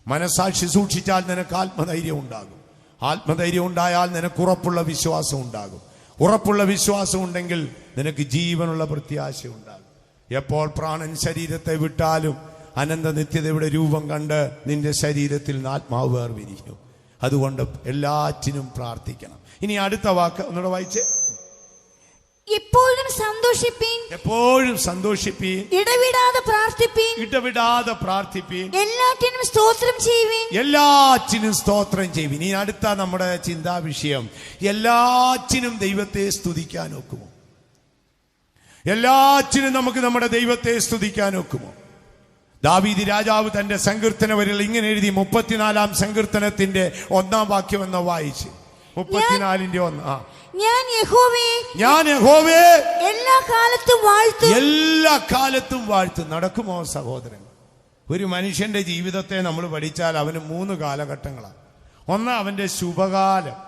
മനസാക്ഷി സൂക്ഷിച്ചാൽ നിനക്ക് ആത്മധൈര്യം ഉണ്ടാകും. ആത്മധൈര്യം ഉണ്ടായാൽ നിനക്ക് ഉറപ്പുള്ള വിശ്വാസം ഉണ്ടാകും. ഉറപ്പുള്ള വിശ്വാസം ഉണ്ടെങ്കിൽ നിനക്ക് ജീവനുള്ള പ്രത്യാശ ഉണ്ടാകും. എപ്പോൾ പ്രാണൻ ശരീരത്തെ വിട്ടാലും അനന്ത നിത്യതയുടെ രൂപം കണ്ട് നിന്റെ ശരീരത്തിൽ ആത്മാവ് വേർപിരിക്കും. അതുകൊണ്ട് എല്ലാറ്റിനും പ്രാർത്ഥിക്കണം. ഇനി അടുത്ത വാക്ക് ഒന്നുകൂടെ വായിച്ച്. എപ്പോഴും സന്തോഷിപ്പീൻ. ഇടവിടാതെ പ്രാർത്ഥിപ്പീൻ. എല്ലാറ്റിനും സ്തോത്രം ചെയ്യുവീൻ. ഇനി അടുത്ത നമ്മുടെ ചിന്താ വിഷയം, എല്ലാറ്റിനും ദൈവത്തെ സ്തുതിക്കാൻ ഒക്കുമോ? എല്ലാറ്റിനും നമുക്ക് നമ്മുടെ ദൈവത്തെ സ്തുതിക്കാൻ ഒക്കുമോ? ദാവീദ് രാജാവ് തന്റെ സങ്കീർത്തന വരികൾ ഇങ്ങനെ എഴുതി. 34-ാം സങ്കീർത്തനത്തിന്റെ 1-ാം വാക്യം എന്ന് വായിച്ച്. 34-ന്റെ 1. ഞാൻ യഹോവയെ എല്ലാ കാലത്തും വാഴ്ത്തും. നടക്കുമോ സഹോദരൻ? ഒരു മനുഷ്യന്റെ ജീവിതത്തെ നമ്മൾ പഠിച്ചാൽ അവന് 3 കാലഘട്ടങ്ങളാണ്. 1 അവന്റെ ശുഭകാലം,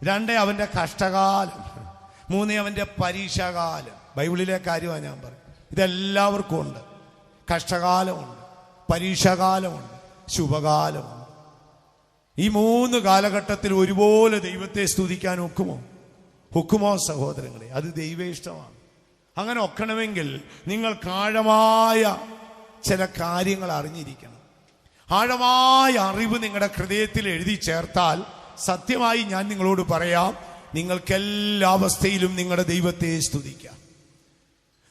2 അവന്റെ കഷ്ടകാലം, 3 അവന്റെ പരീക്ഷാകാലം. ബൈബിളിലെ കാര്യമാണ് ഞാൻ പറയും. ഇതെല്ലാവർക്കും ഉണ്ട്. കഷ്ടകാലമുണ്ട്, പരീക്ഷാകാലമുണ്ട്, ശുഭകാലമുണ്ട്. ഈ 3 കാലഘട്ടത്തിൽ ഒരുപോലെ ദൈവത്തെ സ്തുതിക്കാൻ ഒക്കുമോ സഹോദരങ്ങളെ? അത് ദൈവ ഇഷ്ടമാണ്. അങ്ങനെ ഒക്കണമെങ്കിൽ നിങ്ങൾ ആഴമായ ചില കാര്യങ്ങൾ അറിഞ്ഞിരിക്കണം. ആഴമായ അറിവ് നിങ്ങളുടെ ഹൃദയത്തിൽ എഴുതി ചേർത്താൽ സത്യമായി ഞാൻ നിങ്ങളോട് പറയാം, നിങ്ങൾക്കെല്ലാ അവസ്ഥയിലും നിങ്ങളുടെ ദൈവത്തെ സ്തുതിക്കാം.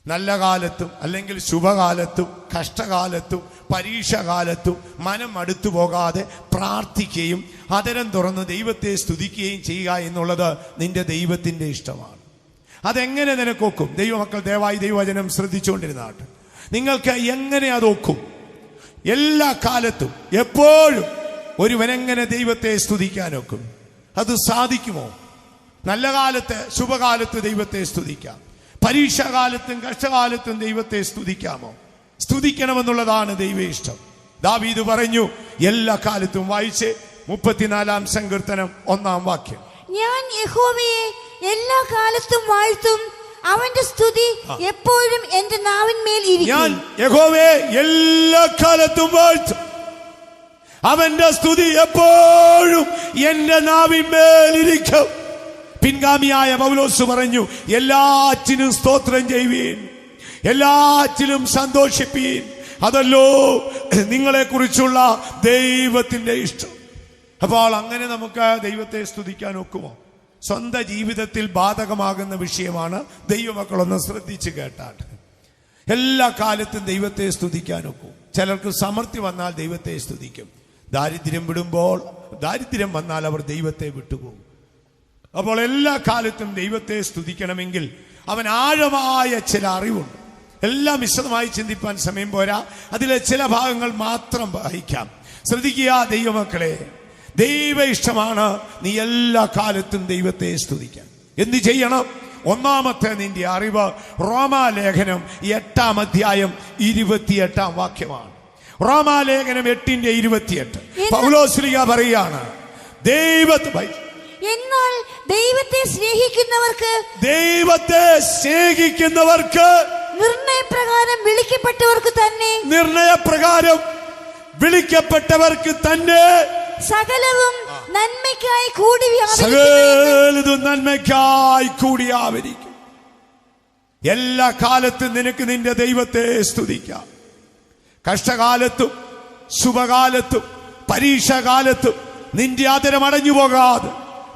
നല്ല കാലത്തും അല്ലെങ്കിൽ ശുഭകാലത്തും കഷ്ടകാലത്തും പരീക്ഷാകാലത്തും മനം അടുത്തു പോകാതെ പ്രാർത്ഥിക്കുകയും അതരം തുറന്ന് ദൈവത്തെ സ്തുതിക്കുകയും ചെയ്യുക എന്നുള്ളത് നിന്റെ ദൈവത്തിന്റെ ഇഷ്ടമാണ്. അതെങ്ങനെ നിനക്കൊക്കും? ദൈവമക്കൾ ദയവായി ദൈവവചനം ശ്രദ്ധിച്ചുകൊണ്ടിരുന്നാട്ടെ. നിങ്ങൾക്ക് എങ്ങനെ അതൊക്കും? എല്ലാ കാലത്തും എപ്പോഴും ഒരുവനെങ്ങനെ ദൈവത്തെ സ്തുതിക്കാനൊക്കും? അത് സാധിക്കുമോ? നല്ല കാലത്ത്, ശുഭകാലത്ത് ദൈവത്തെ സ്തുതിക്കാം. പരീക്ഷാകാലത്തും കഷ്ടകാലത്തും ദൈവത്തെ സ്തുതിക്കാമോ? സ്തുതിക്കണമെന്നുള്ളതാണ് ദൈവ ഇഷ്ടം. ദാവീദ് പറഞ്ഞു, എല്ലാ കാലത്തും. വായിച്ച് 34-ാം സങ്കീർത്തനം 1-ാം വാക്യം. ഞാൻ യഹോവയെ എല്ലാ കാലത്തും വാഴ്ത്തും, അവന്റെ സ്തുതി എപ്പോഴും എന്റെ നാവിന്മേൽ ഇരിക്കും. ഞാൻ യഹോവയെ എല്ലാ കാലത്തും വാഴ്ത്തും, അവന്റെ സ്തുതി എപ്പോഴും എന്റെ നാവിന്മേലിരിക്കും. പിൻഗാമിയായ പൗലോസ് പറഞ്ഞു, എല്ലാറ്റിനും സ്തോത്രം ചെയ്യുവീൻ, എല്ലാറ്റിലും സന്തോഷിപ്പീൻ, അതല്ലോ നിങ്ങളെ കുറിച്ചുള്ള ദൈവത്തിന്റെ ഇഷ്ടം. അപ്പോൾ അങ്ങനെ നമുക്ക് ദൈവത്തെ സ്തുതിക്കാൻ ഒക്കുമോ? സ്വന്തം ജീവിതത്തിൽ ബാധകമാകുന്ന വിഷയമാണ്. ദൈവമക്കളൊന്ന് ശ്രദ്ധിച്ച് കേട്ടാൽ എല്ലാ കാലത്തും ദൈവത്തെ സ്തുതിക്കാൻ ഒക്കും. ചിലർക്ക് സമൃദ്ധി വന്നാൽ ദൈവത്തെ സ്തുതിക്കും. ദാരിദ്ര്യം വന്നാൽ അവർ ദൈവത്തെ വിട്ടുപോകും. അപ്പോൾ എല്ലാ കാലത്തും ദൈവത്തെ സ്തുതിക്കണമെങ്കിൽ അവൻ ആഴമായ ചില അറിവുണ്ട്. എല്ലാം വിശദമായി ചിന്തിപ്പാൻ സമയം പോരാ. അതിലെ ചില ഭാഗങ്ങൾ മാത്രം വായിക്കാം. ശ്രദ്ധിക്കുക ദൈവമക്കളെ, ദൈവ ഇഷ്ടമാണ് നീ എല്ലാ കാലത്തും ദൈവത്തെ സ്തുതിക്കാൻ. എന്ത് ചെയ്യണം? ഒന്നാമത്തെ നിന്റെ അറിവ് റോമാലേഖനം 8-ാം അധ്യായം 28-ാം വാക്യമാണ്. റോമാലേഖനം 8:28 പൗലോസ്ലീഹ പറയാണ്, എന്നാൽ ദൈവത്തെ സ്നേഹിക്കുന്നവർക്ക് നിർണയപ്രകാരം വിളിക്കപ്പെട്ടവർക്ക് തന്നെ സകലവും നന്മയ്ക്കായി കൂടി വ്യാപരിക്കും. എല്ലാ കാലത്തും നിനക്ക് നിന്റെ ദൈവത്തെ സ്തുതിക്കാം. കഷ്ടകാലത്തും ശുഭകാലത്തും പരീക്ഷാകാലത്തും നിന്റെ ആദരം അടഞ്ഞു പോകാതെ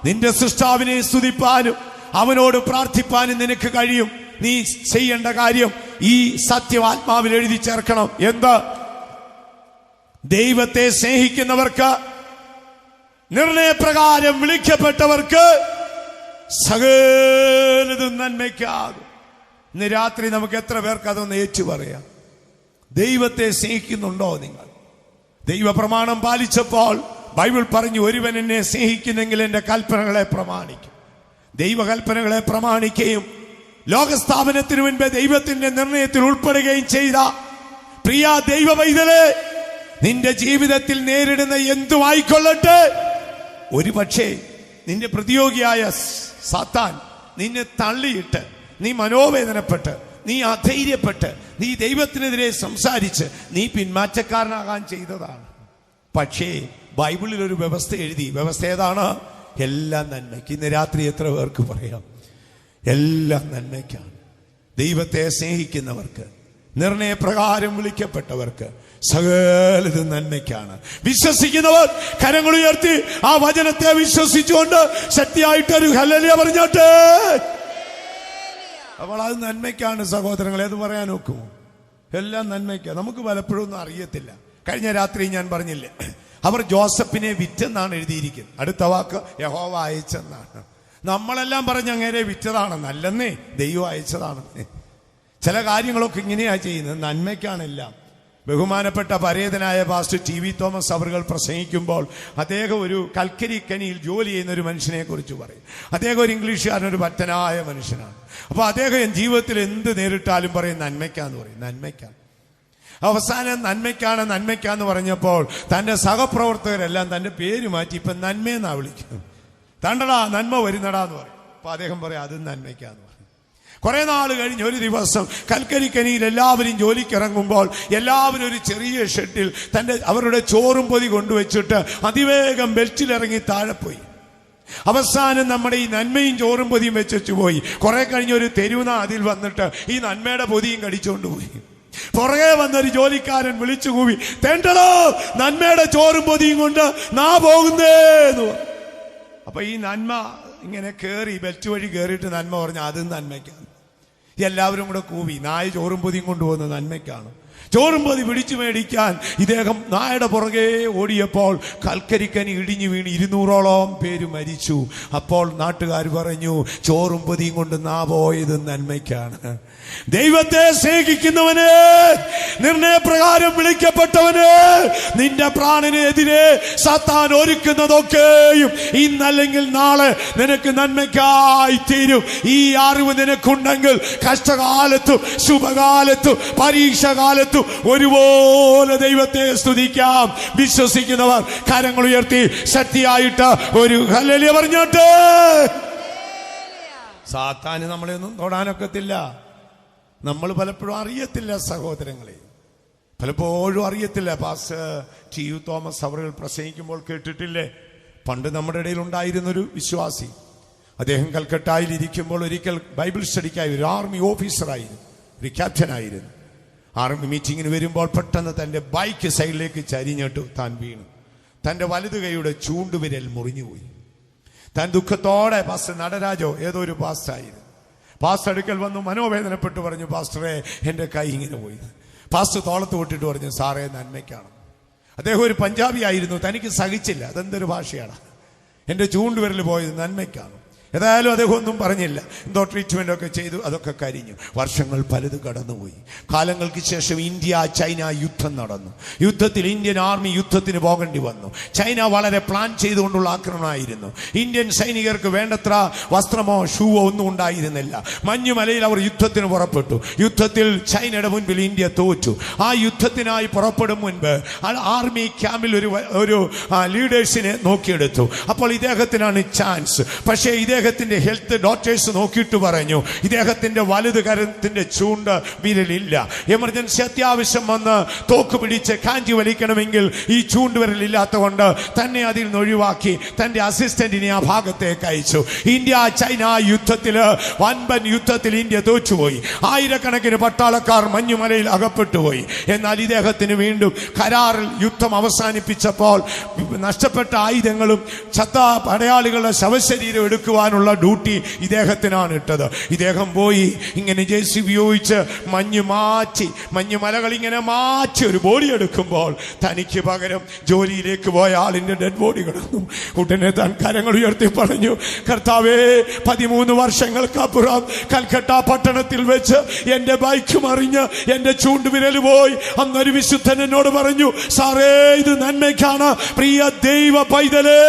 നിന്റെ സൃഷ്ടാവിനെ സ്തുതിപ്പാനും അവനോട് പ്രാർത്ഥിപ്പാനും നിനക്ക് കഴിയും. നീ ചെയ്യേണ്ട കാര്യം ഈ സത്യം ആത്മാവിൽ എഴുതി ചേർക്കണം. എന്താ? ദൈവത്തെ സ്നേഹിക്കുന്നവർക്ക്, നിർണയപ്രകാരം വിളിക്കപ്പെട്ടവർക്ക് സകലതും നന്മയ്ക്കാകും. ഇന്ന് രാത്രി നമുക്ക് എത്ര പേർക്ക് അതൊന്ന് ഏറ്റു പറയാം? ദൈവത്തെ സ്നേഹിക്കുന്നുണ്ടോ നിങ്ങൾ? ദൈവപ്രമാണം പാലിച്ചപ്പോൾ ബൈബിൾ പറഞ്ഞു, ഒരുവൻ എന്നെ സ്നേഹിക്കുന്നെങ്കിൽ എന്റെ കൽപ്പനകളെ പ്രമാണിക്കും. ദൈവകൽപ്പനകളെ പ്രമാണിക്കുകയും ലോകസ്ഥാപനത്തിനു മുൻപേ ദൈവത്തിന്റെ നിർണയത്തിൽ ഉൾപ്പെടുകയും ചെയ്ത പ്രിയ ദൈവ പൈതലേ, നിന്റെ ജീവിതത്തിൽ നേരിടുന്ന എന്തുമായിക്കൊള്ളട്ടെ, ഒരു പക്ഷേ നിന്റെ പ്രതിയോഗിയായ സാത്താൻ നിന്നെ തള്ളിയിട്ട് നീ മനോവേദനപ്പെട്ട്, നീ അധൈര്യപ്പെട്ട്, നീ ദൈവത്തിനെതിരെ സംസാരിച്ച് നീ പിന്മാറ്റക്കാരനാകാൻ ചെയ്തതാണ്. പക്ഷേ ബൈബിളിൽ ഒരു വ്യവസ്ഥ എഴുതി. വ്യവസ്ഥ ഏതാണ്? എല്ലാം നന്മയ്ക്ക്. ഇന്ന് രാത്രി എത്ര പേർക്ക് പറയാം? എല്ലാം നന്മയ്ക്കാണ്. ദൈവത്തെ സ്നേഹിക്കുന്നവർക്ക്, നിർണയപ്രകാരം വിളിക്കപ്പെട്ടവർക്ക് സകലതും നന്മയ്ക്കാണ്. വിശ്വസിക്കുന്നവർ കരങ്ങൾ ഉയർത്തി ആ വചനത്തെ വിശ്വസിച്ചുകൊണ്ട് ശക്തിയായിട്ടൊരു ഹല്ലേലൂയ പറഞ്ഞോട്ടെ. അപ്പോൾ അത് നന്മയ്ക്കാണ് സഹോദരങ്ങളെ. അത് പറയാൻ നോക്കുമോ? എല്ലാം നന്മയ്ക്കാണ്. നമുക്ക് പലപ്പോഴും ഒന്നും അറിയത്തില്ല. കഴിഞ്ഞ രാത്രി ഞാൻ പറഞ്ഞില്ലേ, അവർ ജോസഫിനെ വിറ്റെന്നാണ് എഴുതിയിരിക്കുന്നത്. അടുത്ത വാക്ക് യഹോവ അയച്ചെന്നാണ്. നമ്മളെല്ലാം പറഞ്ഞ് അങ്ങേരെ വിറ്റതാണെന്ന്. അല്ലെന്നേ, ദൈവം അയച്ചതാണെന്നേ. ചില കാര്യങ്ങളൊക്കെ ഇങ്ങനെയാ ചെയ്യുന്നത്, നന്മയ്ക്കാണെല്ലാം. ബഹുമാനപ്പെട്ട പരേതനായ പാസ്റ്റർ ടി വി തോമസ് അവറുകൾ പ്രസംഗിക്കുമ്പോൾ അദ്ദേഹം ഒരു കൽക്കരി ഖനിയിൽ ജോലി ചെയ്യുന്ന ഒരു മനുഷ്യനെ കുറിച്ച് പറയും. അദ്ദേഹം ഒരു ഇംഗ്ലീഷുകാരനൊരു ഭക്തനായ മനുഷ്യനാണ്. അപ്പൊ അദ്ദേഹം ജീവിതത്തിൽ എന്ത് നേരിട്ടാലും പറയും നന്മയ്ക്കാന്ന് പറയും, നന്മയ്ക്കാണ്. അവസാനം നന്മയ്ക്കാന്ന് പറഞ്ഞപ്പോൾ തന്റെ സഹപ്രവർത്തകരെല്ലാം തന്റെ പേര് മാറ്റി ഇപ്പൊ നന്മയെന്നാ വിളിക്കും. തണ്ടടാ നന്മ വരുന്നടാന്ന് പറയും. അപ്പൊ അദ്ദേഹം പറയും അത് നന്മയ്ക്കാന്ന് പറയും. കുറെ നാൾ കഴിഞ്ഞ് ഒരു ദിവസം കൽക്കരിക്കനിയിൽ എല്ലാവരും ജോലിക്കിറങ്ങുമ്പോൾ എല്ലാവരും ഒരു ചെറിയ ഷെഡിൽ അവരുടെ ചോറും പൊതി കൊണ്ടുവച്ചിട്ട് അതിവേഗം ബെൽറ്റിലിറങ്ങി താഴെ പോയി. അവസാനം നമ്മുടെ ഈ നന്മയും ചോറും പൊതിയും വെച്ചു പോയി. കുറെ കഴിഞ്ഞ് ഒരു തെരുവുന അതിൽ വന്നിട്ട് ഈ നന്മയുടെ പൊതിയും കടിച്ചുകൊണ്ട് പോയി. പുറകെ വന്നൊരു ജോലിക്കാരൻ വിളിച്ചു കൂവി, തെണ്ടടോ നന്മയുടെ ചോറും പൊതിയും കൊണ്ട് നാ പോകുന്നേന്ന്. അപ്പൊ ഈ നന്മ ഇങ്ങനെ കേറി ബെൽറ്റ് വഴി കേറിയിട്ട് നന്മ പറഞ്ഞ അത് നന്മയ്ക്കാണ്. എല്ലാവരും കൂടെ കൂവി, നായ ചോറും പൊതിയും കൊണ്ടുപോകുന്നത് നന്മയ്ക്കാണ്. ചോറും പൊതി പിടിച്ചു മേടിക്കാൻ ഇദ്ദേഹം നായയുടെ പുറകെ ഓടിയപ്പോൾ കൽക്കരിക്കനി ഇടിഞ്ഞു വീണ് 200ഓളം പേര് മരിച്ചു. അപ്പോൾ നാട്ടുകാർ പറഞ്ഞു, ചോറും പൊതിയും കൊണ്ട് നാ പോയത് നന്മയ്ക്കാണ്. ദൈവത്തെ സ്നേഹിക്കുന്നവന്, നിർണയപ്രകാരം വിളിക്കപ്പെട്ടവന്, നിന്റെ പ്രാണനെതിരെ സാത്താൻ ഒരുക്കുന്നതൊക്കെയും ഇന്നല്ലെങ്കിൽ നാളെ നിനക്ക് നന്മയ്ക്കായി തീരും. ഈ അറിവ് നിനക്കുണ്ടെങ്കിൽ കഷ്ടകാലത്തും ശുഭകാലത്തും പരീക്ഷകാലത്തും ഒരുപോലെ ദൈവത്തെ സ്തുതിക്കാം. വിശ്വസിക്കുന്നവർ കരങ്ങൾ ഉയർത്തി ശക്തിയായിട്ട് ഒരു ഹല്ലേലൂയ പറഞ്ഞോട്ടെ. സാത്താന് നമ്മളെ ഒന്നും തൊടാനൊക്കത്തില്ല. നമ്മൾ പലപ്പോഴും അറിയത്തില്ല സഹോദരങ്ങളെ, പലപ്പോഴും അറിയത്തില്ല. പാസ്റ്റർ ടി.യു. തോമസ് അവറുകൾ പ്രസംഗിക്കുമ്പോൾ കേട്ടിട്ടില്ലേ, പണ്ട് നമ്മുടെ ഇടയിൽ ഉണ്ടായിരുന്നൊരു വിശ്വാസി, അദ്ദേഹം കൽക്കട്ടയിൽ ഇരിക്കുമ്പോൾ ഒരിക്കൽ ബൈബിൾ സ്റ്റഡിക്കായി ഒരു ആർമി ഓഫീസറായിരുന്നു, ഒരു ക്യാപ്റ്റനായിരുന്നു. ആർമി മീറ്റിങ്ങിന് വരുമ്പോൾ പെട്ടെന്ന് തൻ്റെ ബൈക്ക് സൈഡിലേക്ക് ചരിഞ്ഞിട്ട് താൻ വീണു. തൻ്റെ വലതു കൈയുടെ ചൂണ്ടുവിരൽ മുറിഞ്ഞുപോയി. താൻ ദുഃഖത്തോടെ പാസ്റ്റർ നടരാജോ ഏതോ ഒരു പാസ്റ്ററായിരുന്നു, പാസ്റ്റർ അടുക്കൽ വന്നു മനോവേദനപ്പെട്ട് പറഞ്ഞു, പാസ്റ്ററെ എൻ്റെ കൈ ഇങ്ങനെ പോയി. പാസ്റ്റർ തോളത്ത് വിട്ടിട്ട് പറഞ്ഞു, സാറേ നന്മയ്ക്കാണ്. അദ്ദേഹം ഒരു പഞ്ചാബി ആയിരുന്നു, തനിക്ക് സഹിച്ചില്ല. അതെന്തൊരു ഭാഷയാണ്, എൻ്റെ ചൂണ്ടുവിരൽ പോയത് നന്മയ്ക്കാണ്. ഏതായാലും അദ്ദേഹം ഒന്നും പറഞ്ഞില്ല. എന്തോ ട്രീറ്റ്മെന്റ് ഒക്കെ ചെയ്തു, അതൊക്കെ കരിഞ്ഞു. വർഷങ്ങൾ പലത് കടന്നുപോയി. കാലങ്ങൾക്ക് ശേഷം ഇന്ത്യ ചൈന യുദ്ധം നടന്നു. യുദ്ധത്തിൽ ഇന്ത്യൻ ആർമി യുദ്ധത്തിന് പോകേണ്ടി വന്നു. ചൈന വളരെ പ്ലാൻ ചെയ്തുകൊണ്ടുള്ള ആക്രമണമായിരുന്നു. ഇന്ത്യൻ സൈനികർക്ക് വേണ്ടത്ര വസ്ത്രമോ ഷൂവോ ഒന്നും ഉണ്ടായിരുന്നില്ല. മഞ്ഞുമലയിൽ അവർ യുദ്ധത്തിന് പുറപ്പെട്ടു. യുദ്ധത്തിൽ ചൈനയുടെ മുൻപിൽ ഇന്ത്യ തോറ്റു. ആ യുദ്ധത്തിനായി പുറപ്പെടും മുൻപ് ആർമി ക്യാമ്പിൽ ഒരു ലീഡേഴ്സിനെ നോക്കിയെടുത്തു. അപ്പോൾ ഇദ്ദേഹത്തിനാണ് ചാൻസ്. പക്ഷേ ഇദ്ദേഹത്തിന്റെ ഹെൽത്ത് ഡോക്ടേഴ്സ് നോക്കിയിട്ട് പറഞ്ഞു, ഇദ്ദേഹത്തിന്റെ വലത് കരത്തിന്റെ ചൂണ്ട് വിരലില്ല. എമർജൻസി അത്യാവശ്യം വന്ന് തോക്ക് പിടിച്ച് കാഞ്ചി വലിക്കണമെങ്കിൽ ഈ ചൂണ്ടുവിരലില്ലാത്ത കൊണ്ട് തന്നെ അതിൽ നിന്ന് ഒഴിവാക്കി തന്റെ അസിസ്റ്റന്റിനെ ആ ഭാഗത്തേക്ക് അയച്ചു. ഇന്ത്യ ചൈന യുദ്ധത്തിൽ, വൻപൻ യുദ്ധത്തിൽ ഇന്ത്യ തോറ്റുപോയി. ആയിരക്കണക്കിന് പട്ടാളക്കാർ മഞ്ഞുമലയിൽ അകപ്പെട്ടുപോയി. എന്നാൽ ഇദ്ദേഹത്തിന് വീണ്ടും കരാറിൽ യുദ്ധം അവസാനിപ്പിച്ചപ്പോൾ നഷ്ടപ്പെട്ട ആയുധങ്ങളും ചത്ത പടയാളികളുടെ ശവശരീരം എടുക്കുവാനുള്ള ഡ്യൂട്ടി ഇദ്ദേഹത്തിനാണ് ഇട്ടത്. ഇദ്ദേഹം പോയി ഇങ്ങനെ JCB ഉപയോഗിച്ച് മഞ്ഞുമലകൾ ഇങ്ങനെ മാറ്റി ഒരു ബോഡി എടുക്കുമ്പോൾ തനിക്ക് പകരം ജോലിയിലേക്ക് പോയ ആളിന്റെ ഡെഡ് ബോഡി കിടന്നു. ഉടനെ താൻ കരങ്ങൾ ഉയർത്തി പറഞ്ഞു, കർത്താവേ, 13 വർഷങ്ങൾക്കപ്പുറം കൽക്കട്ട പട്ടണത്തിൽ വെച്ച് എന്റെ ബൈക്ക് മറിഞ്ഞ് എന്റെ ചൂണ്ടുവിരൽ പോയി. അന്നൊരു വിശുദ്ധൻ എന്നോട് പറഞ്ഞു, സാറേ, ഇത് നന്മയ്ക്കാണ്. പ്രിയ ദൈവ പൈതലേ,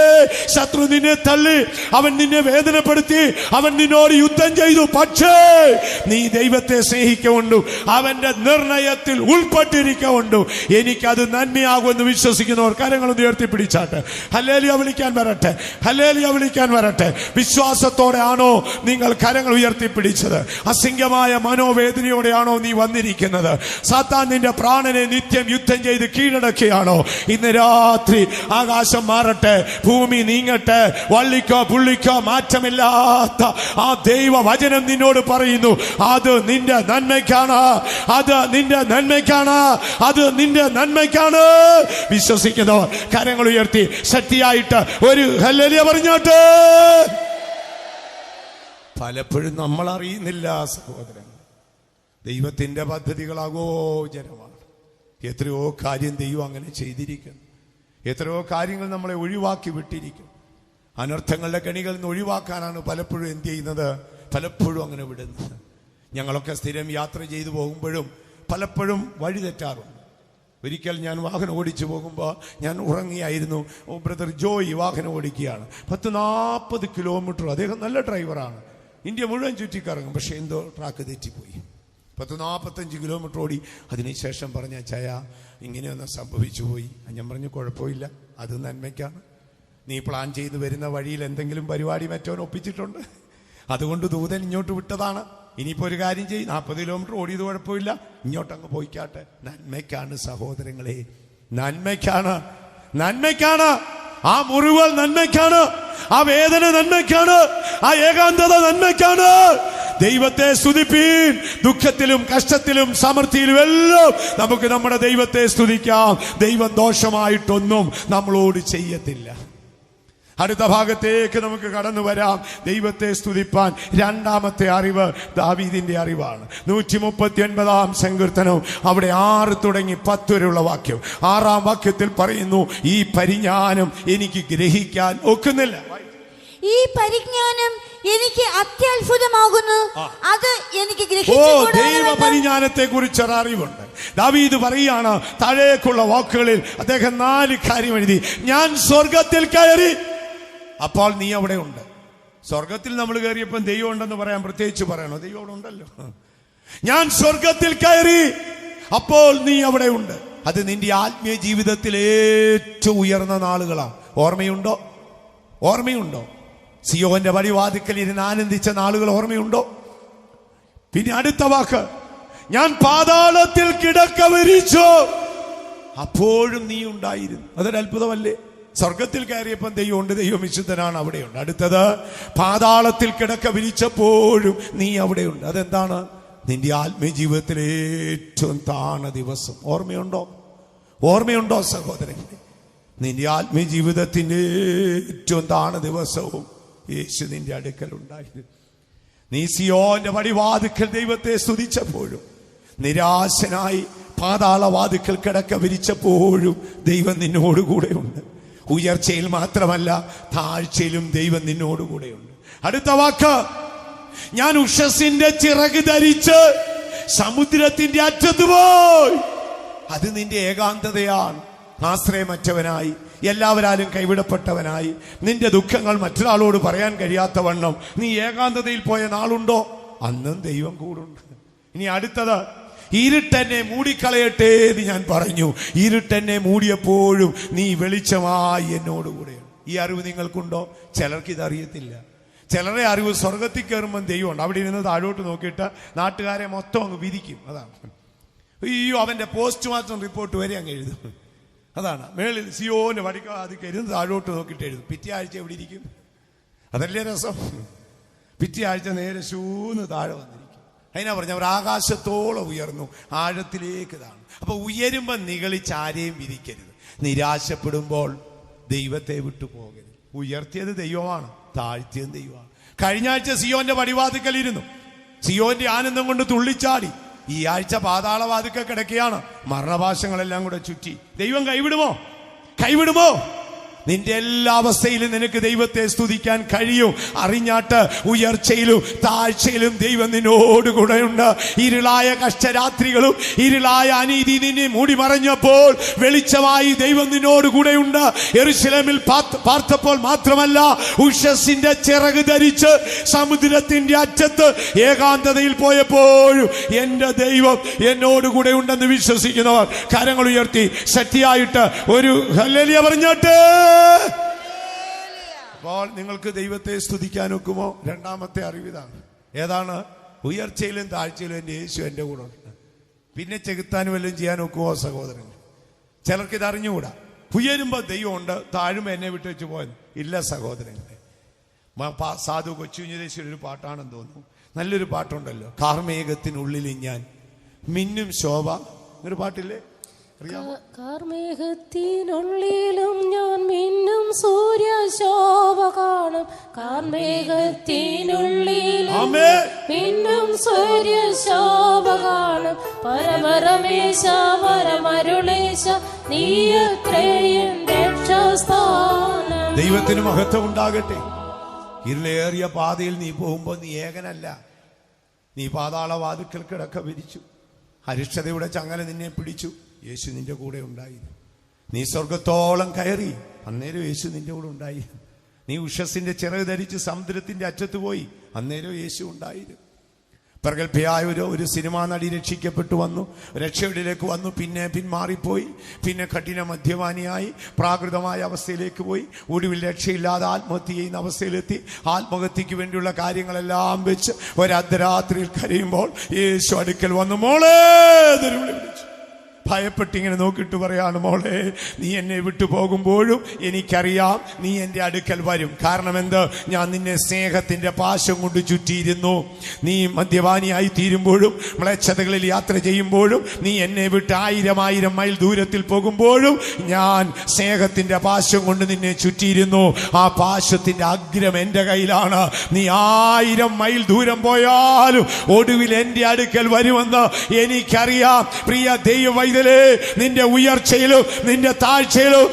ശത്രു നിന്നെ തള്ളി, അവൻ നിന്നെ വേദനപ്പെടുത്തി, അവൻ നിന്നോട് യുദ്ധം ചെയ്തു. പക്ഷേ നീ ദൈവത്തെ സ്നേഹിക്കൊണ്ടു, അവന്റെ നിർണയത്തിൽ ഉൾപ്പെട്ടിരിക്കൊണ്ടു എനിക്കത് നന്മയാകുമെന്ന് വിശ്വസിക്കുന്നവർ കരങ്ങളൊന്ന് ഉയർത്തിപ്പിടിച്ചാട്ടെ. ഹല്ലേലൂയ വിളിക്കാൻ വരട്ടെ, ഹല്ലേലൂയ വിളിക്കാൻ വരട്ടെ. വിശ്വാസത്തോടെ ആണോ നിങ്ങൾ കരങ്ങൾ ഉയർത്തിപ്പിടിച്ചത്? അസിംഗമായ മനോവേദനയോടെയാണോ നീ വന്നിരിക്കുന്നത്? സാത്താൻ നിന്റെ പ്രാണനെ നിത്യം യുദ്ധം ചെയ്ത് കീഴടക്കുകയാണോ? ഇന്ന് രാത്രി ആകാശം മാറട്ടെ, ഭൂമി നീങ്ങട്ടെ, വള്ളിക്കോ പുള്ളിക്കോ മാറ്റമില്ലാത്ത ആ ദൈവ വചനം നിന്നോട് പറയുന്നു, അത് നിന്റെ നന്മയ്ക്കാണ്, അത് നിന്റെ നന്മയ്ക്കാണ്, അത് നിന്റെ നന്മയ്ക്കാണ്. വിശ്വസിക്കുന്നവർ കരങ്ങൾ ഉയർത്തി ശക്തിയായിട്ട് ഒരു ഹല്ലേലൂയ പറഞ്ഞോട്ടെ. പലപ്പോഴും നമ്മൾ അറിയുന്നില്ല സഹോദരൻ, ദൈവത്തിന്റെ പദ്ധതികൾ അഗോചരമാണ്. എത്രയോ കാര്യം ദൈവം അങ്ങനെ ചെയ്തിരിക്കുന്നു. എത്രയോ കാര്യങ്ങൾ നമ്മളെ ഒഴിവാക്കി വിട്ടിരിക്കും. അനർത്ഥങ്ങളുടെ കെണികളിൽ നിന്ന് ഒഴിവാക്കാനാണ് പലപ്പോഴും എന്ത് ചെയ്യുന്നത്, പലപ്പോഴും അങ്ങനെ വിടുന്നത്. ഞങ്ങളൊക്കെ സ്ഥിരം യാത്ര ചെയ്തു പോകുമ്പോഴും പലപ്പോഴും വഴി തെറ്റാറുണ്ട്. ഒരിക്കൽ ഞാൻ വാഹനം ഓടിച്ചു പോകുമ്പോൾ ഞാൻ ഉറങ്ങിയായിരുന്നു. ബ്രദർ ജോയി വാഹനം ഓടിക്കുകയാണ്. 40 കിലോമീറ്റർ. അദ്ദേഹം നല്ല ഡ്രൈവറാണ്, ഇന്ത്യ മുഴുവൻ ചുറ്റിക്കറങ്ങും. പക്ഷെ എന്തോ ട്രാക്ക് തെറ്റിപ്പോയി. 45 കിലോമീറ്റർ ഓടി. അതിനുശേഷം പറഞ്ഞ ചയ ഇങ്ങനെയൊന്നും സംഭവിച്ചു പോയി. ഞാൻ പറഞ്ഞു, കുഴപ്പമില്ല, അത് നന്മയ്ക്കാണ്. നീ പ്ലാൻ ചെയ്ത് വരുന്ന വഴിയിൽ എന്തെങ്കിലും പരിപാടി മറ്റവൻ ഒപ്പിച്ചിട്ടുണ്ട്, അതുകൊണ്ട് ദൂതൻ ഇങ്ങോട്ട് വിട്ടതാണ്. ഇനിയിപ്പോൾ ഒരു കാര്യം ചെയ്യും, 40 കിലോമീറ്റർ ഓടിയത് കുഴപ്പമില്ല, ഇങ്ങോട്ടങ്ങ് പോയിക്കാട്ടെ. നന്മയ്ക്കാണ് സഹോദരങ്ങളെ, നന്മയ്ക്കാണ്, നന്മയ്ക്കാണ്. ആ മുറിവുകൾ നന്മയ്ക്കാണ്, ആ വേദന നന്മയ്ക്കാണ്, ആ ഏകാന്തത നന്മയ്ക്കാണ്. ദൈവത്തെ സ്തുതിപ്പീൻ. ദുഃഖത്തിലും കഷ്ടത്തിലും സമൃദ്ധിയിലും എല്ലാം നമുക്ക് നമ്മുടെ ദൈവത്തെ സ്തുതിക്കാം. ദൈവം ദോഷമായിട്ടൊന്നും നമ്മളോട് ചെയ്യത്തില്ല. അടുത്ത ഭാഗത്തേക്ക് നമുക്ക് കടന്നു വരാം. ദൈവത്തെ സ്തുതിപ്പാൻ രണ്ടാമത്തെ അറിവ് ദാവീദിന്റെ അറിവാണ്. 139 സങ്കീർത്തനം അവിടെ 6 തുടങ്ങി 10 വരെയുള്ള വാക്യം. 6-ാം വാക്യത്തിൽ പറയുന്നു, ഈ പരിജ്ഞാനം എനിക്ക് ഗ്രഹിക്കാൻ ഒക്കുന്നില്ല. ഈ പരിജ്ഞാനം എനിക്ക് അത്യത്ഭുതമാകുന്നു, അത് എനിക്ക് ദൈവ പരിജ്ഞാനത്തെ കുറിച്ച് അറിവുണ്ട്. ദാവീദ് പറയാണ്, താഴേക്കുള്ള വാക്കുകളിൽ അദ്ദേഹം 4 കാര്യം എഴുതി. ഞാൻ സ്വർഗത്തിൽ കയറി, അപ്പോൾ നീ അവിടെ ഉണ്ട്. സ്വർഗത്തിൽ നമ്മൾ കയറിയപ്പോൾ ദൈവം ഉണ്ടെന്ന് പറയാൻ പ്രത്യേകിച്ച് പറയണോ? ദൈവം അവിടെ ഉണ്ടല്ലോ. ഞാൻ സ്വർഗത്തിൽ കയറി, അപ്പോൾ നീ അവിടെ ഉണ്ട്. അത് നിന്റെ ആത്മീയ ജീവിതത്തിൽ ഏറ്റവും ഉയർന്ന നാളുകളാണ്. ഓർമ്മയുണ്ടോ? ഓർമ്മയുണ്ടോ? സിയോന്റെ പടിവാതിക്കൽ ഇരുന്ന് ആനന്ദിച്ച നാളുകൾ ഓർമ്മയുണ്ടോ? പിന്നെ അടുത്ത വാക്ക്, ഞാൻ പാതാളത്തിൽ കിടക്ക വിരിച്ചു, അപ്പോഴും നീ ഉണ്ടായിരുന്നു. അതൊരു അത്ഭുതമല്ലേ? സ്വർഗത്തിൽ കയറിയപ്പം ദൈവമുണ്ട്, ദൈവം വിശുദ്ധനാണ്, അവിടെയുണ്ട്. അടുത്തത്, പാതാളത്തിൽ കിടക്ക വിരിച്ചപ്പോഴും നീ അവിടെയുണ്ട്. അതെന്താണ്? നിന്റെ ആത്മീയ ജീവിതത്തിലെ ഏറ്റവും താണ ദിവസം. ഓർമ്മയുണ്ടോ? ഓർമ്മയുണ്ടോ സഹോദരങ്ങളെ? നിന്റെ ആത്മീയ ജീവിതത്തിന്റെ ഏറ്റവും താണ ദിവസവും യേശു നിന്റെ അടുക്കൽ ഉണ്ടായിരുന്നു. നീ സിയോന്റെ പടിവാതിക്കൽ ദൈവത്തെ സ്തുതിച്ചപ്പോഴും, നിരാശനായി പാതാളവാതിക്കൽ കിടക്ക വിരിച്ചപ്പോഴും ദൈവം നിന്നോടുകൂടെ ഉണ്ട്. ഉയർച്ചയിൽ മാത്രമല്ല, താഴ്ചയിലും ദൈവം നിന്നോടുകൂടെയുണ്ട്. അടുത്ത വാക്ക്, ഞാൻ ഉഷസിന്റെ ചിറക് ധരിച്ച് സമുദ്രത്തിന്റെ അറ്റത്ത് പോയി. അത് നിന്റെ ഏകാന്തതയാണ്. ആശ്രയമറ്റവനായി, എല്ലാവരാലും കൈവിടപ്പെട്ടവനായി, നിന്റെ ദുഃഖങ്ങൾ മറ്റൊരാളോട് പറയാൻ കഴിയാത്ത വണ്ണം നീ ഏകാന്തതയിൽ പോയ നാളുണ്ടോ? അന്നും ദൈവം കൂടുണ്ട്. ഇനി അടുത്തത്, ഇരുട്ടെന്നെ മൂടിക്കളയട്ടെ എന്ന് ഞാൻ പറഞ്ഞു. ഇരുട്ടെന്നെ മൂടിയപ്പോഴും നീ വെളിച്ചമായി എന്നോടുകൂടെയാണ്. ഈ അറിവ് നിങ്ങൾക്കുണ്ടോ? ചിലർക്ക് ഇതറിയത്തില്ല. ചിലരെ അറിവ് സ്വർഗത്തിൽ കയറുമ്പോൾ ദൈവമുണ്ട്. അവിടെ ഇരുന്ന് താഴോട്ട് നോക്കിയിട്ട് നാട്ടുകാരെ മൊത്തം അങ്ങ് വിധിക്കും. അതാണ്, അയ്യോ അവന്റെ പോസ്റ്റ്മോർട്ടം റിപ്പോർട്ട് വരെ അങ്ങ് എഴുതും. അതാണ്, മേളിൽ സിയോന്റെ വടിക്കാതിക്ക് ഇരുന്ന് താഴോട്ട് നോക്കിയിട്ട് എഴുതും. പിറ്റേ ആഴ്ച എവിടെ ഇരിക്കും? അതല്ലേ രസം. പിറ്റേ ആഴ്ച നേരെ ശൂന്ന് താഴെ വന്നിരിക്കും. അതിനാ പറഞ്ഞ അവർ ആകാശത്തോളം ഉയർന്നു, ആഴത്തിലേക്ക് താണു. അപ്പൊ ഉയരുമ്പോ നിഗളിച്ച് ആരെയും വിധിക്കരുത്. നിരാശപ്പെടുമ്പോൾ ദൈവത്തെ വിട്ടു പോകരുത്. ഉയർത്തിയത് ദൈവമാണ്, താഴ്ത്തിയത് ദൈവമാണ്. കഴിഞ്ഞ ആഴ്ച സിയോന്റെ പടിവാതിക്കൽ ഇരുന്നു, സിയോന്റെ ആനന്ദം കൊണ്ട് തുള്ളിച്ചാടി. ഈ ആഴ്ച പാതാളവാതിക്കൽ കിടക്കുകയാണ്, മരണഭാഷങ്ങളെല്ലാം കൂടെ ചുറ്റി. ദൈവം കൈവിടുമോ? കൈവിടുമോ? നിന്റെ എല്ലാ അവസ്ഥയിലും നിനക്ക് ദൈവത്തെ സ്തുതിക്കാൻ കഴിയും. അറിഞ്ഞാട്ട് ഉയർച്ചയിലും താഴ്ചയിലും ദൈവം നിന്നോടുകൂടെയുണ്ട്. ഇരുളായ കഷ്ടരാത്രികളും ഇരുളായ അനീതി നിന്നെ മൂടി മറഞ്ഞപ്പോൾ വെളിച്ചമായി ദൈവം നിന്നോടുകൂടെയുണ്ട്. യെരൂശലേമിൽ പാർത്തപ്പോൾ മാത്രമല്ല, ഉഷസിന്റെ ചിറക് ധരിച്ച് സമുദ്രത്തിന്റെ അറ്റത്ത് ഏകാന്തതയിൽ പോയപ്പോഴും എന്റെ ദൈവം എന്നോടുകൂടെ ഉണ്ടെന്ന് വിശ്വസിക്കുന്നവർ കരങ്ങൾ ഉയർത്തി ശക്തിയായിട്ട് ഒരു ഹല്ലേലൂയ പറഞ്ഞാട്ടെ. അപ്പോൾ നിങ്ങൾക്ക് ദൈവത്തെ സ്തുതിക്കാൻ ഒക്കുമോ? രണ്ടാമത്തെ അറിവിതാണ്. ഏതാണ്? ഉയർച്ചയിലും താഴ്ചയിലും എൻ്റെ യേശു എൻ്റെ കൂടെ ഉണ്ട്. പിന്നെ ചെകുത്താനും വല്ലതും ചെയ്യാൻ ഒക്കുമോ സഹോദരങ്ങൾ? ചിലർക്ക് ഇത് അറിഞ്ഞുകൂടാ. ഉയരുമ്പോൾ ദൈവമുണ്ട്, താഴുമ്പോൾ എന്നെ വിട്ടു വെച്ച് പോയത് ഇല്ല സഹോദരങ്ങളെ. സാധു കൊച്ചുഞ്ഞദേശിയുടെ ഒരു പാട്ടാണെന്ന് തോന്നുന്നു, നല്ലൊരു പാട്ടുണ്ടല്ലോ, കാർമേഘത്തിനുള്ളിൽ ഞാൻ മിന്നും ശോഭ. ഒരു പാട്ടില്ലേ? കാർമേഘത്തിനുള്ളിലും ഞാൻ മിന്നും സൂര്യ ശോഭ കാണും. കാർമേഘത്തിനുള്ളിലും മിന്നും സൂര്യ ശോഭ കാണും. പരമരമേശ പരമരുളേശ നീയത്രയും രക്ഷാസ്ഥാനം. ദൈവത്തിന് മഹത്വം ഉണ്ടാകട്ടെ. ഇരുളേറിയ പാതയിൽ നീ പോകുമ്പോൾ നീ ഏകനല്ല. നീ പാതാളവാതിക്കൽ കിടക്ക വിരിച്ചു, അരിഷ്ടതയുടെ ചങ്ങല നിന്നെ പിടിച്ചു, യേശു നിന്റെ കൂടെ ഉണ്ടായിരുന്നു. നീ സ്വർഗത്തോളം കയറി, അന്നേരം യേശു നിന്റെ കൂടെ ഉണ്ടായിരുന്നു. നീ ഉഷസിന്റെ ചിറക് ധരിച്ച് സമുദ്രത്തിന്റെ അറ്റത്ത് പോയി, അന്നേരം യേശു ഉണ്ടായിരുന്നു. പ്രഗത്ഭയായ ഒരു സിനിമാ നടി രക്ഷിക്കപ്പെട്ടു വന്നു, രക്ഷയിലേക്ക് വന്നു, പിന്നെ പിന്മാറിപ്പോയി, പിന്നെ കഠിന മദ്യപാനിയായി പ്രാകൃതമായ അവസ്ഥയിലേക്ക് പോയി, ഒടുവിൽ രക്ഷയില്ലാതെ ആത്മഹത്യ ചെയ്യുന്ന അവസ്ഥയിലെത്തി. ആത്മഹത്യക്ക് വേണ്ടിയുള്ള കാര്യങ്ങളെല്ലാം വെച്ച് ഒരു അർദ്ധരാത്രിയിൽ കരയുമ്പോൾ യേശു അടുക്കൽ വന്നു, മോളെ വിളിച്ചു. ഭയപ്പെട്ടിങ്ങനെ നോക്കിയിട്ട് പറയാണ്, മോളെ നീ എന്നെ വിട്ടു പോകുമ്പോഴും എനിക്കറിയാം നീ എൻ്റെ അടുക്കൽ വരും. കാരണം എന്ത്? ഞാൻ നിന്നെ സ്നേഹത്തിന്റെ പാശം കൊണ്ട് ചുറ്റിയിരുന്നു. നീ മദ്യപാനിയായി തീരുമ്പോഴും മ്ലേച്ഛതകളിൽ യാത്ര ചെയ്യുമ്പോഴും നീ എന്നെ വിട്ട് 1000 മൈൽ ദൂരത്തിൽ പോകുമ്പോഴും ഞാൻ സ്നേഹത്തിന്റെ പാശം കൊണ്ട് നിന്നെ ചുറ്റിയിരുന്നു. ആ പാശത്തിന്റെ അഗ്രം എൻ്റെ കയ്യിലാണ്. നീ 1000 മൈൽ ദൂരം പോയാലും ഒടുവിൽ എൻ്റെ അടുക്കൽ വരുമെന്ന് എനിക്കറിയാം. പ്രിയ ദൈവവൈതലേ, നിന്റെ ഉയർച്ചയിലും നിന്റെ താഴ്ചയിലും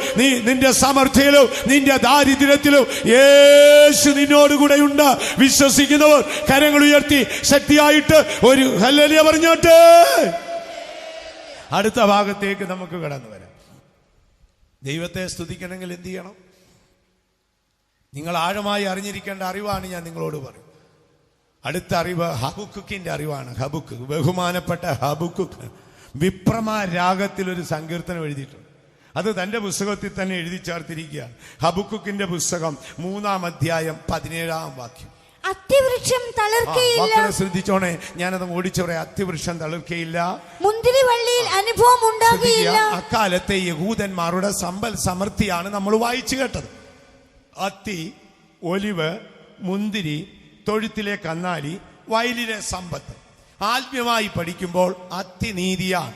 നിന്റെ സമൃദ്ധിയിലും നിന്റെ ദാരിദ്ര്യത്തിലും യേശു നിന്നോടുകൂടെയുണ്ട്. വിശ്വസിക്കുന്നവർ കരങ്ങൾ ഉയർത്തി ശക്തിയായിട്ട് ഒരു ഹല്ലേലൂയ പറഞ്ഞോട്ടെ. അടുത്ത ഭാഗത്തേക്ക് നമുക്ക് കടന്നു വരാം. ദൈവത്തെ സ്തുതിക്കണമെങ്കിൽ എന്ത് ചെയ്യണം? നിങ്ങൾ ആഴമായി അറിഞ്ഞിരിക്കേണ്ട അറിവാണ് ഞാൻ നിങ്ങളോട് പറയും. അടുത്ത അറിവ് ഹബക്കുക്കിന്റെ അറിവാണ്. ഹബക്കുക്ക്, ബഹുമാനപ്പെട്ട ഹബക്കുക്ക് വിപ്രമാ രാഗത്തിൽ ഒരു സങ്കീർത്തനം എഴുതിയിട്ടുണ്ട്. അത് തന്റെ പുസ്തകത്തിൽ തന്നെ എഴുതി ചേർത്തിരിക്കുകയാണ്. ഹബക്കുക്കിന്റെ പുസ്തകം 3-ാം അധ്യായം 17-ാം വാക്യം. അത്തിവൃക്ഷം തളിർക്കയില്ല. ശ്രദ്ധിച്ചോണേ, ഞാനത് ഓടിച്ചു പറയാം. അത്തിവൃക്ഷം തളിർക്കയില്ല, മുന്തിരിവള്ളിയിൽ അനുഭവം ഉണ്ടാകുകയില്ല. അക്കാലത്തെ യഹൂദന്മാരുടെ സമ്പൽ സമൃദ്ധിയാണ് നമ്മൾ വായിച്ചു കേട്ടത്. അത്തി, ഒലിവ്, മുന്തിരി, തൊഴുത്തിലെ കന്നാലി, വയലിലെ സമ്പത്ത്. ആത്മീയമായി പഠിക്കുമ്പോൾ അത്തി നീതിയാണ്,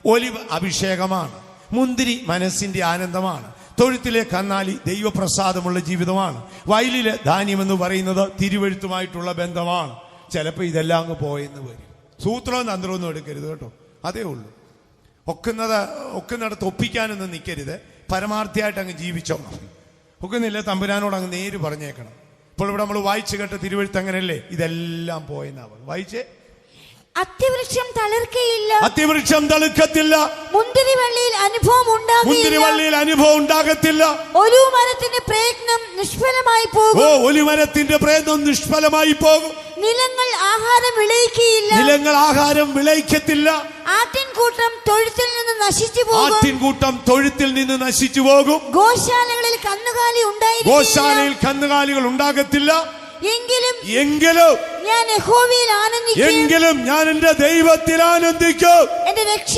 ഒലിവ് അഭിഷേകമാണ്, മുന്തിരി മനസ്സിന്റെ ആനന്ദമാണ്, തൊഴുത്തിലെ കന്നാലി ദൈവപ്രസാദമുള്ള ജീവിതമാണ്, വയലിലെ ധാന്യം എന്ന് പറയുന്നത് തിരുവെഴുത്തുമായിട്ടുള്ള ബന്ധമാണ്. ചിലപ്പോൾ ഇതെല്ലാം അങ്ങ് പോയെന്ന് വരും. സൂത്രവും തന്ത്രമൊന്നും എടുക്കരുത് കേട്ടോ, അതേ ഉള്ളൂ. ഒക്കുന്നിടത്ത് ഒപ്പിക്കാനൊന്നും നിൽക്കരുത്. പരമാർത്ഥിയായിട്ട് അങ്ങ് ജീവിച്ചോണം. ഒക്കുന്നില്ല, തമ്പുരാനോട് അങ്ങ് നേര് പറഞ്ഞേക്കണം. ഇപ്പോൾ ഇവിടെ നമ്മൾ വായിച്ചു കേട്ട തിരുവെഴുത്ത് അങ്ങനെയല്ലേ? ഇതെല്ലാം പോയെന്നാവും. വായിച്ചേ. അത്തിവൃക്ഷം തളിർക്കയില്ല, അത്തിവൃക്ഷം തളിർക്കത്തില്ല, മുന്തിരിവള്ളിയിൽ അനുഭവം ഉണ്ടാകത്തില്ല, ഒലിവ് മരത്തിന്റെ പ്രയത്നം നിഷ്ഫലമായി പോകും. ഒലിമരത്തിന്റെ പ്രയത്നം നിഷ്ഫലമായി പോകും. നിലങ്ങൾ ആഹാരം വിളയിക്കത്തില്ല. ആട്ടിൻകൂട്ടം തൊഴുത്തിൽ നിന്ന് നശിച്ചു പോകും. ഗോശാലകളിൽ കന്നുകാലികൾ ഉണ്ടാകത്തില്ല. എങ്കിലും ഞാൻ എന്റെ ദൈവത്തിൽ ആനന്ദിക്കും.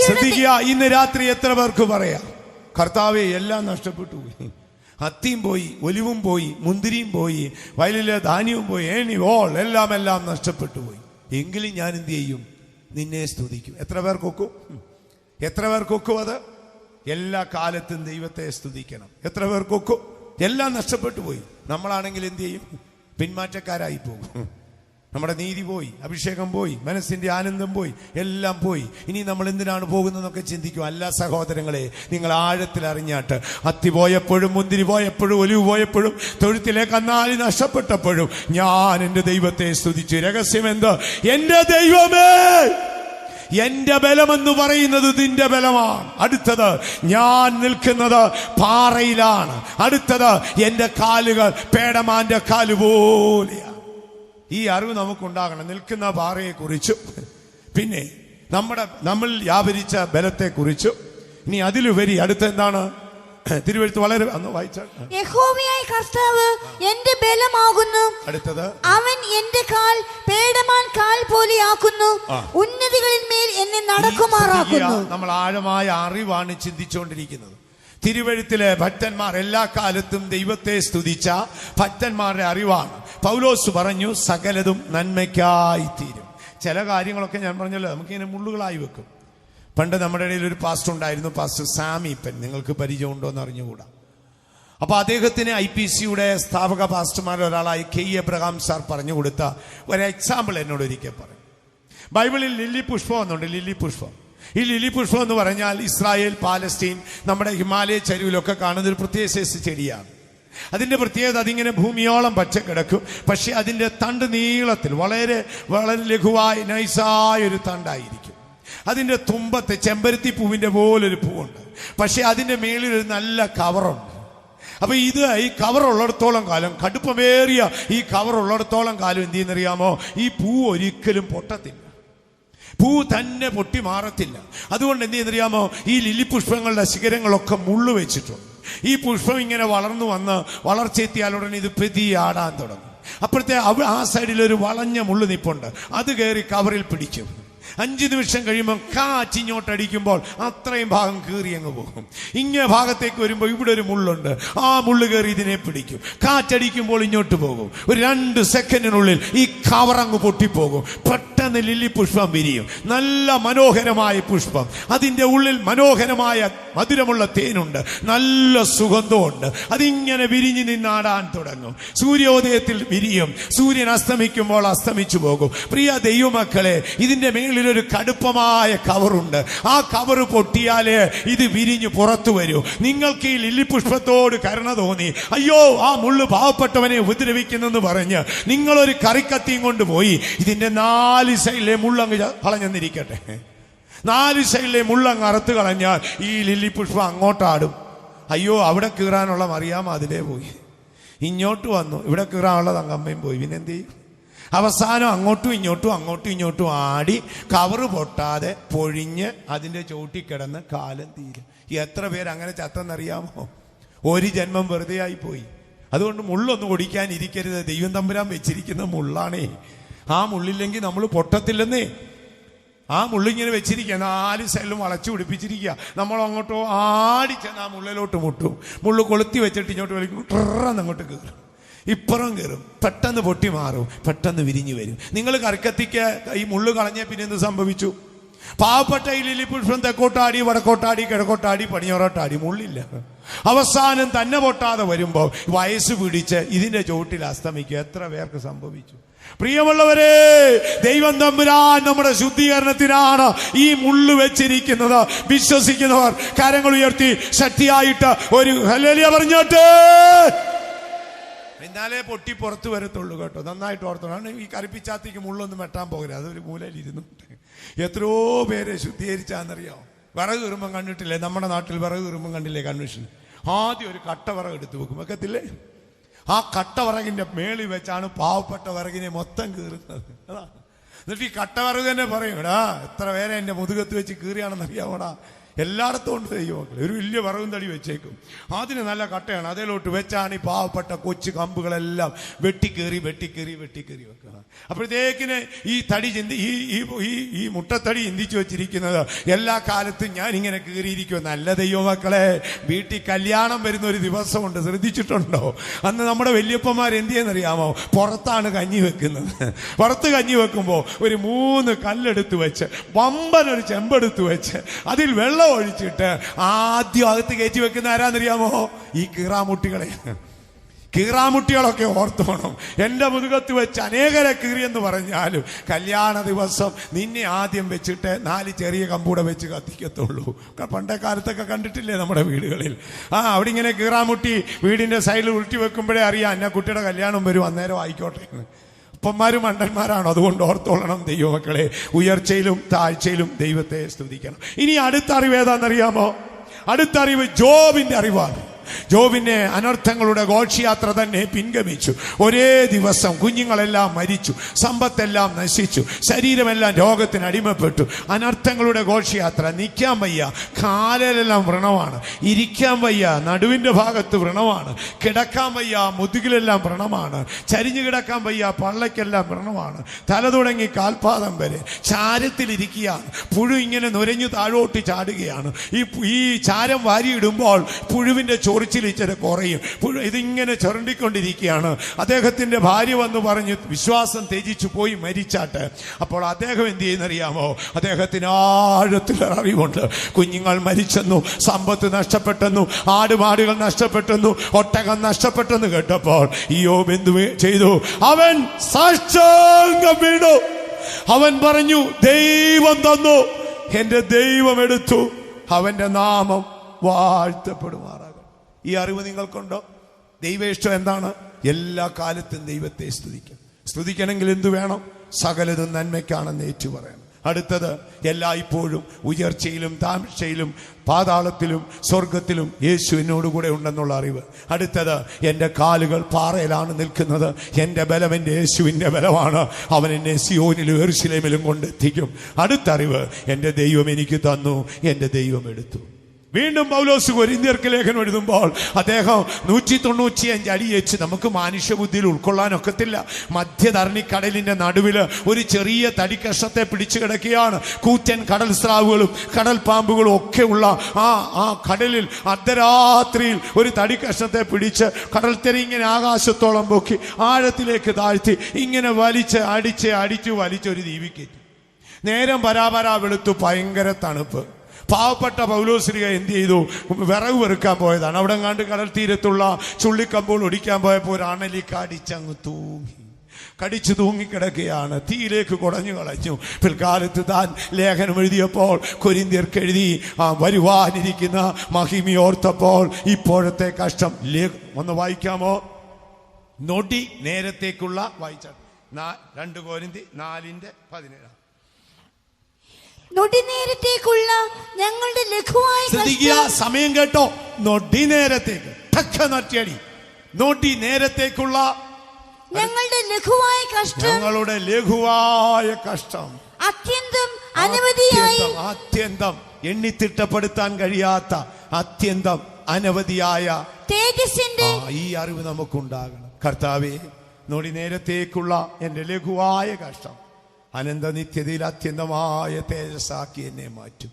ശ്രദ്ധിക്കുക, ഇന്ന് രാത്രി എത്ര പേർക്ക് പറയാം, കർത്താവേ എല്ലാം നഷ്ടപ്പെട്ടു പോയി, അത്തിയും പോയി, ഒലിവും പോയി, മുന്തിരിയും പോയി, വയലിലെ ധാന്യവും പോയി, എല്ലാം നഷ്ടപ്പെട്ടു പോയി. എങ്കിലും ഞാൻ എന്ത് ചെയ്യും? നിന്നെ സ്തുതിക്കും. എത്ര പേർക്കൊക്കും അത്? എല്ലാ കാലത്തും ദൈവത്തെ സ്തുതിക്കണം. എത്ര പേർക്കൊക്കും? എല്ലാം നഷ്ടപ്പെട്ടു പോയി. നമ്മളാണെങ്കിൽ എന്ത് ചെയ്യും? പിന്മാറ്റക്കാരായി പോകും. നമ്മുടെ നീതി പോയി, അഭിഷേകം പോയി, മനസ്സിന്റെ ആനന്ദം പോയി, എല്ലാം പോയി. ഇനി നമ്മൾ എന്തിനാണ് പോകുന്നതെന്നൊക്കെ ചിന്തിക്കും. അല്ല സഹോദരങ്ങളെ, നിങ്ങൾ ആഴത്തിൽ അറിഞ്ഞാട്ട്, അത്തി പോയപ്പോഴും, മുന്തിരി പോയപ്പോഴും, ഒലിവ് പോയപ്പോഴും, തൊഴുത്തിലെ കന്നാലി നഷ്ടപ്പെട്ടപ്പോഴും ഞാൻ എന്റെ ദൈവത്തെ സ്തുതിച്ചു. രഹസ്യം എന്ത്? എന്റെ ദൈവമേ, എന്റെ ബലമെന്ന് പറയുന്നത് നിന്റെ ബലമാണ്. അടുത്തത്, ഞാൻ നിൽക്കുന്നത് പാറയിലാണ്. അടുത്തത്, എന്റെ കാലുകൾ പേടമാന്റെ കാലുപോലെയാണ്. ഈ അറിവ് നമുക്കുണ്ടാകണം, നിൽക്കുന്ന പാറയെക്കുറിച്ചും പിന്നെ നമ്മൾ വ്യാപരിച്ച ബലത്തെക്കുറിച്ചും. ഇനി അതിലുപരി അടുത്ത എന്താണ്? തിരുവെഴുത്ത് വളരെ വായിച്ചാൽ, യഹോവയായ കർത്താവ് എന്റെ ബലമാകുന്നു. അടുത്തത്, അവൻ എന്റെ കാൽ പേടമാൻ കാൽ പോലെയാക്കുന്നു, ഉന്നതികളിൽ മേൽ എന്നെ നടക്കുമാറാക്കുന്നു. നമ്മൾ ആഴമായ അറിവാണ് ചിന്തിച്ചുകൊണ്ടിരിക്കുന്നത്. തിരുവെഴുത്തിലെ ഭക്തന്മാർ എല്ലാ കാലത്തും ദൈവത്തെ സ്തുതിച്ച ഭക്തന്മാരുടെ അറിവാണ്. പൗലോസ് പറഞ്ഞു, സകലതും നന്മയ്ക്കായി തീരും. ചില കാര്യങ്ങളൊക്കെ ഞാൻ പറഞ്ഞല്ലോ, നമുക്കിങ്ങനെ മുള്ളുകളായി വെക്കും. പണ്ട് നമ്മുടെ ഇടയിൽ ഒരു പാസ്റ്റർ ഉണ്ടായിരുന്നു, പാസ്റ്റർ സാമിപ്പൻ. നിങ്ങൾക്ക് പരിചയം ഉണ്ടോ എന്ന് അറിഞ്ഞുകൂടാ. അപ്പൊ അദ്ദേഹത്തിന് IPCയുടെ സ്ഥാപക പാസ്റ്റർമാരിൽ ഒരാളായി K. എബ്രഹാം സാർ പറഞ്ഞു കൊടുത്ത ഒരു എക്സാമ്പിൾ എന്നോട് ഒരിക്കൽ പറയും. ബൈബിളിൽ ലില്ലി പുഷ്പം എന്നുണ്ട്. ലില്ലി പുഷ്പം, ഈ ലില്ലി പുഷ്പം എന്ന് പറഞ്ഞാൽ ഇസ്രായേൽ, പാലസ്തീൻ, നമ്മുടെ ഹിമാലയ ചരിവിലൊക്കെ കാണുന്ന ഒരു പ്രത്യേക സൈസ് ചെടിയാണ്. അതിന്റെ പ്രത്യേകത, അതിങ്ങനെ ഭൂമിയോളം പച്ച കിടക്കും. പക്ഷെ അതിന്റെ തണ്ട് നീളത്തിൽ വളരെ വളരെ ലഘുവായി നൈസായ ഒരു തണ്ടായിരിക്കും. അതിന്റെ തുമ്പത്ത് ചെമ്പരത്തി പൂവിന്റെ പോലൊരു പൂവുണ്ട്. പക്ഷെ അതിന്റെ മേളിൽ ഒരു നല്ല കവറുണ്ട്. അപ്പൊ ഈ കവർ ഉള്ളിടത്തോളം കാലം, കടുപ്പമേറിയ ഈ കവർ ഉള്ളിടത്തോളം കാലം എന്ത് ചെയ്യുന്നറിയാമോ? ഈ പൂ ഒരിക്കലും പൊട്ടത്തില്ല, പൂ തന്നെ പൊട്ടി മാറത്തില്ല. അതുകൊണ്ട് എന്ത് ചെയ്യുന്നറിയാമോ? ഈ ലില്ലി പുഷ്പങ്ങളുടെ ശിഖരങ്ങളൊക്കെ മുള്ളു വെച്ചിട്ടുണ്ട്. ഈ പുഷ്പം ഇങ്ങനെ വളർന്നു വന്ന് വളർച്ചെത്തിയാലുടനെ ഇത് പെതിയാടാൻ തുടങ്ങും. അപ്പോഴത്തെ ആ സൈഡിൽ ഒരു വളഞ്ഞ മുള്ളു നിപ്പുണ്ട്, അത് കയറി കവറിൽ പിടിക്കും. 5 നിമിഷം കഴിയുമ്പോൾ കാറ്റ് ഇങ്ങോട്ടടിക്കുമ്പോൾ അത്രയും ഭാഗം കീറി അങ്ങ് പോകും. ഇങ്ങനെ ഭാഗത്തേക്ക് വരുമ്പോൾ ഇവിടെ ഒരു മുള്ളുണ്ട്, ആ മുള്ള് കയറി ഇതിനെ പിടിക്കും. കാറ്റടിക്കുമ്പോൾ ഇങ്ങോട്ട് പോകും. ഒരു 2 സെക്കൻഡിനുള്ളിൽ ഈ കവറങ്ങ് പൊട്ടിപ്പോകും. പെട്ടെന്ന് ലില്ലി പുഷ്പം വിരിയും. നല്ല മനോഹരമായ പുഷ്പം, അതിൻ്റെ ഉള്ളിൽ മനോഹരമായ മധുരമുള്ള തേനുണ്ട്, നല്ല സുഗന്ധമുണ്ട്. അതിങ്ങനെ വിരിഞ്ഞു നിന്നാടാൻ തുടങ്ങും. സൂര്യോദയത്തിൽ വിരിയും, സൂര്യൻ അസ്തമിക്കുമ്പോൾ അസ്തമിച്ചു പോകും. പ്രിയ ദൈവമക്കളെ, ഇതിന്റെ മേളിൽ ഒരു കടുപ്പമായ കവറുണ്ട്. ആ കവറ് പൊട്ടിയാലേ ഇത് വിരിഞ്ഞു പുറത്തു വരൂ. നിങ്ങൾക്ക് ഈ ലില്ലി പുഷ്പത്തോട് കരുണ തോന്നി, അയ്യോ ആ മുള്ളു പാവപ്പെട്ടവനെ ഉപദ്രവിക്കുന്നെന്ന് പറഞ്ഞ് നിങ്ങളൊരു കറിക്കത്തിയും കൊണ്ട് പോയി ഇതിന്റെ 4 സൈഡിലെ മുള്ളങ്ങ് കളഞ്ഞെന്നിരിക്കട്ടെ. 4 സൈഡിലെ മുള്ളങ്ങ് അറുത്ത് കളഞ്ഞാൽ ഈ ലില്ലി പുഷ്പം അങ്ങോട്ടാടും. അയ്യോ അവിടെ കീറാനുള്ള മറിയാം അതിലേ പോയി, ഇങ്ങോട്ട് വന്നു, ഇവിടെ കീറാനുള്ളത് അങ്ങമ്മയും പോയി. പിന്നെന്ത് ചെയ്യും? അവസാനം അങ്ങോട്ടും ഇങ്ങോട്ടും ആടി കവറ് പൊട്ടാതെ പൊഴിഞ്ഞ് അതിൻ്റെ ചോട്ടി കിടന്ന് കാലം തീരും. എത്ര പേര് അങ്ങനെ ചത്തെന്നറിയാമോ? ഒരു ജന്മം വെറുതെ ആയി പോയി. അതുകൊണ്ട് മുള്ളൊന്നും ഒടിക്കാൻ ഇരിക്കരുത്. ദൈവം തമ്പുരാൻ വെച്ചിരിക്കുന്ന മുള്ളാണേ. ആ മുള്ളില്ലെങ്കിൽ നമ്മൾ പൊട്ടത്തില്ലെന്നേ. ആ മുള്ളിങ്ങനെ വെച്ചിരിക്കുക, 4 സൈഡിലും വളച്ചു പിടിപ്പിച്ചിരിക്കുക. നമ്മൾ അങ്ങോട്ടോ ആടിച്ചെന്ന് ആ മുള്ളിലോട്ട് മുട്ടും. മുള്ളു കൊളുത്തി വെച്ചിട്ട് ഇങ്ങോട്ട് വലിക്കും, ട്രെന്ന് അങ്ങോട്ട് കയറും, ഇപ്പുറം കയറും, പെട്ടെന്ന് പൊട്ടി മാറും, പെട്ടെന്ന് വിരിഞ്ഞു വരും. നിങ്ങൾ കറിക്കത്തിക്ക് ഈ മുള്ളു കളഞ്ഞ പിന്നെ എന്ത് സംഭവിച്ചു? പാവപ്പെട്ട ഈ ലില്ലി പുഷ്പം തെക്കോട്ടാടി, വടക്കോട്ടാടി, കിഴക്കോട്ടാടി, പടിഞ്ഞാറോട്ടാടി, മുള്ളില്ല. അവസാനം തന്നെ പൊട്ടാതെ വരുമ്പോൾ വയസ്സ് പിടിച്ച് ഇതിന്റെ ചോട്ടിൽ അസ്തമിക്കുക. എത്ര പേർക്ക് സംഭവിച്ചു? പ്രിയമുള്ളവരെ, ദൈവം തമ്പുരാൻ നമ്മുടെ ശുദ്ധീകരണത്തിനാണ് ഈ മുള്ളു വെച്ചിരിക്കുന്നത്. വിശ്വസിക്കുന്നവർ കരങ്ങൾ ഉയർത്തി ശക്തിയായിട്ട് ഒരു ഹല്ലേലൂയ പറഞ്ഞോട്ടെ. എന്നാലേ പൊട്ടി പുറത്തു വരത്തുള്ളൂ കേട്ടോ. നന്നായിട്ട് ഓർത്തോളാണ്. ഈ കറുപ്പിച്ചാത്തിക്ക് മുള്ളൊന്നും വെട്ടാൻ പോകരുത്, അതൊരു മൂലയിൽ ഇരുന്നുണ്ട്. എത്രയോ പേരെ ശുദ്ധീകരിച്ചാന്നറിയാമോ? വിറക് കീറുമ്പം കണ്ടിട്ടില്ലേ? നമ്മുടെ നാട്ടിൽ വിറക് കീറുമ്പം കണ്ടില്ലേ കൺവെൻഷൻ? ആദ്യം ഒരു കട്ട വിറക് എടുത്തു വെക്കും, വെക്കത്തില്ലേ? ആ കട്ട വിറകിന്റെ മേളിൽ വെച്ചാണ് പാവപ്പെട്ട വിറകിനെ മൊത്തം കീറുന്നത്. അതാണ്. എന്നിട്ട് ഈ കട്ട വിറക് തന്നെ പറയും, എടാ എത്ര പേരെ എന്റെ മുതുകത്ത് വെച്ച് കീറിയാണെന്ന് അറിയാമോടാ? എല്ലായിടത്തും ഉണ്ട് ദൈവമക്കളെ. ഒരു വലിയ വിറകും തടി വെച്ചേക്കും, അതിന് നല്ല കട്ടയാണ്, അതിലോട്ട് വെച്ചാണ് ഈ പാവപ്പെട്ട കൊച്ചു കമ്പുകളെല്ലാം വെട്ടിക്കേറി വെക്കണം. അപ്പോഴത്തേക്കിന് ഈ തടി ഈ മുട്ടത്തടി ചിന്തിച്ചു വെച്ചിരിക്കുന്നത് എല്ലാ കാലത്തും ഞാൻ ഇങ്ങനെ കീറിയിരിക്കും. നല്ല ദൈവമക്കളെ, വീട്ടിൽ കല്യാണം വരുന്ന ഒരു ദിവസമുണ്ട്, ശ്രദ്ധിച്ചിട്ടുണ്ടോ? അന്ന് നമ്മുടെ വല്യപ്പന്മാർ എന്ത് ചെയ്യുന്നറിയാമോ? പുറത്താണ് കഞ്ഞി വെക്കുന്നത്. പുറത്ത് കഞ്ഞി വെക്കുമ്പോൾ ഒരു 3 കല്ലെടുത്ത് വെച്ച്, വമ്പനൊരു ചെമ്പെടുത്ത് വെച്ച്, അതിൽ വെള്ളം ഒഴിച്ചിട്ട് ആദ്യം അകത്ത് കയറ്റി വെക്കുന്ന ആരാന്നറിയാമോ? ഈ കീറാമുട്ടികളൊക്കെ ഓർത്തോണം. എൻ്റെ മുതുകത്ത് വെച്ച് അനേകരെ കീറിയെന്ന് പറഞ്ഞാലും കല്യാണ ദിവസം നിന്നെ ആദ്യം വെച്ചിട്ട് 4 ചെറിയ കമ്പൂടെ വെച്ച് കത്തിക്കത്തുള്ളൂ. പണ്ടേ കാലത്തൊക്കെ കണ്ടിട്ടില്ലേ നമ്മുടെ വീടുകളിൽ? അവിടെ ഇങ്ങനെ കീറാമുട്ടി വീടിൻ്റെ സൈഡിൽ ഉരുട്ടി വെക്കുമ്പോഴേ അറിയാം എന്നെ കുട്ടിയുടെ കല്യാണം വരും, അന്നേരം ആയിക്കോട്ടെ എന്ന്. അപ്പന്മാരും മണ്ടന്മാരാണ്. അതുകൊണ്ട് ഓർത്തോളണം ദൈവമക്കളെ, ഉയർച്ചയിലും താഴ്ചയിലും ദൈവത്തെ സ്തുതിക്കണം. ഇനി അടുത്ത അറിവ് ഏതാണെന്നറിയാമോ? അടുത്ത അറിവ് ജോബിന്റെ അറിവാണ്. ജോബിന്റെ അനർത്ഥങ്ങളുടെ ഘോഷയാത്ര തന്നെ പിൻഗമിച്ചു. ഒരേ ദിവസം കുഞ്ഞുങ്ങളെല്ലാം മരിച്ചു, സമ്പത്തെല്ലാം നശിച്ചു, ശരീരമെല്ലാം രോഗത്തിന് അടിമപ്പെട്ടു. അനർത്ഥങ്ങളുടെ ഘോഷയാത്ര. നിൽക്കാൻ വയ്യ, കാലിലെല്ലാം വ്രണമാണ്. ഇരിക്കാൻ വയ്യ, നടുവിന്റെ ഭാഗത്ത് വ്രണമാണ്. കിടക്കാൻ വയ്യ, മുതുകിലെല്ലാം വ്രണമാണ്. ചരിഞ്ഞു കിടക്കാൻ വയ്യ, പള്ളയ്ക്കെല്ലാം വ്രണമാണ്. തല തുടങ്ങി കാൽപാദം വരെ ചാരത്തിലിരിക്കുകയാണ്. പുഴു ഇങ്ങനെ നുരഞ്ഞു താഴോട്ട് ചാടുകയാണ്. ഈ ചാരം വാരിയിടുമ്പോൾ പുഴുവിന്റെ ചൊറിച്ചിൽ ഇച്ചിരി കുറയും. ഇതിങ്ങനെ ചുരണ്ടിക്കൊണ്ടിരിക്കുകയാണ്. അദ്ദേഹത്തിന്റെ ഭാര്യ വന്ന് പറഞ്ഞു വിശ്വാസം ത്യജിച്ചു പോയി മരിച്ചാട്ട്. അപ്പോൾ അദ്ദേഹം എന്ത് ചെയ്യുന്നറിയാമോ? അദ്ദേഹത്തിന് ആഴത്തിലൊരു അറിവുണ്ട്. കുഞ്ഞുങ്ങൾ മരിച്ചെന്നു, സമ്പത്ത് നഷ്ടപ്പെട്ടെന്നു, ആടുമാടുകൾ നഷ്ടപ്പെട്ടെന്നു, ഒട്ടകം നഷ്ടപ്പെട്ടെന്ന് കേട്ടപ്പോൾ യോബ് എന്തു ചെയ്തു? അവൻ സാഷ്ടാംഗം വീണു. അവൻ പറഞ്ഞു, ദൈവം തന്നു, എന്റെ ദൈവം എടുത്തു, അവന്റെ നാമം വാഴ്ത്തപ്പെടുമാറാകും. ഈ അറിവ് നിങ്ങൾക്കുണ്ടോ? ദൈവ ഇഷ്ടം എന്താണ്? എല്ലാ കാലത്തും ദൈവത്തെ സ്തുതിക്കണമെങ്കിൽ എന്തു വേണം? സകലതും നന്മയ്ക്കാണെന്ന് ഏറ്റു പറയണം. അടുത്തത്, എല്ലായ്പ്പോഴും ഉയർച്ചയിലും താഴ്ചയിലും പാതാളത്തിലും സ്വർഗത്തിലും യേശു എന്നോട് കൂടെ ഉണ്ടെന്നുള്ള അറിവ്. അടുത്തത്, എൻ്റെ കാലുകൾ പാറയിലാണ് നിൽക്കുന്നത്, എൻ്റെ ബലം എൻ്റെ യേശുവിൻ്റെ ബലമാണ്, അവൻ എന്നെ സിയോനിലും യെരൂശലേമിലും കൊണ്ടെത്തിക്കും. അടുത്ത അറിവ്, എൻ്റെ ദൈവം എനിക്ക് തന്നു, എൻ്റെ ദൈവം എടുത്തു. വീണ്ടും പൗലോസ് കൊരിന്ത്യർക്ക് ലേഖനം എഴുതുമ്പോൾ അദ്ദേഹം 195 അടി വെച്ച് നമുക്ക് മനുഷ്യബുദ്ധിയിൽ ഉൾക്കൊള്ളാനൊക്കത്തില്ല. മധ്യധരണിക്കടലിന്റെ നടുവിൽ ഒരു ചെറിയ തടിക്കഷത്തെ പിടിച്ചു കിടക്കുകയാണ്. കൂറ്റൻ കടൽ സ്രാവുകളും കടൽ പാമ്പുകളും ഒക്കെ ഉള്ള ആ കടലിൽ അർദ്ധരാത്രിയിൽ ഒരു തടിക്കഷത്തെ പിടിച്ച് കടൽത്തരി ഇങ്ങനെ ആകാശത്തോളം പൊക്കി ആഴത്തിലേക്ക് താഴ്ത്തി ഇങ്ങനെ അടിച്ച് വലിച്ചൊരു ദ്വീപിക്കേറ്റി. നേരം പരാപരാ വെളുത്തു, ഭയങ്കര തണുപ്പ്. പാവപ്പെട്ട പൗലോസ്ലിഹ എന്ത് ചെയ്തു? വിറക് വെറുക്കാൻ പോയതാണ്. അവിടെ കണ്ട് കടൽ തീരത്തുള്ള ചുള്ളിക്കമ്പോൾ ഒടിക്കാൻ പോയപ്പോൾ ഒരു അണലി കടിച്ചു തൂങ്ങിക്കിടക്കുകയാണ്. തീയിലേക്ക് കുടഞ്ഞു കളഞ്ഞു. പിൽക്കാലത്ത് താൻ ലേഖനം എഴുതിയപ്പോൾ കൊരിന്ത്യർക്ക് എഴുതി വരുവാനിരിക്കുന്ന മഹിമയോർത്തപ്പോൾ ഇപ്പോഴത്തെ കഷ്ടം. ഒന്ന് വായിക്കാമോ? നൊടി നേരത്തേക്കുള്ള വായിച്ച 2 കൊരിന്ത്യർ 4:17. നൊടി നേരത്തേക്കുള്ള ഞങ്ങളുടെ ലഘുവായ സമയം കേട്ടോ. നൊടി നേരത്തേക്ക് നൊടി നേരത്തേക്കുള്ള ഞങ്ങളുടെ ലഘുവായ കഷ്ടം അത്യന്തം അനവധിയായി അത്യന്തം എണ്ണിത്തിട്ടപ്പെടുത്താൻ കഴിയാത്ത അത്യന്തം അനവധിയായ തേജസ്സിന്റെ ഈ അറിവ് നമുക്കുണ്ടാകണം. കർത്താവേ, നൊടി നേരത്തേക്കുള്ള എന്റെ ലഘുവായ കഷ്ടം അനന്ത നിത്യതയിൽ അത്യന്തമായ തേജസ്സാക്കി എന്നെ മാറ്റും.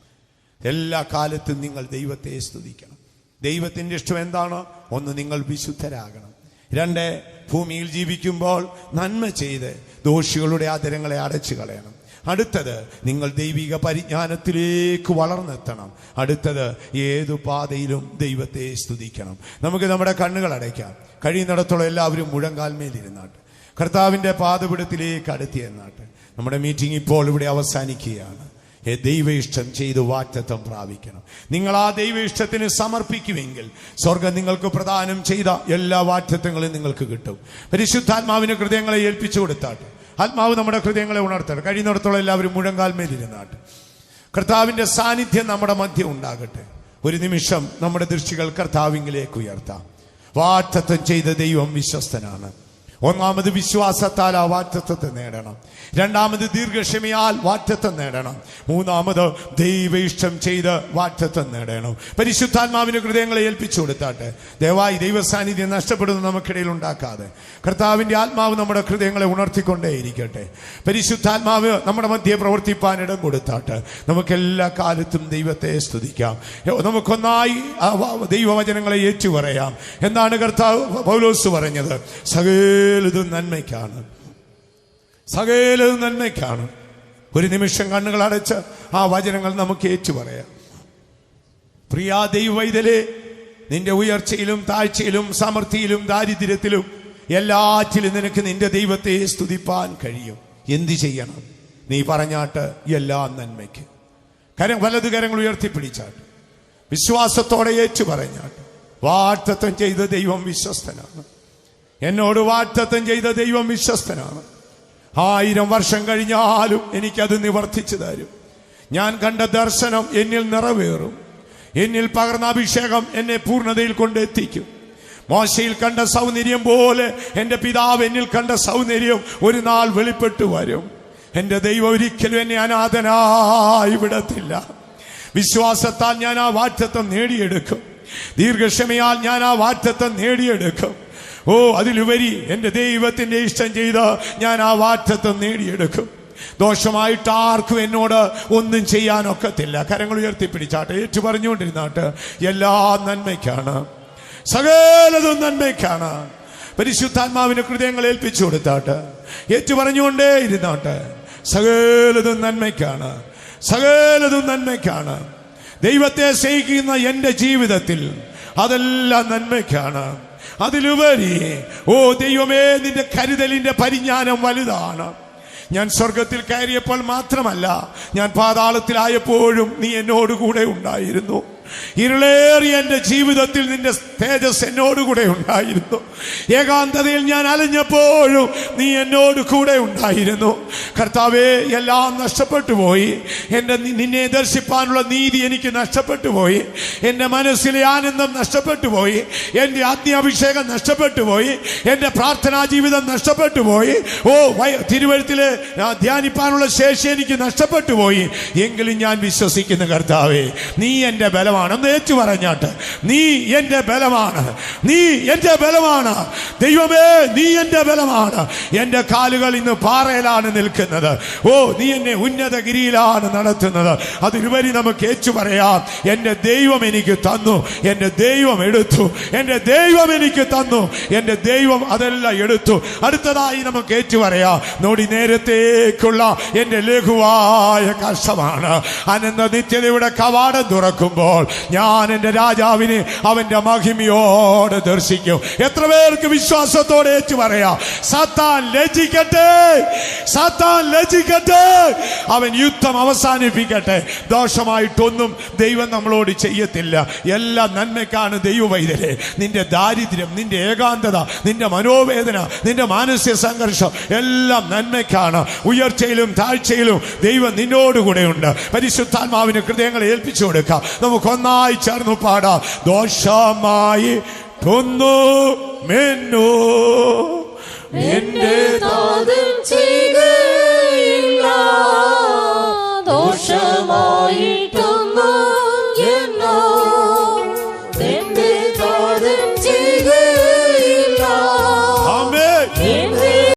എല്ലാ കാലത്തും നിങ്ങൾ ദൈവത്തെ സ്തുതിക്കണം. ദൈവത്തിന്റെ ഇഷ്ടം എന്താണ്? 1, നിങ്ങൾ വിശുദ്ധരാകണം. 2, ഭൂമിയിൽ ജീവിക്കുമ്പോൾ നന്മ ചെയ്ത് ദോഷികളുടെ ആദരങ്ങളെ അടച്ചു കളയണം. അടുത്തത്, നിങ്ങൾ ദൈവിക പരിജ്ഞാനത്തിലേക്ക് വളർന്നെത്തണം. അടുത്തത്, ഏതു പാതയിലും ദൈവത്തെ സ്തുതിക്കണം. നമുക്ക് നമ്മുടെ കണ്ണുകൾ അടയ്ക്കാം. കഴിയുന്നിടത്തോളം എല്ലാവരും മുഴങ്കാൽമേലിരുന്നാട്ട് കർത്താവിന്റെ പാദപീഠത്തിലേക്ക് അടുത്തിയെന്നാട്ട്. നമ്മുടെ മീറ്റിംഗ് ഇപ്പോൾ ഇവിടെ അവസാനിക്കുകയാണ്. ദൈവ ഇഷ്ടം ചെയ്ത് വാഗ്ദത്തം പ്രാപിക്കണം. നിങ്ങൾ ആ ദൈവ ഇഷ്ടത്തിന് സമർപ്പിക്കുമെങ്കിൽ സ്വർഗം നിങ്ങൾക്ക് പ്രദാനം ചെയ്ത എല്ലാ വാഗ്ദത്തങ്ങളും നിങ്ങൾക്ക് കിട്ടും. പരിശുദ്ധാത്മാവിന് ഹൃദയങ്ങളെ ഏൽപ്പിച്ചു കൊടുത്താട്ട് ആത്മാവ് നമ്മുടെ ഹൃദയങ്ങളെ ഉണർത്തട്ടെ. കഴിയുന്നിടത്തോളം എല്ലാവരും മുഴങ്കാൽമേലിരുന്നാട്ട്. കർത്താവിന്റെ സാന്നിധ്യം നമ്മുടെ മധ്യം ഉണ്ടാകട്ടെ. ഒരു നിമിഷം നമ്മുടെ ദൃഷ്ടികൾ കർത്താവിലേക്ക് ഉയർത്താം. വാഗ്ദത്തം ചെയ്ത ദൈവം വിശ്വസ്തനാണ്. ഒന്നാമത് വിശ്വാസത്താൽ ആ വാഗ്ദത്തത്തെ നേടണം. രണ്ടാമത് ദീർഘക്ഷമയാൽ വാഗ്ദത്തം നേടണം. മൂന്നാമത് ദൈവ ഇഷ്ടം ചെയ്ത് വാഗ്ദത്തം നേടണം. പരിശുദ്ധാത്മാവിന്റെ ഹൃദയങ്ങളെ ഏൽപ്പിച്ചു കൊടുത്താട്ടെ. ദയവായി ദൈവ സാന്നിധ്യം നഷ്ടപ്പെടുന്നത് നമുക്കിടയിൽ ഉണ്ടാക്കാതെ കർത്താവിന്റെ ആത്മാവ് നമ്മുടെ ഹൃദയങ്ങളെ ഉണർത്തിക്കൊണ്ടേയിരിക്കട്ടെ. പരിശുദ്ധാത്മാവ് നമ്മുടെ മധ്യേ പ്രവർത്തിപ്പാൻ ഇടം കൊടുത്താട്ടെ. നമുക്കെല്ലാ കാലത്തും ദൈവത്തെ സ്തുതിക്കാം. നമുക്കൊന്നായി ദൈവവചനങ്ങളെ ഏറ്റുപറയാം. എന്താണ് കർത്താവ് പൗലോസ് പറഞ്ഞത്? സകലതും നന്മയ്ക്കാണ്, സകലതും നന്മയ്ക്കാണ്. ഒരു നിമിഷം കണ്ണുകൾ അടച്ച് ആ വചനങ്ങൾ നമുക്ക് ഏറ്റുപറയാം. പ്രിയ ദൈവവൈതലേ, നിന്റെ ഉയർച്ചയിലും താഴ്ചയിലും സമൃദ്ധിയിലും ദാരിദ്ര്യത്തിലും എല്ലാറ്റിലും നിനക്ക് നിന്റെ ദൈവത്തെ സ്തുതിപ്പാൻ കഴിയും. എന്ത് ചെയ്യണം? നീ പറഞ്ഞാട്ട് എല്ലാം നന്മയ്ക്ക്. വലതു കരങ്ങൾ ഉയർത്തിപ്പിടിച്ചാട്ട് വിശ്വാസത്തോടെ ഏറ്റു പറഞ്ഞാട്ട്, വാഗ്ദത്തം ചെയ്ത ദൈവം വിശ്വസ്തനാണ്. എന്നോട് വാഗ്ദത്തം ചെയ്ത ദൈവം വിശ്വസ്തനാണ്. 1000 വർഷം കഴിഞ്ഞാലും എനിക്കത് നിവർത്തിച്ചു തരും. ഞാൻ കണ്ട ദർശനം എന്നിൽ നിറവേറും. എന്നിൽ പകർന്ന അഭിഷേകം എന്നെ പൂർണ്ണതയിൽ കൊണ്ടെത്തിക്കും. മോശയിൽ കണ്ട സൗന്ദര്യം പോലെ എന്റെ പിതാവ് എന്നിൽ കണ്ട സൗന്ദര്യം ഒരു നാൾ വെളിപ്പെട്ടു വരും. എന്റെ ദൈവം ഒരിക്കലും എന്നെ അനാഥനായി വിടത്തില്ല. വിശ്വാസത്താൽ ഞാൻ ആ വാഗ്ദത്തം നേടിയെടുക്കും. ദീർഘക്ഷമയാൽ ഞാൻ ആ വാഗ്ദത്തം നേടിയെടുക്കും. അതിലുപരി എന്റെ ദൈവത്തിന്റെ ഇഷ്ടം ചെയ്ത് ഞാൻ ആ വാഗ്ദത്തം നേടിയെടുക്കും. ദോഷമായിട്ട് ആർക്കും എന്നോട് ഒന്നും ചെയ്യാനൊക്കത്തില്ല. കരങ്ങൾ ഉയർത്തിപ്പിടിച്ചാട്ടെ, ഏറ്റു പറഞ്ഞുകൊണ്ടിരുന്നാട്ട് എല്ലാം നന്മയ്ക്കാണ്, സകലതും നന്മയ്ക്കാണ്. പരിശുദ്ധാത്മാവിന്റെ ഹൃദയങ്ങൾ ഏൽപ്പിച്ചു കൊടുത്താട്ട് ഏറ്റു പറഞ്ഞുകൊണ്ടേ ഇരുന്നാട്ട് സകലതും നന്മയ്ക്കാണ്, സകലതും നന്മയ്ക്കാണ്. ദൈവത്തെ സ്നേഹിക്കുന്ന എന്റെ ജീവിതത്തിൽ അതെല്ലാം നന്മയ്ക്കാണ്. അതിലുപരി ദൈവമേ, നിന്റെ കരുതലിന്റെ പരിജ്ഞാനം വലുതാണ്. ഞാൻ സ്വർഗത്തിൽ കയറിയപ്പോൾ മാത്രമല്ല, ഞാൻ പാതാളത്തിലായപ്പോഴും നീ എന്നോടുകൂടെ ഉണ്ടായിരുന്നു. ഇരുളേറിയ എന്റെ ജീവിതത്തിൽ നിന്റെ തേജസ് എന്നോടുകൂടെ ഉണ്ടായിരുന്നു. ഏകാന്തതയിൽ ഞാൻ അലഞ്ഞപ്പോഴും നീ എന്നോട് കൂടെ ഉണ്ടായിരുന്നു. കർത്താവേ, എല്ലാം നഷ്ടപ്പെട്ടു പോയി. നിന്നെ ദർശിപ്പാനുള്ള നീതി എനിക്ക് നഷ്ടപ്പെട്ടു പോയി. എൻ്റെ മനസ്സിലെ ആനന്ദം നഷ്ടപ്പെട്ടു പോയി. എൻ്റെ ആത്മീയാഭിഷേകം നഷ്ടപ്പെട്ടു പോയി. എൻ്റെ പ്രാർത്ഥനാ ജീവിതം നഷ്ടപ്പെട്ടു പോയി. തിരുവഴുത്തില് ധ്യാനിപ്പാനുള്ള ശേഷി എനിക്ക് നഷ്ടപ്പെട്ടു പോയി. എങ്കിലും ഞാൻ വിശ്വസിക്കുന്നു കർത്താവേ, നീ എൻ്റെ ബലം ബലമാണ്. ഒന്ന് ഏറ്റു പറഞ്ഞാട്ട്, നീ എന്റെ ബലമാണ്, നീ എന്റെ ബലമാണ്. ദൈവമേ, നീ എന്റെ ബലമാണ്. എന്റെ കാലുകൾ ഇന്ന് പാറയിലാണ് നിൽക്കുന്നത്. ഓ, നീ എന്നെ ഉന്നതഗിരിയിലാണ് നടത്തുന്നത്. അതിലുപരി നമുക്ക് ഏറ്റു പറയാം, എന്റെ ദൈവം എനിക്ക് തന്നു, എന്റെ ദൈവം എടുത്തു, എന്റെ ദൈവം എനിക്ക് തന്നു, എന്റെ ദൈവം അതെല്ലാം എടുത്തു. അടുത്തതായി നമുക്ക് ഏറ്റു പറയാം, നോടി നേരത്തേക്കുള്ള എന്റെ ലഘുവായ കഷ്ടമാണ്. അനന്ത നിത്യതയുടെ കവാടം തുറക്കുമ്പോൾ ഞാൻ എന്റെ രാജാവിനെ അവന്റെ മഹിമയോടെ ദർശിക്കും. എത്ര പേർക്ക് വിശ്വാസത്തോടെ ഏറ്റു പറയാം, സാത്താൻ ലജ്ജിക്കട്ടെ, സാത്താൻ ലജ്ജിക്കട്ടെ, അവൻ യുദ്ധം അവസാനിപ്പിക്കട്ടെ. ദോഷമായിട്ടൊന്നും ദൈവം നമ്മളോട് ചെയ്യത്തില്ല. എല്ലാ നന്മയ്ക്കാണ് ദൈവവൈദ്യരെ. നിന്റെ ദാരിദ്ര്യം, നിന്റെ ഏകാന്തത, നിന്റെ മനോവേദന, നിന്റെ മാനസിക സംഘർഷം എല്ലാം നന്മയ്ക്കാണ്. ഉയർച്ചയിലും താഴ്ചയിലും ദൈവം നിന്നോടുകൂടെയുണ്ട്. പരിശുദ്ധാത്മാവിന് ഹൃദയങ്ങളെ ഏൽപ്പിച്ചു കൊടുക്കാം. നമുക്കൊന്നായി ചേർന്ന് പാടാം. ദോഷമായി ൊന്നു മെന്നു എന്റെ താതൻ